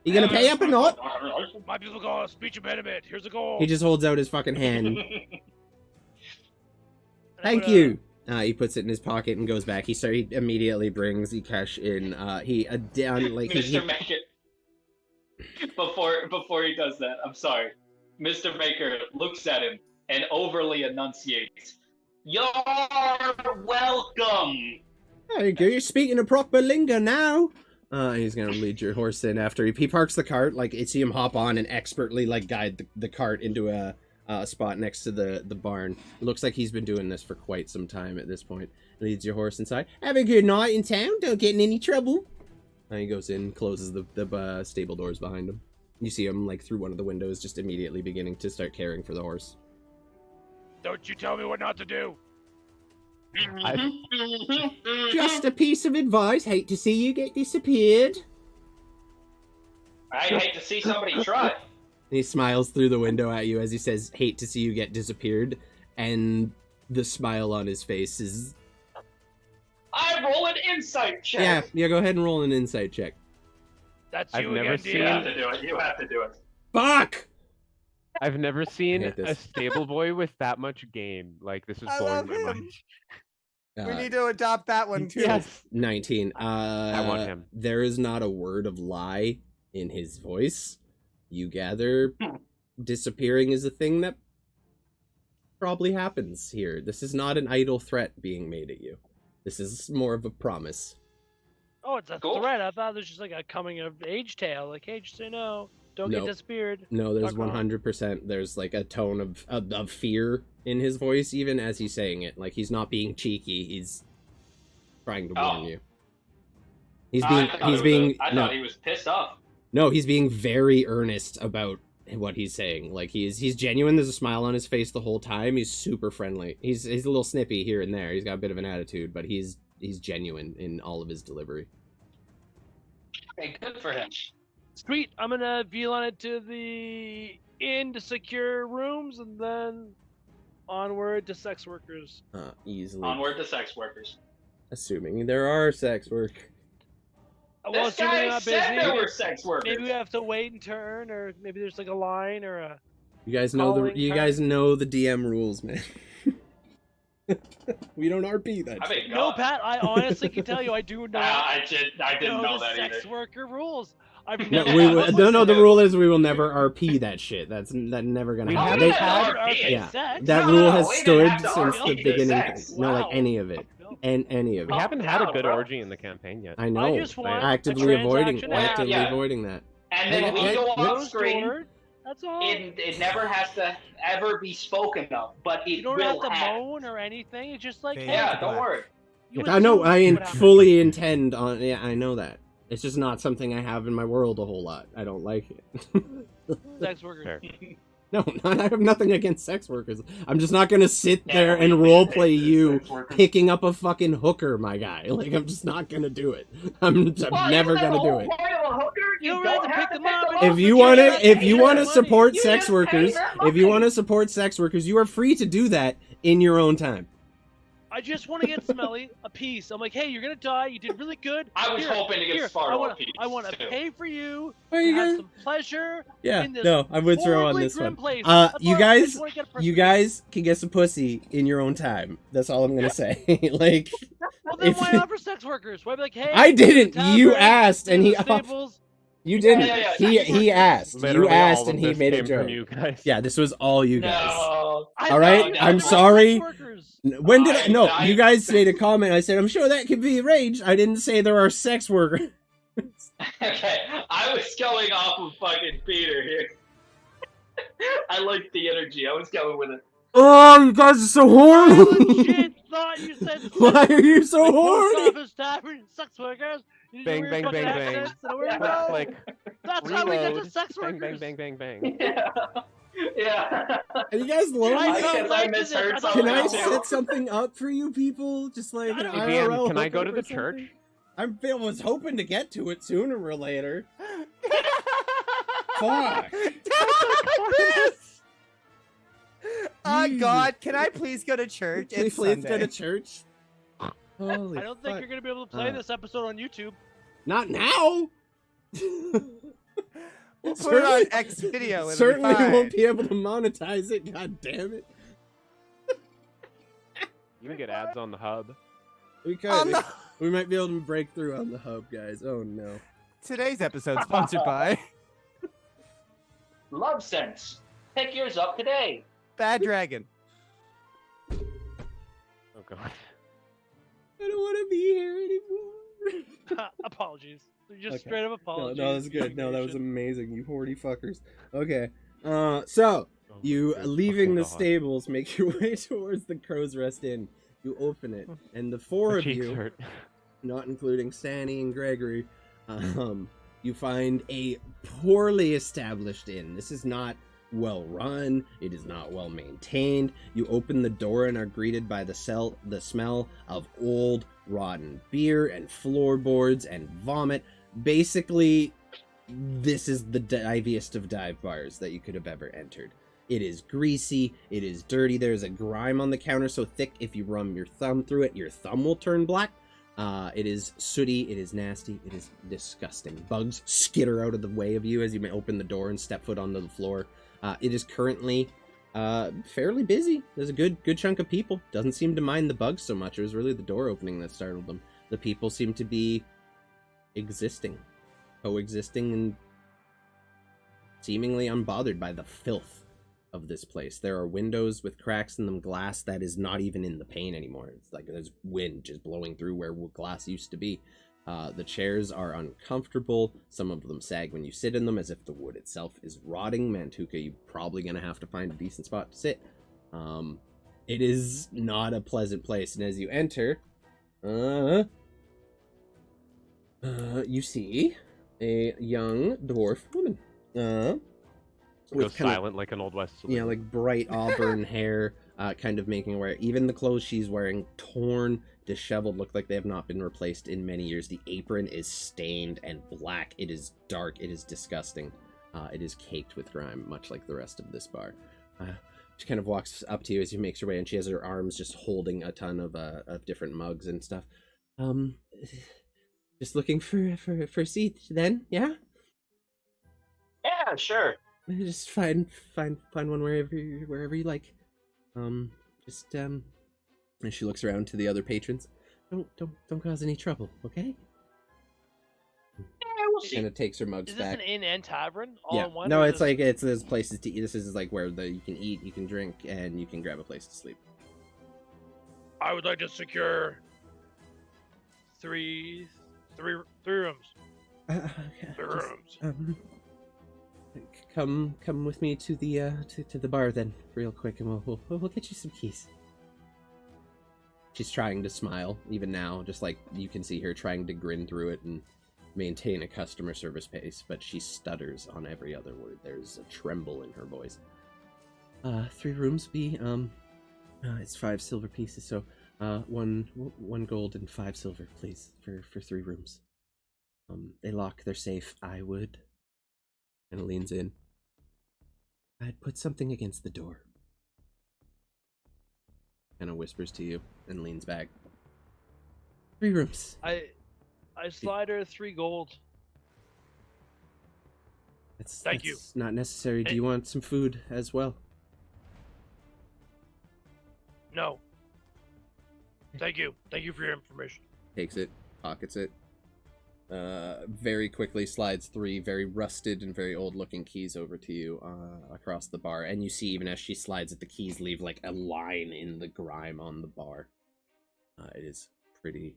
You gonna pay up or not? My people got a speech impediment. Here's a goal. He just holds out his fucking hand. And I'm Thank gonna- you. He puts it in his pocket and goes back. He immediately brings the cash in. He down like he Mr. Maker. Before he does that, I'm sorry. Mr. Maker looks at him and overly enunciates. You're welcome. There you go. You're speaking a proper lingo now. He's gonna lead your horse in after he parks the cart. Like you see him hop on and expertly like guide the cart into a spot next to the barn. It looks like he's been doing this for quite some time at this point. Leads your horse inside. Have a good night in town. Don't get in any trouble. And he goes in, closes the stable doors behind him. You see him like through one of the windows, just immediately beginning to start caring for the horse. Don't you tell me what not to do. Just a piece of advice. Hate to see you get disappeared. I hate to see somebody try. And he smiles through the window at you as he says, hate to see you get disappeared. And the smile on his face is... I roll an insight check. Yeah, go ahead and roll an insight check. That's I've you never again, seen- You have dear. to do it. You have to do it. Fuck! I've never seen hate a this. stable boy with that much game. Like this is I blowing love my him. mind. We need to adopt that one too. Yes. 19. I want him. There is not a word of lie in his voice. You gather disappearing is a thing that probably happens here. This is not an idle threat being made at you. This is more of a promise. Oh, it's a Cool. threat. I thought it was just like a coming of age tale. Like, hey, just say no. Don't Nope. get disappeared. No, there's Fuck off. 100%. There's like a tone of fear in his voice, even as he's saying it. Like he's not being cheeky. He's trying to warn you. I thought he was pissed off. No, he's being very earnest about what he's saying. Like he's genuine. There's a smile on his face the whole time. He's super friendly. He's a little snippy here and there. He's got a bit of an attitude, but he's genuine in all of his delivery. Okay, good for him. Sweet. I'm gonna beeline it to the inn to secure rooms, and then onward to sex workers. Easily. Onward to sex workers. Assuming there are sex work. Well, This assuming they're guy not said busy, there were sex workers. maybe we have to wait and turn, or maybe there's like a line or a. You guys know Calling you her. guys know the DM rules, man. We don't RP that. I shit. mean, No, God. Pat. I honestly can tell you, I do not. I didn't know the that sex either. worker rules. I've No, never. the rule is we will never RP that shit. That's never gonna We happen. haven't They- had- RP yeah, sex. that No, rule no, has we stood didn't have to since RP the the beginning. sex. No, like Wow. any of it, and any of We it. haven't had a good bro. orgy in the campaign yet. I know. just want a Actively avoiding transaction to happen. avoiding that. And then we Yeah, go yeah, off Closed screen. door, that's all. It never has to ever be spoken of, but You it don't have will to happen. moan or anything. It's just like, Yeah, hey, Yeah, don't worry. you I know. assume I what happens. fully intend on. Yeah, I know that. It's just not something I have in my world a whole lot. I don't like it. Sex worker. Fair. No, I have nothing against sex workers. I'm just not gonna sit there and roleplay you picking up a fucking hooker, my guy. Like, I'm just not gonna do it. I'm never gonna do it. You don't have to pick them up. If you want to support sex workers, you are free to do that in your own time. I just want to get Smelly a piece. I'm like, hey, you're gonna die. You did really good. I was Here, hoping to get here, Sparrow a piece. I want to too. pay for you. Are To you have guys? some pleasure. Yeah, in this no, I would throw on horribly this grim one. place. That's You all. I guys, just wanna get a you guys can get some pussy in your own time. That's all I'm gonna say. Like, Well, then if why you- not for sex workers? Why be like, hey, I didn't. tavern, You asked, and in he the stables. you didn't. Yeah, He asked. Literally You asked, all of and he this made a came joke. from you guys. Yeah, this was all you guys. No. All right, No, I'm no. sorry. Sex workers. When did I? No, I- you guys made a comment. I said, I'm sure that could be arranged. I didn't say there are sex workers. Okay, I was going off of fucking Peter here. I liked the energy. I was going with it. Oh, you guys are so I horny. legit thought you said Why are you so like, horny? post office tavern and sex workers. You did Bang, weird bang, fucking bang, bang. accents, and where you Click, go. click. That's how we get to Reload. sex Bang, workers. bang, bang, bang, bang. Yeah. Yeah. Are you guys I lonely? felt guess I like misheard this. I Can something. I thought- set something up for you people? Just like an Hey, Dan, IRL can I go to hookup the or church? something? I was hoping to get to it sooner or later. Fuck. Oh Jesus. God, can I please go to church? Can we It's please go Sunday. to church? Holy I don't think fuck. you're gonna be able to play this episode on YouTube. Not now. We'll put it on X video. it'll be Certainly fine. won't be able to monetize it. God damn it. You can get ads on the hub. We Oh, could. no. We might be able to break through on the hub, guys. Oh no. Today's episode sponsored by Love Sense. Pick yours up today. Bad Dragon. Oh god. I don't want to be here anymore. Apologies. Just Okay. straight up No, apologies. no, that's good. No, that was Humiliation. amazing. You horny fuckers. Okay. So Oh, you good leaving the fucking God. stables, make your way towards the Crow's Rest Inn. You open it, and the four My of cheeks you, hurt. not including Stanny and Gregory, you find a poorly established inn. This is not well run. It is not well maintained. You open the door and are greeted by the smell of old, rotten beer and floorboards and vomit. Basically, this is the diviest of dive bars that you could have ever entered. It is greasy. It is dirty. There's a grime on the counter so thick if you run your thumb through it, your thumb will turn black. It is sooty. It is nasty. It is disgusting. Bugs skitter out of the way of you as you may open the door and step foot onto the floor. It is currently fairly busy. There's a good chunk of people. Doesn't seem to mind the bugs so much. It was really the door opening that startled them. The people seem to be coexisting, and seemingly unbothered by the filth of this place. There are windows with cracks in them, glass that is not even in the pane anymore. It's like there's wind just blowing through where glass used to be. The chairs are uncomfortable. Some of them sag when you sit in them as if the wood itself is rotting. Mantuka, you're probably going to have to find a decent spot to sit. It is not a pleasant place. And as you enter, you see a young dwarf woman. Go silent like an Old West saloon. Yeah, like bright auburn hair, kind of making aware. Even the clothes she's wearing, torn, disheveled, look like they have not been replaced in many years. The apron is stained and black. It is dark. It is disgusting. It is caked with grime, much like the rest of this bar. She kind of walks up to you as you make your way, and she has her arms just holding a ton of different mugs and stuff. Just looking for a seat, then, yeah? Yeah, sure. Just find one wherever you like. And she looks around to the other patrons. Don't cause any trouble, okay? Yeah, we'll see. And it takes her mugs Is this back. an inn and tavern all Yeah. in one? No, or it's is like there's places to eat. This is like where you can eat, you can drink, and you can grab a place to sleep. I would like to secure three rooms. Okay, Three rooms. Come with me to the to the bar then, real quick, and we'll get you some keys. She's trying to smile even now, just like you can see her trying to grin through it and maintain a customer service pace, but she stutters on every other word. There's a tremble in her voice. 3 rooms be it's 5 silver pieces, so 1 gold and 5 silver, please, for 3 rooms. They lock, they're safe. I would, and leans in, I'd put something against the door. Kind of whispers to you and leans back. 3 rooms. I slide her 3 gold. Thank you. That's not necessary. Do you want some food as well? No. Thank you. Thank you for your information. Takes it, pockets it. Very quickly slides 3 very rusted and very old looking keys over to you across the bar, and you see even as she slides it, the keys leave like a line in the grime on the bar. It is pretty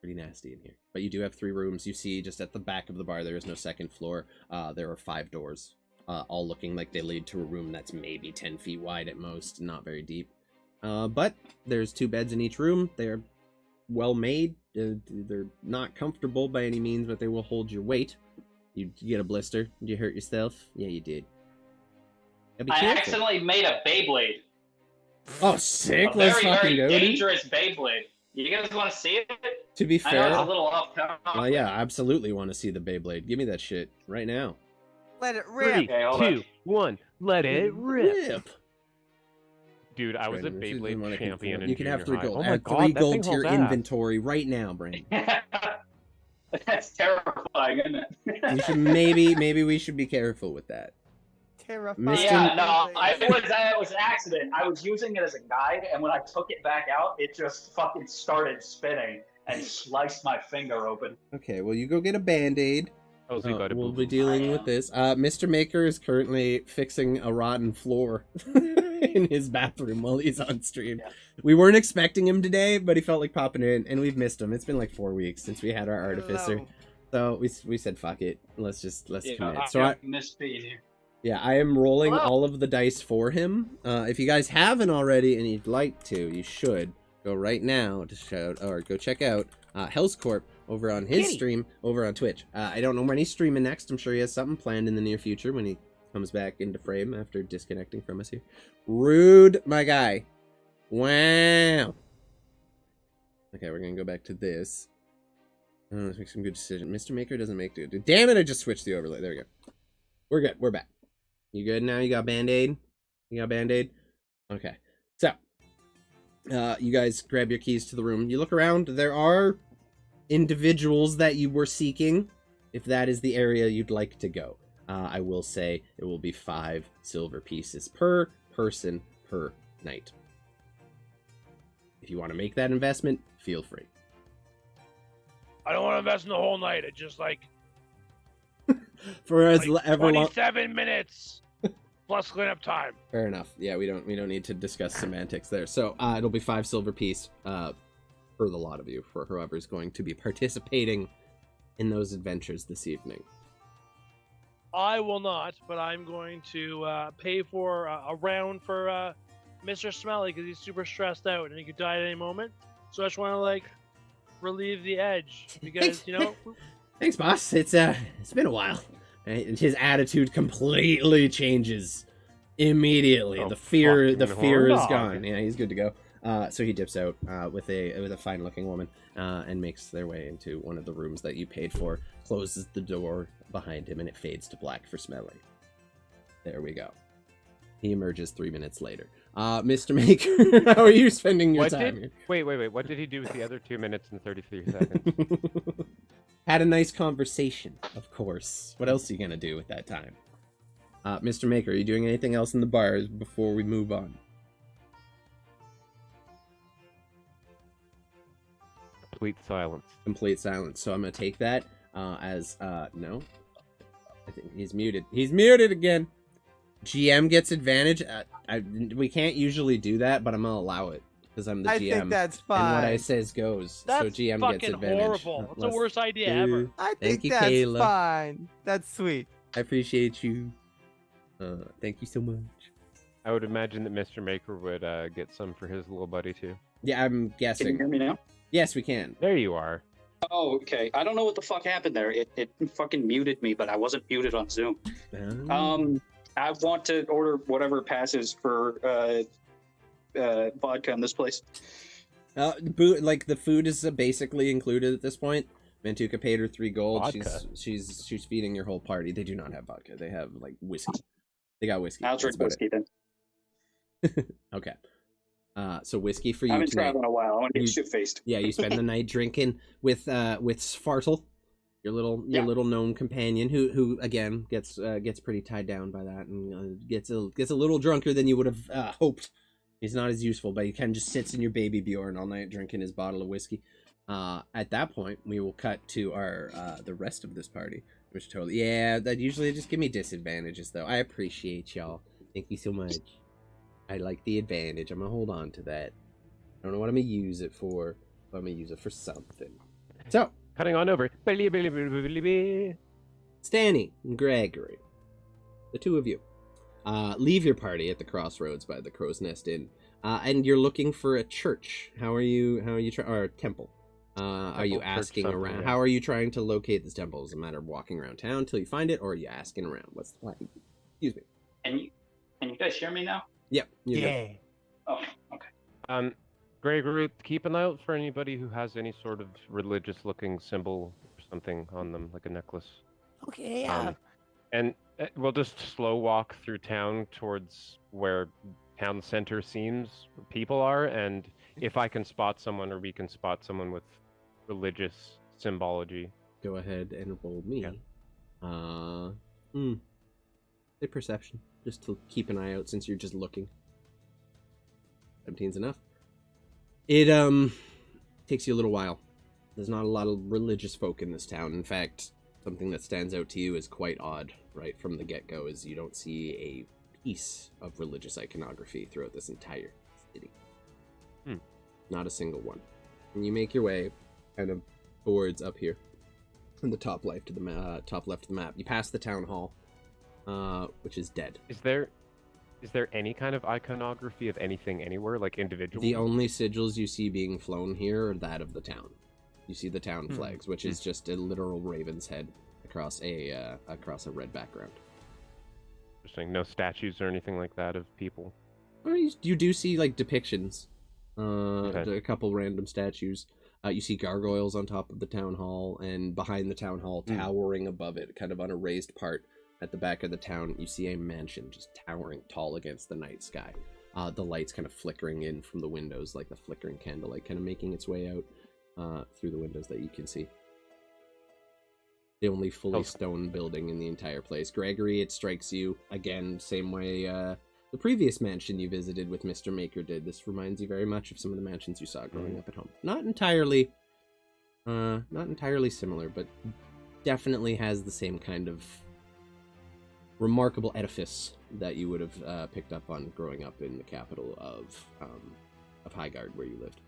nasty in here, but you do have 3 rooms. You see just at the back of the bar there is no second floor. There are 5 doors, all looking like they lead to a room that's maybe 10 feet wide at most, not very deep. But there's 2 beds in each room. They're well made. They're not comfortable by any means, but they will hold your weight. You get a blister. Did you hurt yourself? Yeah, you did. I accidentally made a Beyblade. Oh, sick! A Let's very, fucking very go, dude. dangerous Beyblade. You guys want to see it? To be I know fair, it's a little off topic. yeah, I absolutely want to see the Beyblade. Give me that shit right now. Let it rip. 3, Okay, hold on. 2, 1, let it rip. Dude, I was a Brandon, if you Beyblade wanna champion confirm, in you can have 3 junior high. gold. Oh my Add god, 3 that gold thing to your holds ass. inventory right now, Brandon. That's terrifying, isn't it? You should maybe we should be careful with that. Terrifying. Mr. Yeah, no, it was an accident. I was using it as a guide, and when I took it back out, it just fucking started spinning and sliced my finger open. Okay, well you go get a Band-Aid. We'll be dealing with this. Mr. Maker is currently fixing a rotten floor in his bathroom while he's on stream. Yeah. We weren't expecting him today, but he felt like popping in, and we've missed him. It's been like 4 weeks since we had our artificer, so we said fuck it. Let's commit. So I missed being here. Yeah, I am rolling Hello. all of the dice for him. If you guys haven't already and you'd like to, you should go right now to go check out Hell's Corp over on his stream over on Twitch. I don't know when he's streaming next. I'm sure he has something planned in the near future when he comes back into frame after disconnecting from us here. Rude, my guy. Wow. Okay, we're gonna go back to this. Let's make some good decisions. Mr. Maker doesn't make good. Damn it! I just switched the overlay. There we go. We're good. We're back. You good now? You got Band-Aid? You got Band-Aid? Okay. So, you guys grab your keys to the room. You look around. There are individuals that you were seeking, if that is the area you'd like to go. I will say it will be 5 silver pieces per person per night. If you want to make that investment, feel free. I don't want to invest in the whole night. It's just like For as like ever long. 27 minutes. plus cleanup time. Fair enough. Yeah, we don't need to discuss semantics there. So it'll be 5 silver piece for the lot of you, for whoever's going to be participating in those adventures this evening. I will not, but I'm going to pay for a round for Mr. Smelly because he's super stressed out and he could die at any moment. So I just want to relieve the edge because Thanks, boss. It's been a while. Right? And his attitude completely changes immediately. The fear is gone. Yeah, he's good to go. So he dips out with a fine-looking woman and makes their way into one of the rooms that you paid for. Closes the door behind him, and it fades to black for Smelly. There we go. He emerges 3 minutes later. Mr. Maker, how are you spending your time here? Wait. What did he do with the other 2 minutes and 33 seconds? Had a nice conversation, of course. What else are you going to do with that time? Mr. Maker, are you doing anything else in the bars before we move on? Complete silence. Complete silence. So I'm going to take that as, no. I think he's muted. He's muted again. GM gets advantage. We can't usually do that, but I'm going to allow it because I'm the GM. I think that's fine. And what I says goes. That's so GM fucking gets advantage. horrible. It's the worst idea ever. I Thank think you, that's Kayla. fine. That's sweet. I appreciate you. Thank you so much. I would imagine that Mr. Maker would get some for his little buddy too. Yeah, I'm guessing. Can you hear me now? Yes, we can. There you are. Oh, okay. I don't know what the fuck happened there. It fucking muted me, but I wasn't muted on Zoom. I want to order whatever passes for vodka in this place. The food is basically included at this point. Mantuka paid her 3 gold. Vodka. She's feeding your whole party. They do not have vodka. They have whiskey. They got whiskey. I'll drink That's about whiskey then. Okay. So whiskey for you I've been tonight. traveling a while. I want to get shit-faced. Yeah, you spend the night drinking with Svartle, your little gnome companion, who again gets pretty tied down by that and gets a little drunker than you would have hoped. He's not as useful, but he kind of just sits in your baby Bjorn all night drinking his bottle of whiskey. At that point, we will cut to our the rest of this party, which that usually just give me disadvantages though. I appreciate y'all. Thank you so much. I like the advantage. I'm gonna hold on to that. I don't know what I'm gonna use it for, but I'm gonna use it for something. So, Cutting on over. Stanny and Gregory, the two of you, leave your party at the crossroads by the Crow's Nest Inn, and you're looking for a church. How are you or a temple? Are you asking around? Yeah. How are you trying to locate this temple? Is it a matter of walking around town until you find it, or are you asking around? What's the plan? Excuse me. Can you guys hear me now? Yep. Yeah. Oh, okay. Gregory, keep an eye out for anybody who has any sort of religious-looking symbol or something on them, like a necklace. Okay. And we'll just slow walk through town towards where town center seems people are, and if I can spot someone or we can spot someone with religious symbology. Go ahead and roll me. Yeah. Say perception, just to keep an eye out since you're just looking. 17's enough. It takes you a little while. There's not a lot of religious folk in this town. In fact, something that stands out to you is quite odd right from the get-go is you don't see a piece of religious iconography throughout this entire city. Not a single one. And you make your way kind of towards up here in the top left of the map. You pass the town hall, which is dead. Is there any kind of iconography of anything anywhere, like individual? The only sigils you see being flown here are that of the town. You see the town flags, which is just a literal raven's head across a red background. Interesting. No statues or anything like that of people. Well, you do see like depictions, Okay. a couple random statues. You see gargoyles on top of the town hall, and behind the town hall, towering above it, kind of on a raised part at the back of the town, you see a mansion just towering tall against the night sky. The lights kind of flickering in from the windows, like the flickering candlelight, kind of making its way out through the windows that you can see. The only fully stone building in the entire place. Gregory, it strikes you again, same way the previous mansion you visited with Mr. Maker did. This reminds you very much of some of the mansions you saw growing up at home. Not entirely similar, but definitely has the same kind of remarkable edifice that you would have picked up on growing up in the capital of Highguard, where you lived,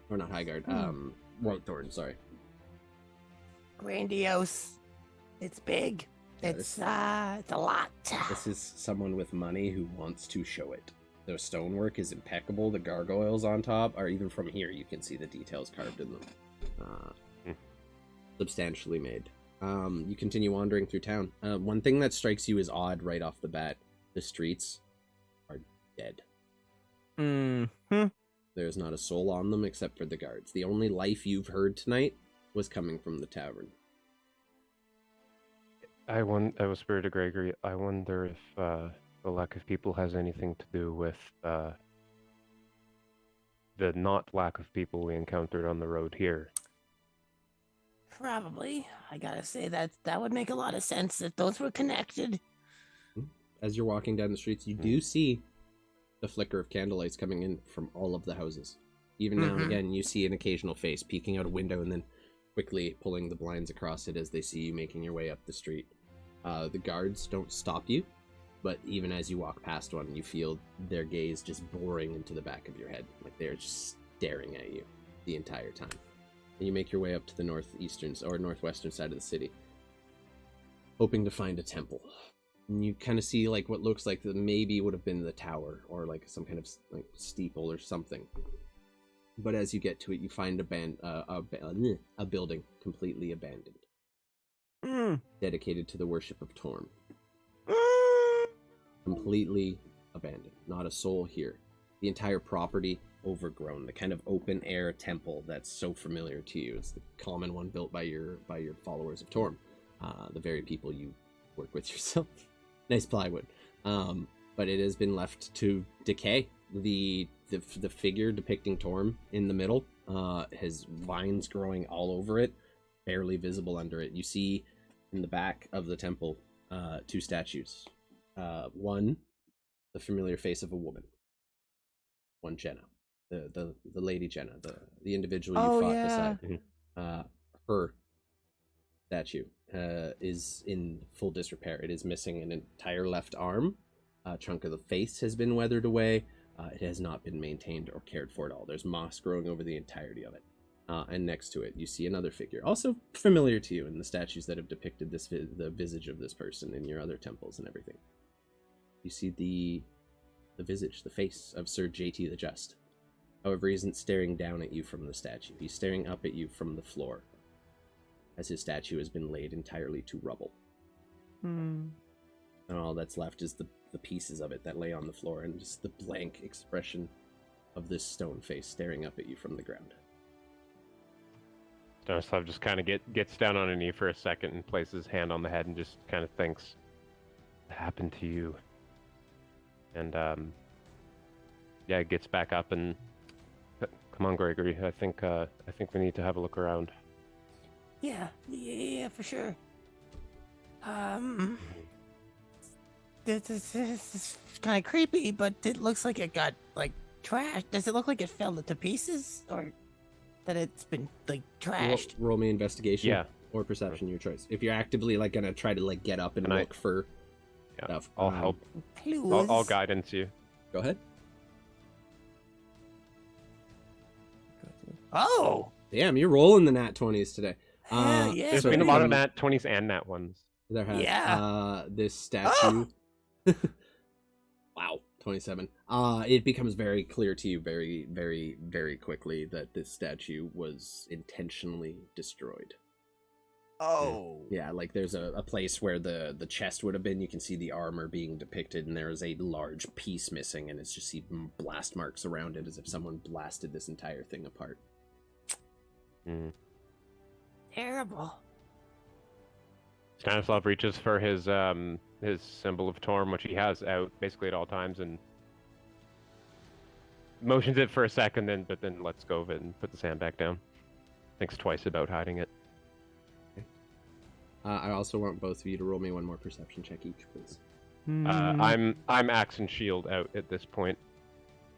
or not Highguard, Whitethorn. Sorry. Grandiose. It's big. Yeah, It's a lot. This is someone with money who wants to show it. The stonework is impeccable. The gargoyles on top, or even from here, you can see the details carved in them. Substantially made. You continue wandering through town. One thing that strikes you as odd right off the bat: the streets are dead. Mm-hmm. There's not a soul on them except for the guards. The only life you've heard tonight was coming from the tavern. I whispered to Gregory, I wonder if the lack of people has anything to do with the not lack of people we encountered on the road here. Probably. I gotta say that would make a lot of sense if those were connected. As you're walking down the streets, you do see the flicker of candlelights coming in from all of the houses. Even now and again, you see an occasional face peeking out a window and then quickly pulling the blinds across it as they see you making your way up the street. The guards don't stop you, but even as you walk past one, you feel their gaze just boring into the back of your head, like they're just staring at you the entire time. And you make your way up to the northeastern or northwestern side of the city, hoping to find a temple. And you kind of see like what looks like maybe would have been the tower or like some kind of like steeple or something. But as you get to it, you find a building completely abandoned, dedicated to the worship of Torm. Completely abandoned. Not a soul here. The entire property overgrown. The kind of open air temple that's so familiar to you. It's the common one built by your followers of Torm, the very people you work with yourself. Nice plywood. But it has been left to decay. The figure depicting Torm in the middle has vines growing all over it, barely visible under it. You see in the back of the temple two statues. One, the familiar face of a woman. One, Jenna, the lady Jenna, the individual you fought beside. Her statue is in full disrepair. It is missing an entire left arm. A chunk of the face has been weathered away. It has not been maintained or cared for at all. There's moss growing over the entirety of it. And next to it, you see another figure, also familiar to you in the statues that have depicted the visage of this person in your other temples and everything. You see the visage, the face of Sir JT the Just. However, he isn't staring down at you from the statue. He's staring up at you from the floor, as his statue has been laid entirely to rubble. And all that's left is the pieces of it that lay on the floor and just the blank expression of this stone face staring up at you from the ground. Stanislav just kind of gets down on a knee for a second and places his hand on the head and just kind of thinks, what happened to you? And gets back up and come on, Gregory. I think we need to have a look around. Yeah, for sure. This is kind of creepy, but it looks like it got like trashed. Does it look like it fell to pieces, or that it's been like trashed? Roll me investigation, yeah, or perception, your choice. If you're actively like gonna try to like get up and look for stuff, I'll help. Clues. I'll guidance you. Go ahead. Oh, damn! You're rolling the nat 20s today. Yeah. There's been a lot of nat 20s and nat 1s. There has. Yeah. This statue. Wow, 27. It becomes very clear to you very, very, very quickly that this statue was intentionally destroyed. Oh. Yeah, like there's a place where the chest would have been. You can see the armor being depicted, and there is a large piece missing, and it's just see blast marks around it as if someone blasted this entire thing apart. terrible. Stanislav reaches for his symbol of Torm, which he has out basically at all times, and motions it for a second, but then lets go of it and puts his hand back down. Thinks twice about hiding it. Okay. I also want both of you to roll me one more perception check each, please. I'm axe and shield out at this point.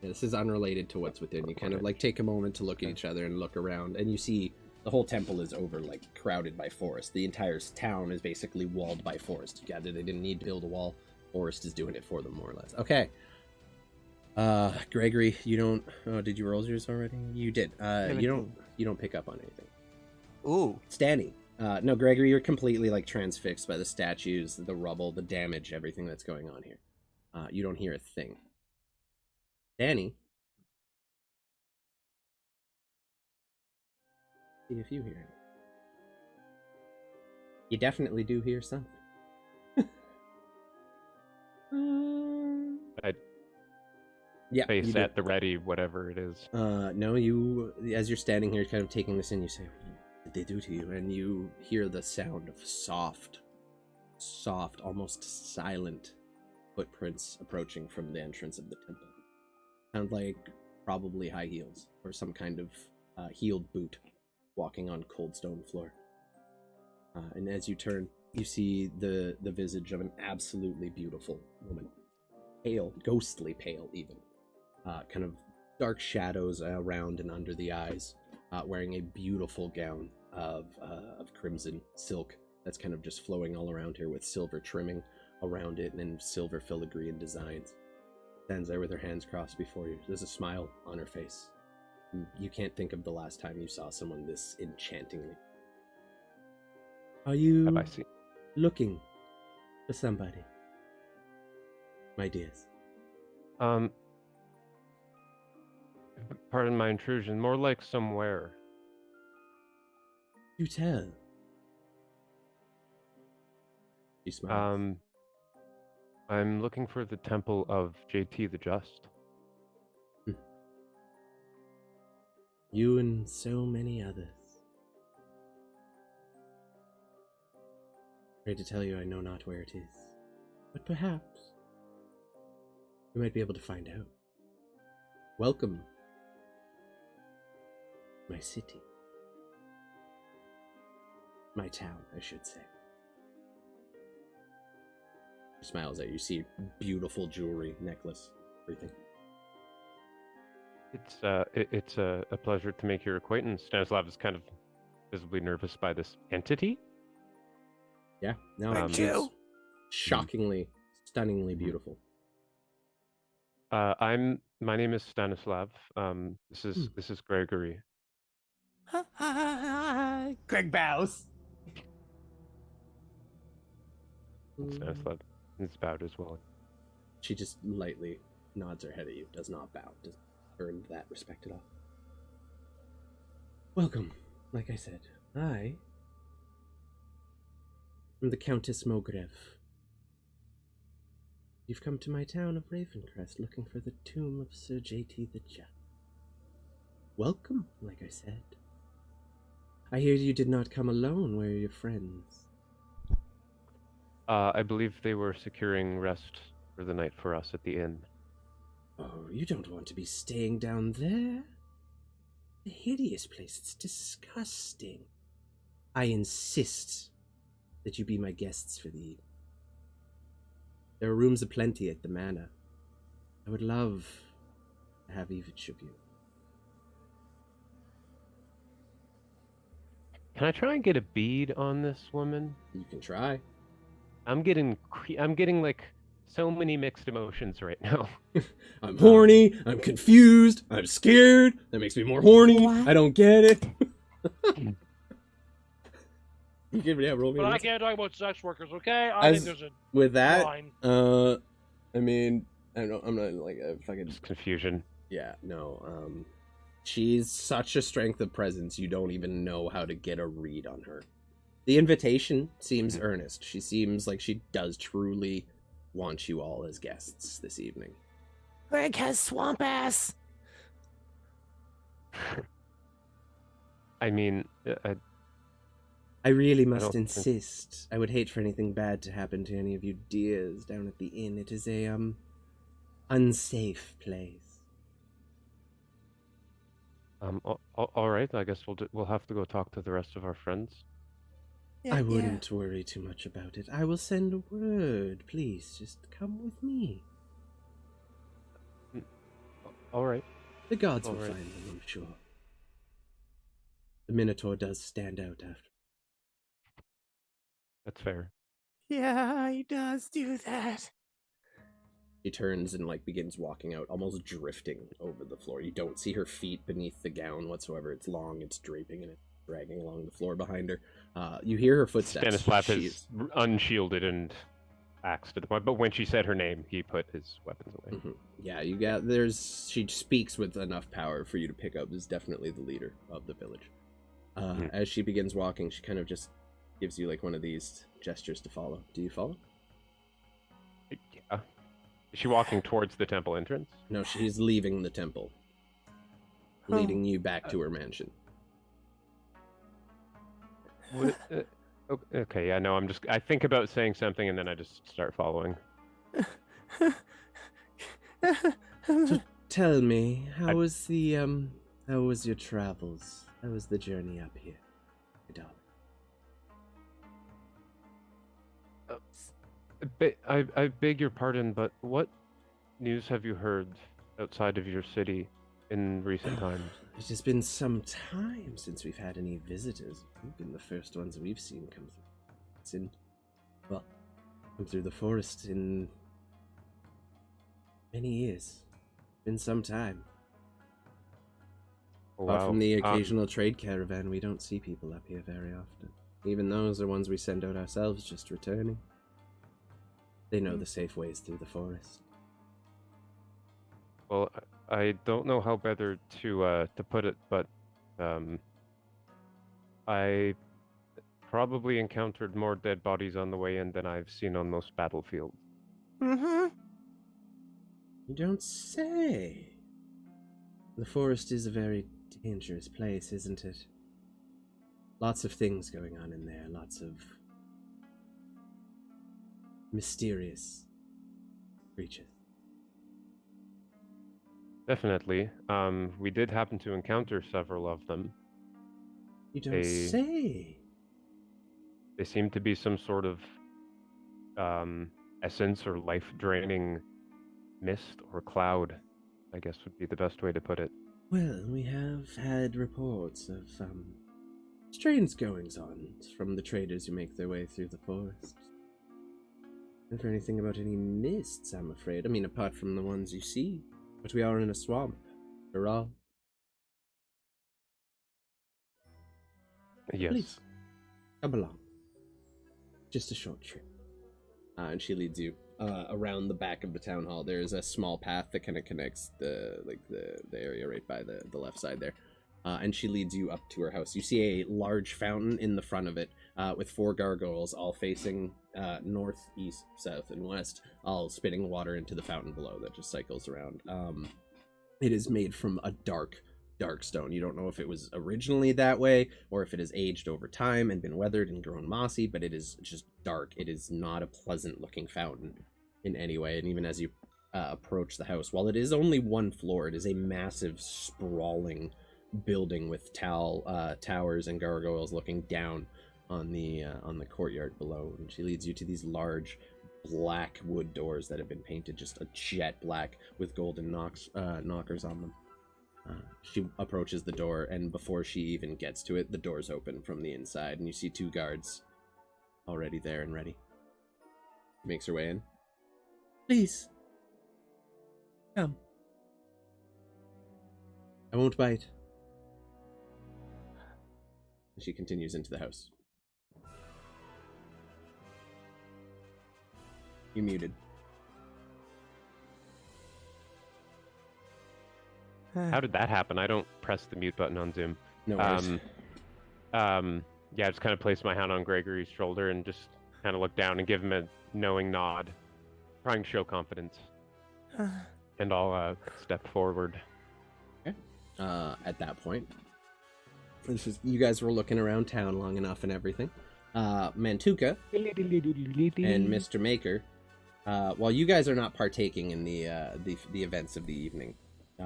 Yeah, this is unrelated to what's within. You kind of like take a moment to look at each other and look around, and you see the whole temple is crowded by forest. The entire town is basically walled by forest. You gather they didn't need to build a wall. Forest is doing it for them, more or less. Okay. Gregory, you don't. Oh, did you roll yours already? You did. You don't pick up on anything. Ooh. Stanny. No, Gregory, you're completely like transfixed by the statues, the rubble, the damage, everything that's going on here. You don't hear a thing. Danny. See if you hear it. You definitely do hear something. Yeah, face at the ready, whatever it is. No, you, as you're standing here kind of taking this in, you say, what did they do to you? And you hear the sound of soft, almost silent footprints approaching from the entrance of the temple. Sound like probably high heels or some kind of heeled boot walking on cold stone floor. And as you turn, you see the visage of an absolutely beautiful woman. Pale, ghostly pale even. Kind of dark shadows around and under the eyes, wearing a beautiful gown of crimson silk that's kind of just flowing all around her with silver trimming around it and silver filigree designs. Stands there with her hands crossed before you. There's a smile on her face. You can't think of the last time you saw someone this enchantingly. Are you looking for somebody, my dears? Pardon my intrusion. More like somewhere. You tell. She smiles. I'm looking for the Temple of JT the Just. You and so many others. Afraid to tell you I know not where it is, but perhaps we might be able to find out. Welcome, my city. My town, I should say. She smiles at you. You see beautiful jewelry, necklace, everything. It's a pleasure to make your acquaintance. Stanislav is kind of visibly nervous by this entity. Yeah, no, it's shockingly, stunningly beautiful. My name is Stanislav. This is Gregory. Greg bows. Stanislav is bowed as well. She just lightly nods her head at you, does not bow, doesn't earn that respect at all. Welcome, like I said. I am the Countess Mogrev. You've come to my town of Ravencrest looking for the tomb of Sir JT the Just. Welcome, like I said. I hear you did not come alone. Where are your friends? I believe they were securing rest for the night for us at the inn. Oh, you don't want to be staying down there? A hideous place. It's disgusting. I insist that you be my guests for the evening. There are rooms aplenty at the manor. I would love to have each of you. Can I try and get a bead on this woman? You can try. I'm getting like so many mixed emotions right now. I'm horny, I'm confused, I'm scared. That makes me more horny. What? I don't get it. But I can't talk about sex workers, okay? I think there's a with that line. I mean, I don't know, I'm not like a fucking just confusion. Yeah, no. She's such a strength of presence, you don't even know how to get a read on her. The invitation seems earnest. She seems like she does truly want you all as guests this evening. Greg has swamp ass. I mean, I really must insist. I would hate for anything bad to happen to any of you dears down at the inn. It is a, unsafe place. All right. I guess we'll have to go talk to the rest of our friends. Yeah, I wouldn't worry too much about it. I will send a word. Please, just come with me. All right. The gods will find them, I'm sure. The Minotaur does stand out after. That's fair. Yeah, he does do that. She turns and like begins walking out, almost drifting over the floor. You don't see her feet beneath the gown whatsoever. It's long, it's draping, and it's dragging along the floor behind her. You hear her footsteps. Stanislav is unshielded and axe to the point, but when she said her name, he put his weapons away. Mm-hmm. Yeah, she speaks with enough power for you to pick up. Is definitely the leader of the village. As she begins walking, she kind of just gives you like one of these gestures to follow. Do you follow? Yeah. Is she walking towards the temple entrance? No, she's leaving the temple, leading you back to her mansion. Okay, yeah, no, I think about saying something and then I just start following. So tell me, how was your travels? How was the journey up here, my darling? I beg your pardon, but what news have you heard outside of your city in recent times? It has been some time since we've had any visitors. You've been the first ones we've seen come through. Come through the forest in many years. Been some time. Oh, Apart wow. from the occasional trade caravan, we don't see people up here very often. Even those are ones we send out ourselves, just returning. They know the safe ways through the forest. Well, I don't know how better to put it, but I probably encountered more dead bodies on the way in than I've seen on most battlefields. Mm-hmm. You don't say. The forest is a very dangerous place, isn't it? Lots of things going on in there, lots of mysterious creatures. Definitely. We did happen to encounter several of them. You don't say. They seem to be some sort of essence or life-draining mist or cloud, I guess would be the best way to put it. Well, we have had reports of strange goings-on from the traders who make their way through the forest. Never anything about any mists, I'm afraid. I mean, apart from the ones you see. But we are in a swamp, after all. Yes. Please, come along. Just a short trip. And she leads you around the back of the town hall. There's a small path that kind of connects the area right by the left side there. And she leads you up to her house. You see a large fountain in the front of it with 4 gargoyles all facing north, east, south, and west, all spitting water into the fountain below that just cycles around. It is made from a dark stone. You don't know if it was originally that way or if it has aged over time and been weathered and grown mossy, but it is just dark. It is not a pleasant looking fountain in any way. And even as you approach the house, while it is only 1 floor, it is a massive sprawling building with towers and gargoyles looking down on the courtyard below. And she leads you to these large black wood doors that have been painted just a jet black with golden knockers on them. She approaches the door, and before she even gets to it, the door's open from the inside, and you see 2 guards already there and ready. She makes her way in. Please, come. I won't bite. And she continues into the house. You muted. How did that happen? I don't press the mute button on Zoom. No worries. Yeah, I just kind of place my hand on Gregory's shoulder and just kind of look down and give him a knowing nod, trying to show confidence. And I'll step forward. Okay. At that point, you guys were looking around town long enough and everything. Mantuka and Mr. Maker, while you guys are not partaking in the events of the evening,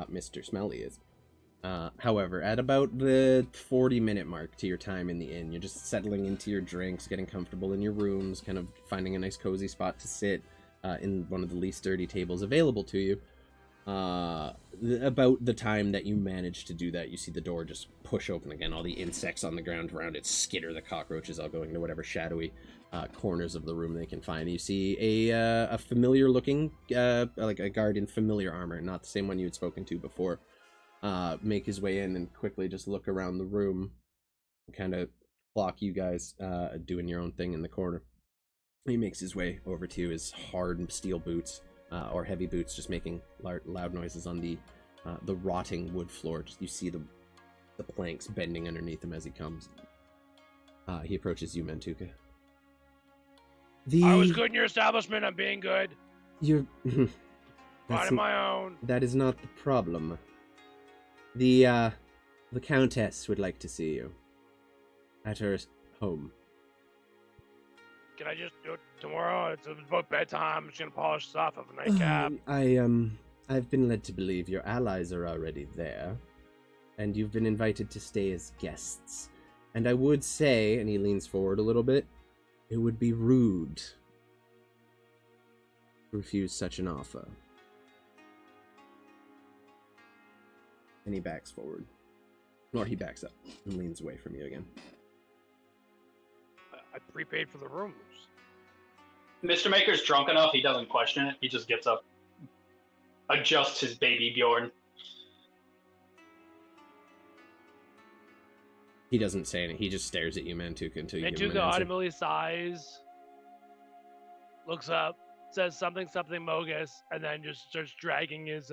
Mr. Smelly is. However, at about the 40-minute mark to your time in the inn, you're just settling into your drinks, getting comfortable in your rooms, kind of finding a nice cozy spot to sit in one of the least dirty tables available to you. About the time that you manage to do that, you see the door just push open again. All the insects on the ground around it skitter, the cockroaches all going to whatever shadowy corners of the room they can find. You see a familiar looking, like a guard in familiar armor, not the same one you had spoken to before, make his way in and quickly just look around the room and kind of clock you guys doing your own thing in the corner. He makes his way over to his hard steel boots, or heavy boots, just making loud noises on the rotting wood floor. Just, you see the planks bending underneath him as he comes. He approaches you, Mantuka. I was good in your establishment. I'm being good. You're Minding my own. That is not the problem. The Countess would like to see you at her home. Can I just do it tomorrow? It's about bedtime. I'm just gonna polish this off of a nightcap. I've been led to believe your allies are already there, and you've been invited to stay as guests. And I would say, and he leans forward a little bit, it would be rude to refuse such an offer. And he backs forward. Or he backs up and leans away from you again. I prepaid for the rooms. Mr. Maker's drunk enough, he doesn't question it. He just gets up, adjusts his baby Bjorn. He doesn't say anything. He just stares at you, Mantuka, until you give him an Mantuka answer. audibly sighs, looks up, says something Mogus, and then just starts dragging his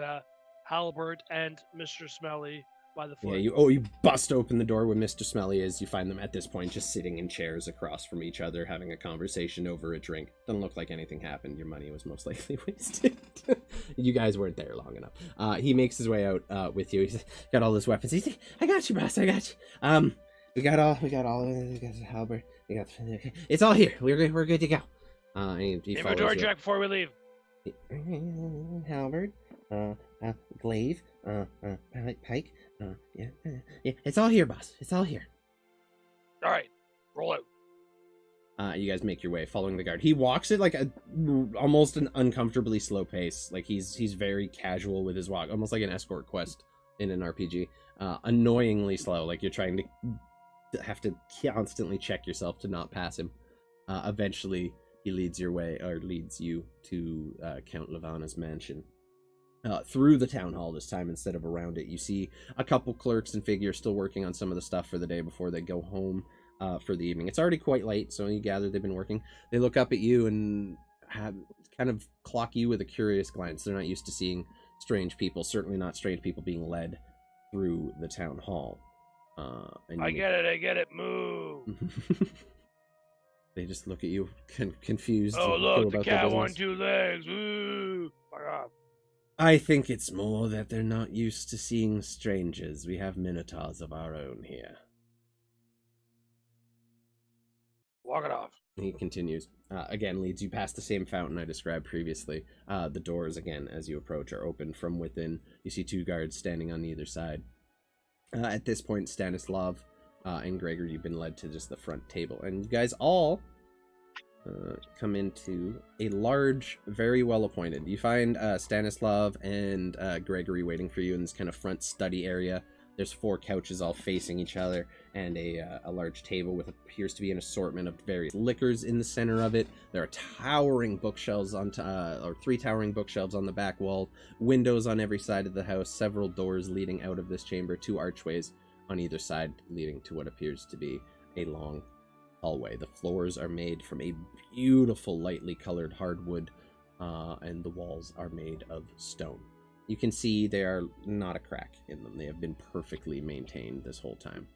halberd and Mr. Smelly by the foot. Yeah, you bust open the door where Mr. Smelly is. You find them at this point just sitting in chairs across from each other, having a conversation over a drink. Doesn't look like anything happened. Your money was most likely wasted. You guys weren't there long enough. He makes his way out with you. He's got all his weapons. He's like, I got you, boss. I got you. We got all. We got the halberd. It's all here. We're good to go. He Inventory check before we leave. Halberd, glaive, pike. Yeah. It's all here, boss. It's all here. All right, roll out. You guys make your way, following the guard. He walks at like almost an uncomfortably slow pace. Like he's very casual with his walk, almost like an escort quest in an RPG. Annoyingly slow. Like you're trying to have to constantly check yourself to not pass him. Eventually, he leads you to Count Lavana's mansion. Through the town hall this time instead of around it. You see a couple clerks and figures still working on some of the stuff for the day before they go home for the evening. It's already quite late, so you gather they've been working. They look up at you and kind of clock you with a curious glance. They're not used to seeing strange people, certainly not strange people being led through the town hall. I get it, move. They just look at you confused. Oh, look, the cat on 2 legs. Ooh, fuck off. I think it's more that they're not used to seeing strangers. We have minotaurs of our own here. Walk it off. He continues. Again, leads you past the same fountain I described previously. The doors, again, as you approach, are open from within. You see 2 guards standing on either side. At this point, Stanislav and Gregory, you've been led to just the front table. And you guys all come into a large, very well appointed. You find Stanislav and Gregory waiting for you in this kind of front study area. There's 4 couches all facing each other and a large table with appears to be an assortment of various liquors in the center of it. There are towering bookshelves or 3 towering bookshelves on the back wall, windows on every side of the house, several doors leading out of this chamber, 2 archways on either side leading to what appears to be a long hallway. The floors are made from a beautiful lightly colored hardwood, and the walls are made of stone. You can see there are not a crack in them. They have been perfectly maintained this whole time.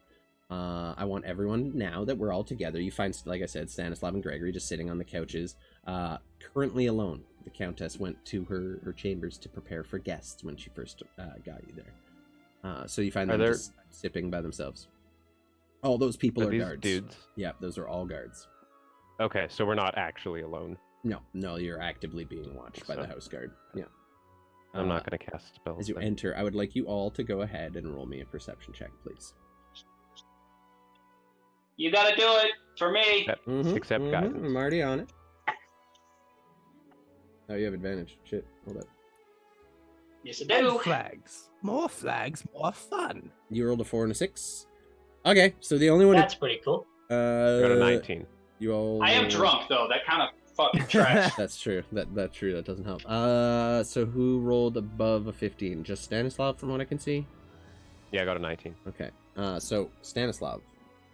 I want everyone, now that we're all together, you find, like I said, Stanislav and Gregory just sitting on the couches, currently alone. The Countess went to her chambers to prepare for guests when she first got you there. So you find them just sipping by themselves. All those people are guards. Dudes? Yeah, those are all guards. Okay, so we're not actually alone. No, you're actively being watched by the house guard. Yeah. I'm not going to cast spells. As you enter, I would like you all to go ahead and roll me a perception check, please. You gotta do it for me. Except guidance. I'm already on it. Oh, you have advantage. Shit, hold up. Yes, I do. Flags. More flags, more fun. You rolled a 4 and a 6. Okay, so the only one. That's pretty cool. Got a 19. You all. I am drunk though. That kind of fucking trash. That's true. That's true. That doesn't help. So who rolled above a 15? Just Stanislav, from what I can see. Yeah, I got a 19. Okay. So Stanislav,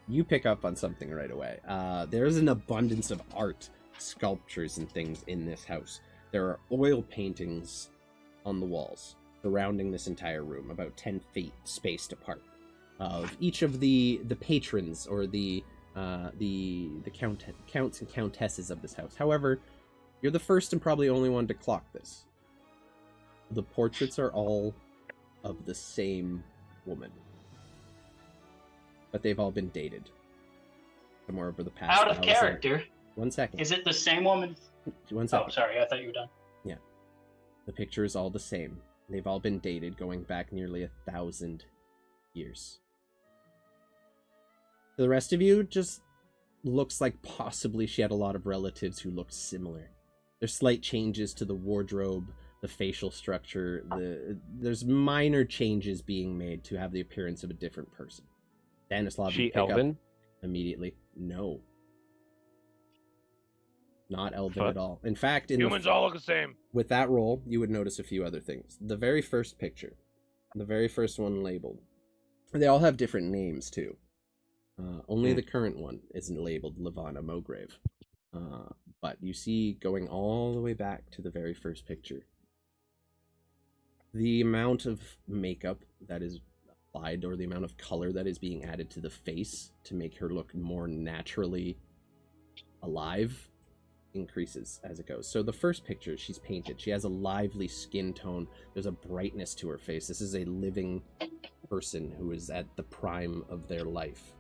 you pick up on something right away. There is an abundance of art, sculptures, and things in this house. There are oil paintings on the walls surrounding this entire room, about 10 feet spaced apart, of each of the patrons or the counts and countesses of this house. However, you're the first and probably only one to clock this. The portraits are all of the same woman, but they've all been dated somewhere over the past. Out of character. 1 second. Is it the same woman? 1 second. Oh, sorry. I thought you were done. Yeah. The picture is all the same. They've all been dated going back nearly 1,000 years. The rest of you just looks like possibly she had a lot of relatives who looked similar. There's slight changes to the wardrobe, the facial structure. There's minor changes being made to have the appearance of a different person. Stanislav, She Elven? Immediately. No. Not Elven Fuck. at all. In fact, Humans all look the same. with that roll, you would notice a few other things. The very first picture, the very first one labeled, they all have different names too. Only the current one isn't labeled Levana Mograve. But you see, going all the way back to the very first picture, the amount of makeup that is applied, or the amount of color that is being added to the face to make her look more naturally alive, increases as it goes. So the first picture, she's painted. She has a lively skin tone. There's a brightness to her face. This is a living person who is at the prime of their life.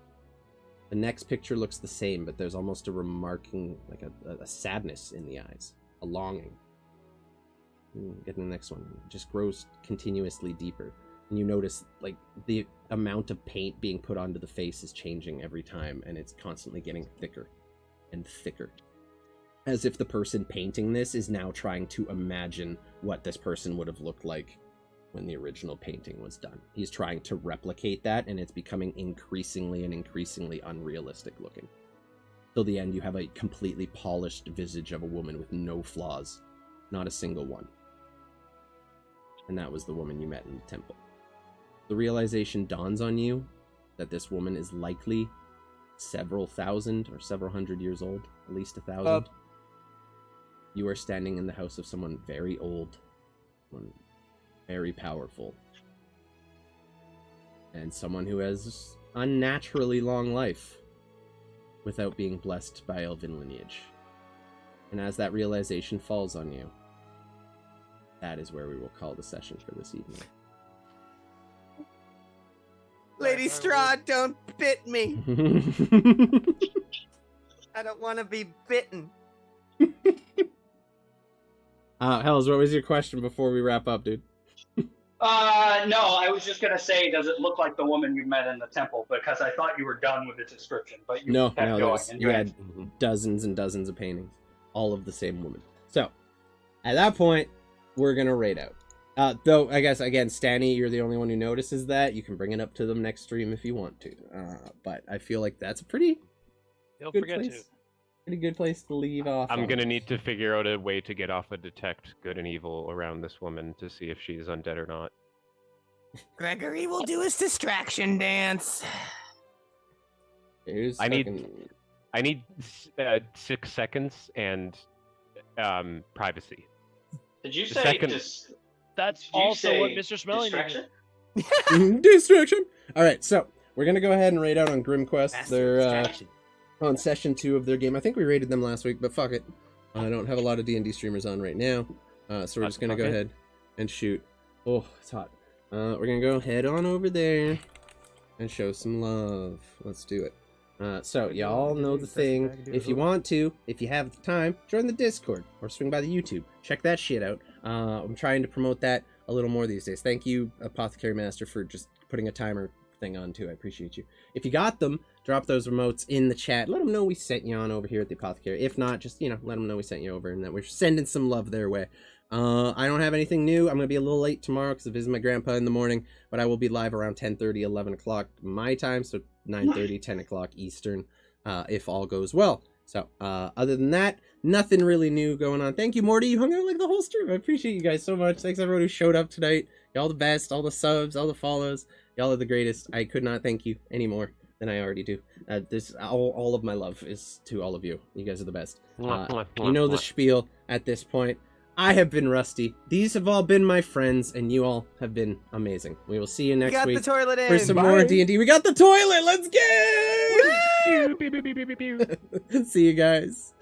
The next picture looks the same, but there's almost a remarking, like a sadness in the eyes, a longing. Get to the next one. It just grows continuously deeper. And you notice, like, the amount of paint being put onto the face is changing every time, and it's constantly getting thicker and thicker. As if the person painting this is now trying to imagine what this person would have looked like when the original painting was done. He's trying to replicate that, and it's becoming increasingly and increasingly unrealistic looking. Till the end, you have a completely polished visage of a woman with no flaws. Not a single one. And that was the woman you met in the temple. The realization dawns on you that this woman is likely several thousand or several hundred years old, at least 1,000. You are standing in the house of someone very old, someone very powerful, and someone who has unnaturally long life without being blessed by elven lineage. And as that realization falls on you, that is where we will call the session for this evening. Lady Strahd, don't bit me. I don't want to be bitten. Hells, what was your question before we wrap up, dude? No, I was just gonna say, does it look like the woman you met in the temple? Because I thought you were done with the description, but you kept going. You had dozens and dozens of paintings, all of the same woman. So, at that point, we're gonna rate out. Though, I guess, again, Stanny, you're the only one who notices that. You can bring it up to them next stream if you want to. But I feel like that's a pretty He'll good forget place. to. Pretty good place to leave off. I'm on. gonna need to figure out a way to get off a detect good and evil around this woman to see if she's undead or not. Gregory will do his distraction dance. Here's I need- fucking- I need 6 seconds and privacy. Did you The say second- That's Did you also what say Mr. Smelly distraction? needed. Distraction. All right, so we're gonna go ahead and rate out on GrimQuest. Master They're distraction. on session 2 of their game. I think we rated them last week, but fuck it. I don't have a lot of D&D streamers on right now, so we're just gonna go Okay. ahead and shoot. Oh, it's hot. We're gonna go head on over there and show some love. Let's do it. So y'all know the thing. If you want to, if you have the time, join the Discord or swing by the YouTube. Check that shit out. I'm trying to promote that a little more these days. Thank you, Apothecary Master, for just putting a timer thing on too. I appreciate you. If you got them, drop those remotes in the chat. Let them know we sent you on over here at the Apothecary. If not, just, let them know we sent you over and that we're sending some love their way. I don't have anything new. I'm going to be a little late tomorrow because I visit my grandpa in the morning, but I will be live around 10:30, 11 o'clock my time, so 9:30, 10 o'clock Eastern, if all goes well. So, other than that, nothing really new going on. Thank you, Morty. You hung out like the whole stream. I appreciate you guys so much. Thanks everyone who showed up tonight. Y'all the best. All the subs, all the follows. Y'all are the greatest. I could not thank you any more than I already do. This all of my love is to all of you. You guys are the best. You know the spiel at this point. I have been Rusty. These have all been my friends, and you all have been amazing. We will see you next week the toilet in. for some more D&D. We got the toilet. Let's go! See you guys.